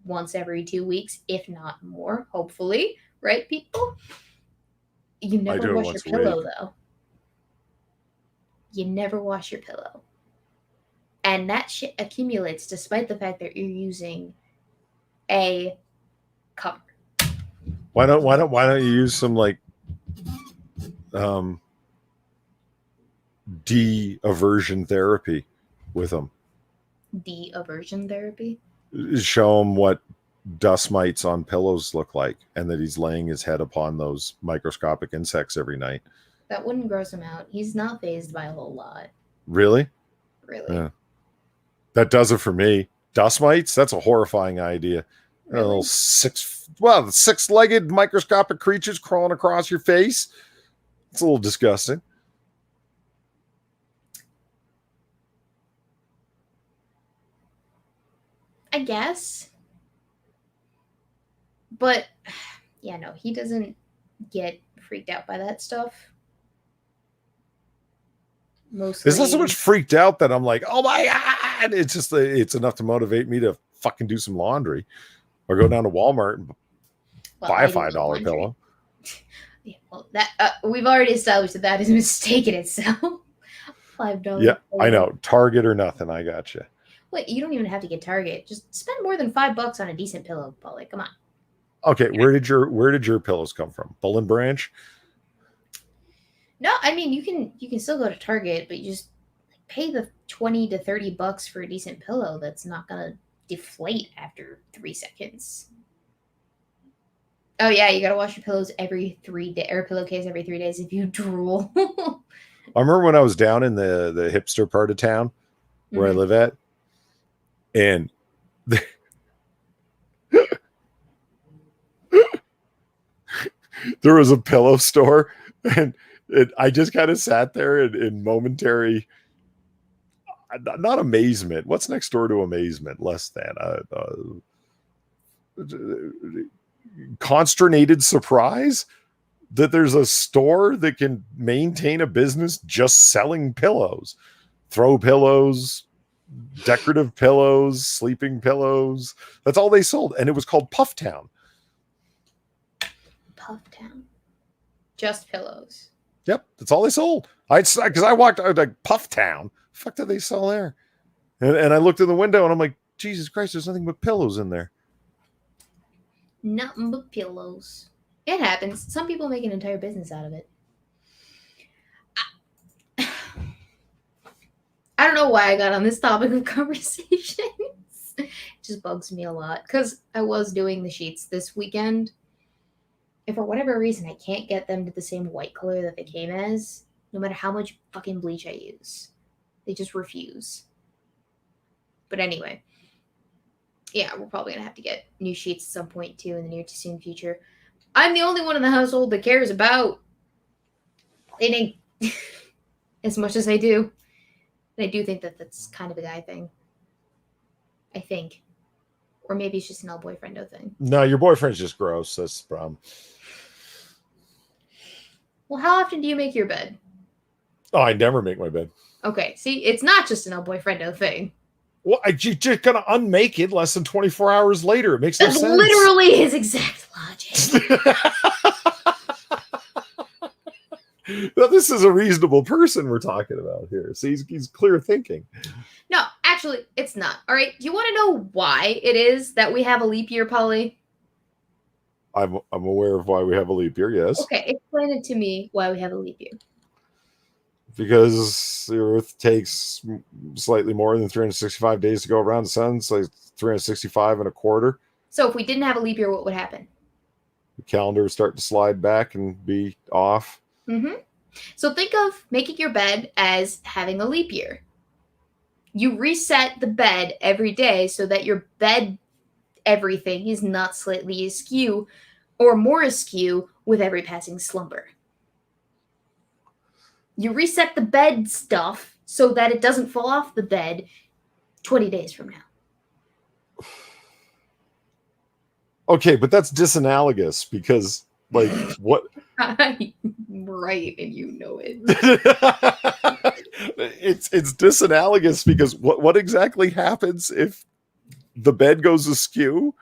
once every 2 weeks, if not more, hopefully. Right, people? You I do never it wash your once a pillow, week. though. You never wash your pillow. And that shit accumulates despite the fact that you're using a cover. Why don't you use some like de-aversion therapy with them? De-aversion therapy? Show him what dust mites on pillows look like and that he's laying his head upon those microscopic insects every night. That wouldn't gross him out. He's not phased by a whole lot. Really? Really. Yeah. That does it for me. Dust mites? That's a horrifying idea. Really? Little six-legged microscopic creatures crawling across your face. It's a little disgusting. I guess. But, yeah, no, he doesn't get freaked out by that stuff. Mostly. It's not so much freaked out that I'm like, oh my God. It's just, it's enough to motivate me to fucking do some laundry or go down to Walmart and buy a $5 pillow. Yeah, well, that we've already established that is a mistake in itself. $5. Yeah, I know. Target or nothing. I got you. Wait, you don't even have to get Target. Just spend more than $5 on a decent pillow, Polly. Come on. Okay, where did your pillows come from? Bull and Branch? No, I mean you can still go to Target, but you just pay the $20 to $30 for a decent pillow that's not gonna deflate after 3 seconds. Oh yeah, you gotta wash your pillows every 3 days, or pillowcase every 3 days if you drool. I remember when I was down in the hipster part of town where I live at, and there was a pillow store, and I just kind of sat there in momentary, not amazement. What's next door to amazement? Less than consternated surprise that there's a store that can maintain a business just selling pillows, throw pillows, decorative pillows, sleeping pillows. That's all they sold. And it was called Pufftown. Pufftown. Just pillows. Yep. That's all they sold. Because I walked out like Pufftown. Fuck did they sell there? And I looked in the window and I'm like, Jesus Christ, there's nothing but pillows in there. Nothing but pillows. It happens. Some people make an entire business out of it. I don't know why I got on this topic of conversations. It just bugs me a lot because I was doing the sheets this weekend. If for whatever reason I can't get them to the same white color that they came as, no matter how much fucking bleach I use, they just refuse. But anyway, yeah, we're probably gonna have to get new sheets at some point too in the near to soon future. I'm the only one in the household that cares about cleaning as much as I do. And I do think that that's kind of a guy thing. I think. Or maybe it's just an all-boyfriendo thing. No, your boyfriend's just gross. That's the problem. Well, how often do you make your bed? Oh, I never make my bed. Okay, see, it's not just an all-boyfriendo thing. Well, you're just going to unmake it less than 24 hours later. It makes no That's sense. literally his exact logic. Now, this is a reasonable person we're talking about here. So he's clear thinking. No, actually, it's not. All right, do you want to know why it is that we have a leap year, Polly? I'm aware of why we have a leap year, yes. Okay, explain it to me why we have a leap year. Because the Earth takes slightly more than 365 days to go around the sun. It's like 365 and a quarter. So if we didn't have a leap year, what would happen? The calendar would start to slide back and be off. Mm-hmm. So think of making your bed as having a leap year. You reset the bed every day so that your bed everything is not slightly askew or more askew with every passing slumber. You reset the bed stuff so that it doesn't fall off the bed 20 days from now. Okay, but that's disanalogous because, like, what? Right, and you know it. It's disanalogous because what exactly happens if the bed goes askew?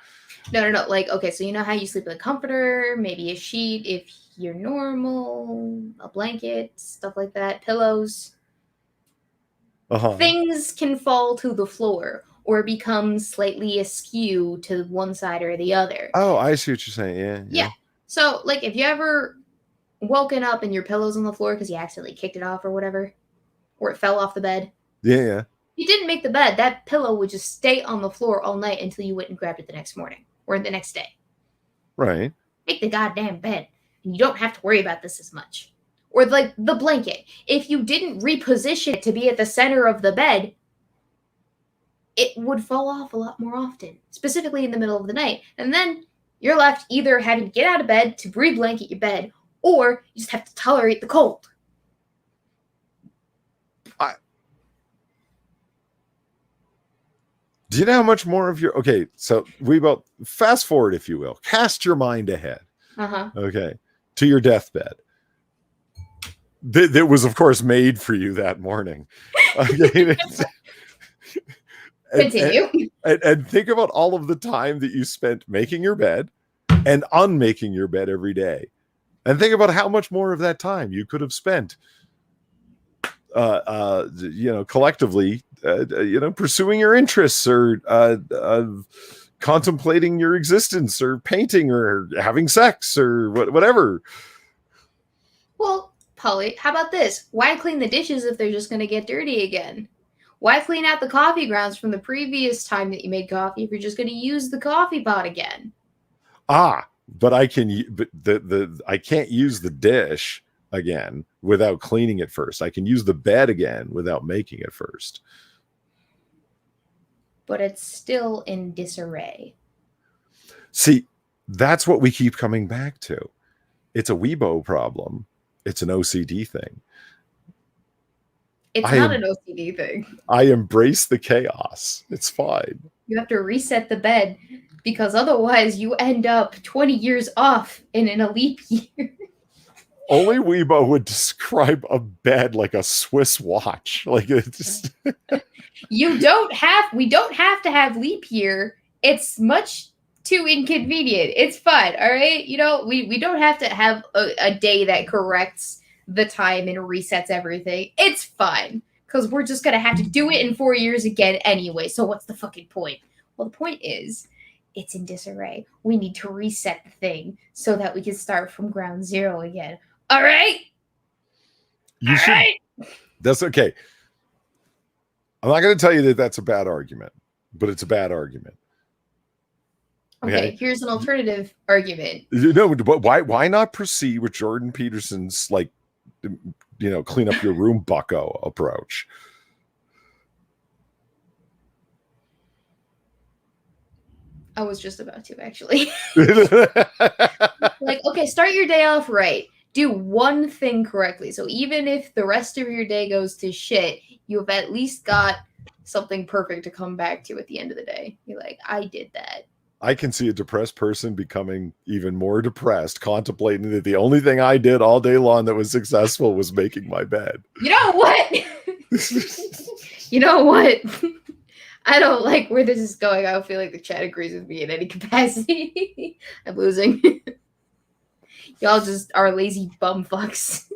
No. Like, okay, so you know how you sleep with a comforter, maybe a sheet if you're normal, a blanket, stuff like that, pillows. Uh-huh. Things can fall to the floor or become slightly askew to one side or the other. Oh, I see what you're saying. Yeah. So, like, if you ever woken up and your pillow's on the floor because you accidentally kicked it off or whatever, or it fell off the bed. Yeah. You didn't make the bed. That pillow would just stay on the floor all night until you went and grabbed it the next morning or the next day. Right. Make the goddamn bed. And you don't have to worry about this as much. Or like the blanket. If you didn't reposition it to be at the center of the bed, it would fall off a lot more often, specifically in the middle of the night. And then you're left either having to get out of bed to re-blanket your bed, or you just have to tolerate the cold. Do you know how much more of your... Okay, so Weebo, fast forward, if you will. Cast your mind ahead. Uh-huh. Okay, to your deathbed. That was, of course, made for you that morning. Okay. Continue. And think about all of the time that you spent making your bed and unmaking your bed every day. And think about how much more of that time you could have spent, collectively, pursuing your interests or contemplating your existence or painting or having sex or whatever. Well, Polly, how about this? Why clean the dishes if they're just going to get dirty again? Why clean out the coffee grounds from the previous time that you made coffee if you're just going to use the coffee pot again? But I can, I can't use the dish again without cleaning it first. I can use the bed again without making it first. But it's still in disarray. See, that's what we keep coming back to. It's a Weebo problem. It's an OCD thing. It's not an OCD thing. I embrace the chaos. It's fine. You have to reset the bed because otherwise you end up 20 years off in a leap year. Only Weebo would describe a bed like a Swiss watch. Like it's just... We don't have to have leap year. It's much too inconvenient. It's fine, all right? We don't have to have a day that corrects the time and resets everything. It's fine. Because we're just going to have to do it in 4 years again anyway. So what's the fucking point? Well, the point is, it's in disarray. We need to reset the thing so that we can start from ground zero again. All right? You should. Right. That's okay. I'm not going to tell you that that's a bad argument, but it's a bad argument. Okay, here's an alternative argument. No, but why not proceed with Jordan Peterson's, like, clean up your room bucko approach? I was just about to, actually. Like, okay, start your day off right. Do one thing correctly. So even if the rest of your day goes to shit, you've at least got something perfect to come back to at the end of the day. You're like, I did that. I can see a depressed person becoming even more depressed, contemplating that the only thing I did all day long that was successful was making my bed. You know what? You know what? I don't like where this is going. I don't feel like the chat agrees with me in any capacity. I'm losing. Y'all just are lazy bum fucks.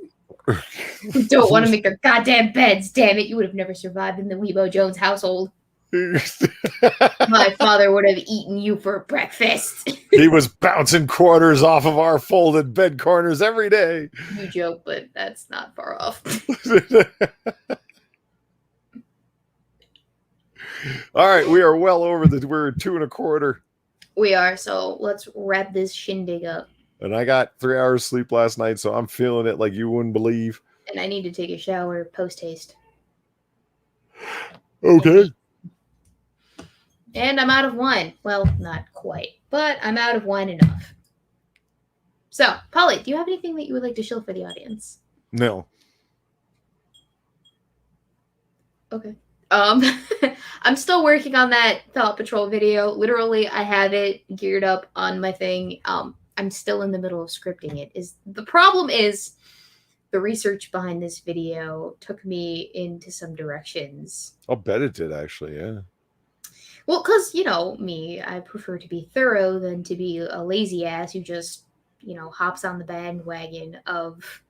Who don't want to make their goddamn beds. Damn it, you would have never survived in the Weebo Jones household. My father would have eaten you for breakfast. He was bouncing quarters off of our folded bed corners every day. You joke, but that's not far off. All right, we are well over we're 2.25. We are, so let's wrap this shindig up. And I got 3 hours sleep last night, so I'm feeling it like you wouldn't believe. And I need to take a shower post-haste. Okay. And I'm out of wine. Well, not quite, but I'm out of wine enough. So, Polly, do you have anything that you would like to shill for the audience? No. Okay. I'm still working on that Thought Patrol video. Literally, I have it geared up on my thing. I'm still in the middle of scripting it. The problem is the research behind this video took me into some directions. I'll bet it did, actually, yeah. Well, because, me, I prefer to be thorough than to be a lazy ass who just, hops on the bandwagon of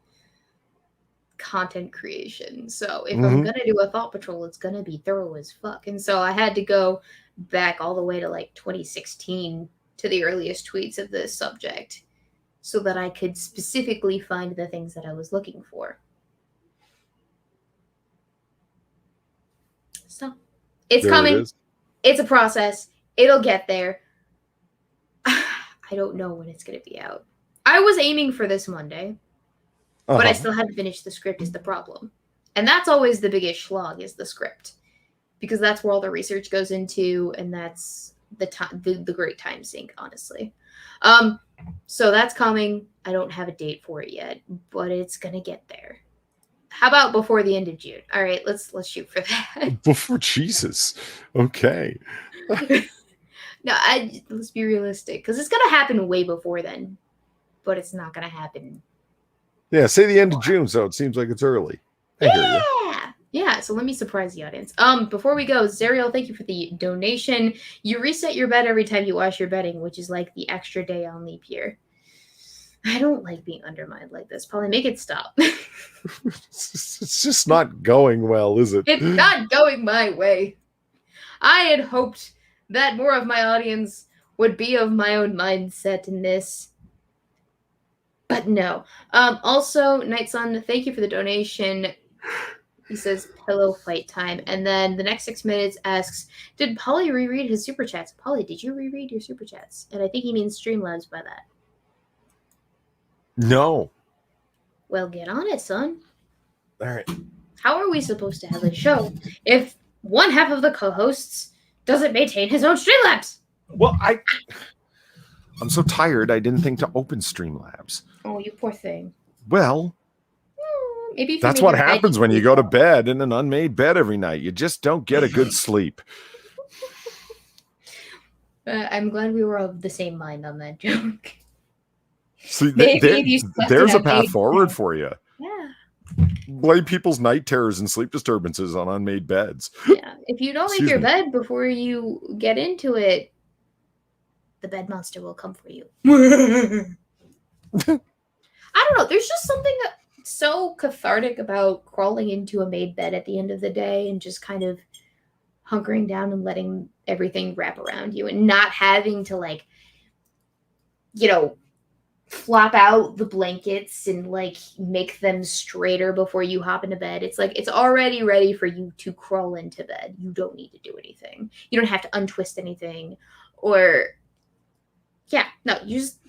content creation. So if I'm going to do a Thought Patrol, it's going to be thorough as fuck. And so I had to go back all the way to like 2016 to the earliest tweets of this subject so that I could specifically find the things that I was looking for. So it's coming. It's a process. It'll get there. I don't know when it's going to be out. I was aiming for this Monday, but I still haven't finished the script is the problem. And that's always the biggest slog is the script, because that's where all the research goes into, and that's the great time sink, honestly. So that's coming. I don't have a date for it yet, but it's going to get there. How about before the end of June? All right, let's shoot for that. Before Jesus. Okay. No, let's be realistic, because it's going to happen way before then, but it's not going to happen. Yeah, say the end of June, so it seems like it's early. Yeah, so let me surprise the audience. Before we go, Zerial, thank you for the donation. You reset your bed every time you wash your bedding, which is like the extra day on leap year. I don't like being undermined like this. Probably make it stop. It's just not going well, is it? It's not going my way. I had hoped that more of my audience would be of my own mindset in this. But no. Also, Night Sun, thank you for the donation. He says, pillow fight time. And then the next 6 minutes asks, did Polly reread his super chats? Polly, did you reread your super chats? And I think he means Streamlabs by that. No. Well, get on it, son. All right. How are we supposed to have a show if one half of the co-hosts doesn't maintain his own Streamlabs? Well, I'm so tired I didn't think to open Streamlabs. Oh, you poor thing. Well, maybe that's what happens when you go to bed in an unmade bed every night. You just don't get a good sleep. I'm glad we were of the same mind on that joke. See, there's a path forward for you. Yeah. Blame people's night terrors and sleep disturbances on unmade beds. Yeah. If you don't make your bed before you get into it, the bed monster will come for you. I don't know. There's just something so cathartic about crawling into a made bed at the end of the day and just kind of hunkering down and letting everything wrap around you and not having to, like, you know, flop out the blankets and like make them straighter before you hop into bed. It's like it's already ready for you to crawl into bed. You don't need to do anything. You don't have to untwist anything, or you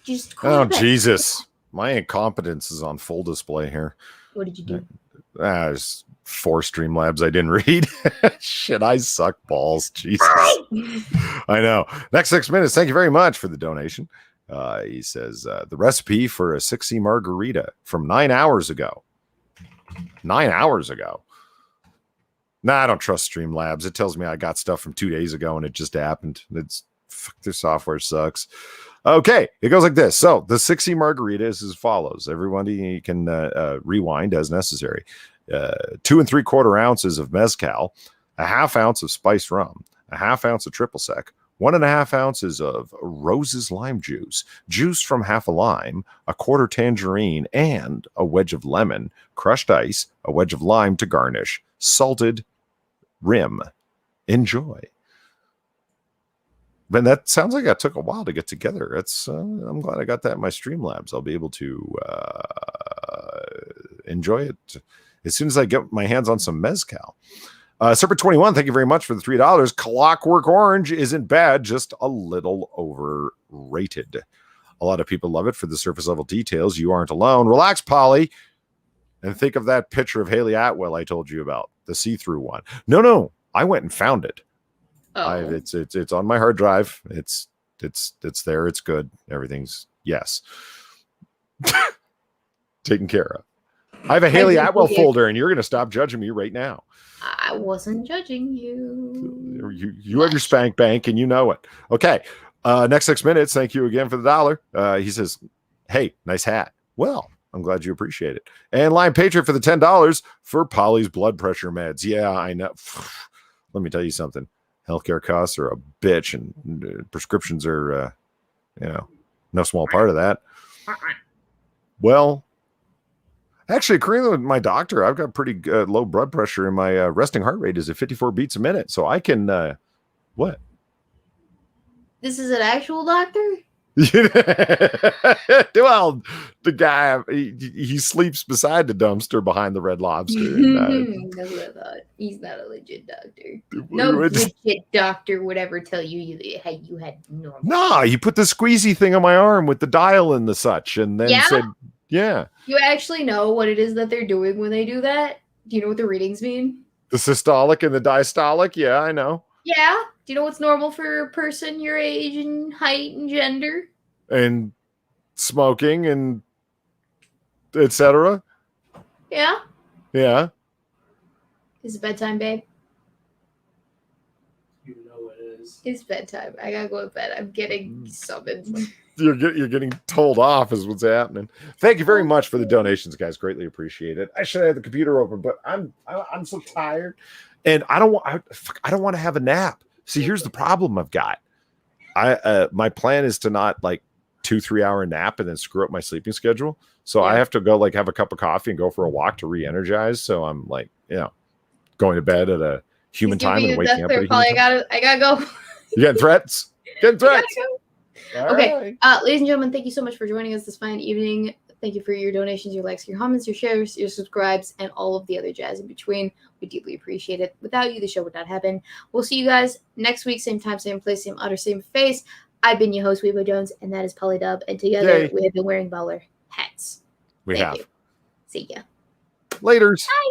just crawl Oh, into bed. Jesus. My incompetence is on full display here. What did you do? There's 4 Streamlabs I didn't read. Shit, I suck balls. Jesus. I know. Next 6 minutes. Thank you very much for the donation. He says, the recipe for a 6C margarita from 9 hours ago. 9 hours ago. Nah, I don't trust Streamlabs. It tells me I got stuff from 2 days ago and it just happened. Their software sucks. Okay, it goes like this. So the 6C margarita is as follows. Everybody can rewind as necessary. 2 3/4 ounces of mezcal, a half ounce of spiced rum, a half ounce of triple sec, 1.5 ounces of Rose's lime juice, juice from half a lime, a quarter tangerine, and a wedge of lemon, crushed ice, a wedge of lime to garnish, salted rim. Enjoy. But that sounds like that took a while to get together. It's I'm glad I got that in my Streamlabs. I'll be able to enjoy it as soon as I get my hands on some mezcal. Serpent 21, thank you very much for the $3. Clockwork Orange isn't bad, just a little overrated. A lot of people love it for the surface level details. You aren't alone. Relax, Polly, and think of that picture of Haley Atwell I told you about, the see-through one. No, I went and found it. Oh. It's on my hard drive. It's there. It's good. Everything's yes. Taken care of. I have a Haley Atwell folder, and you're going to stop judging me right now. I wasn't judging you. You have your spank bank, and you know it. Okay. Next 6 minutes. Thank you again for the $1. He says, hey, nice hat. Well, I'm glad you appreciate it. And Lion Patriot for the $10 for Polly's blood pressure meds. Yeah, I know. Let me tell you something. Healthcare costs are a bitch, and prescriptions are, no small part of that. Well, actually, according to my doctor, I've got pretty low blood pressure, and my resting heart rate is at 54 beats a minute. So I can, what? This is an actual doctor? Well, the guy, he sleeps beside the dumpster behind the Red Lobster. And, that's what I thought. He's not a legit doctor. No legit doctor would ever tell you you had normal. No, you put the squeezy thing on my arm with the dial and the such, and then said, yeah. You actually know what it is that they're doing when they do that? Do you know what the readings mean? The systolic and the diastolic? Yeah, I know. Yeah. Do you know what's normal for a person your age and height and gender? And smoking and etc. Yeah. Yeah. Is it bedtime, babe? You know it is. It's bedtime. I gotta go to bed. I'm getting summoned. You're getting told off is what's happening. Thank you very much for the donations, guys. Greatly appreciate it. I should have the computer open, but I'm so tired, and I don't want to have a nap. See, here's the problem I've got. My plan is to not like 2-3 hour nap and then screw up my sleeping schedule. So I have to go like have a cup of coffee and go for a walk to re-energize. So I'm like, going to bed at a human time and waking up at a human time. I gotta go. You getting threats? Getting threats. Okay, ladies and gentlemen, thank you so much for joining us this fine evening. Thank you for your donations, your likes, your comments, your shares, your subscribes, and all of the other jazz in between. We deeply appreciate it. Without you, the show would not happen. We'll see you guys next week, same time, same place, same utter, same face. I've been your host, Weebo Jones, and that is Polydub. And together, we have been wearing baller hats. We have. See ya. Laters. Bye.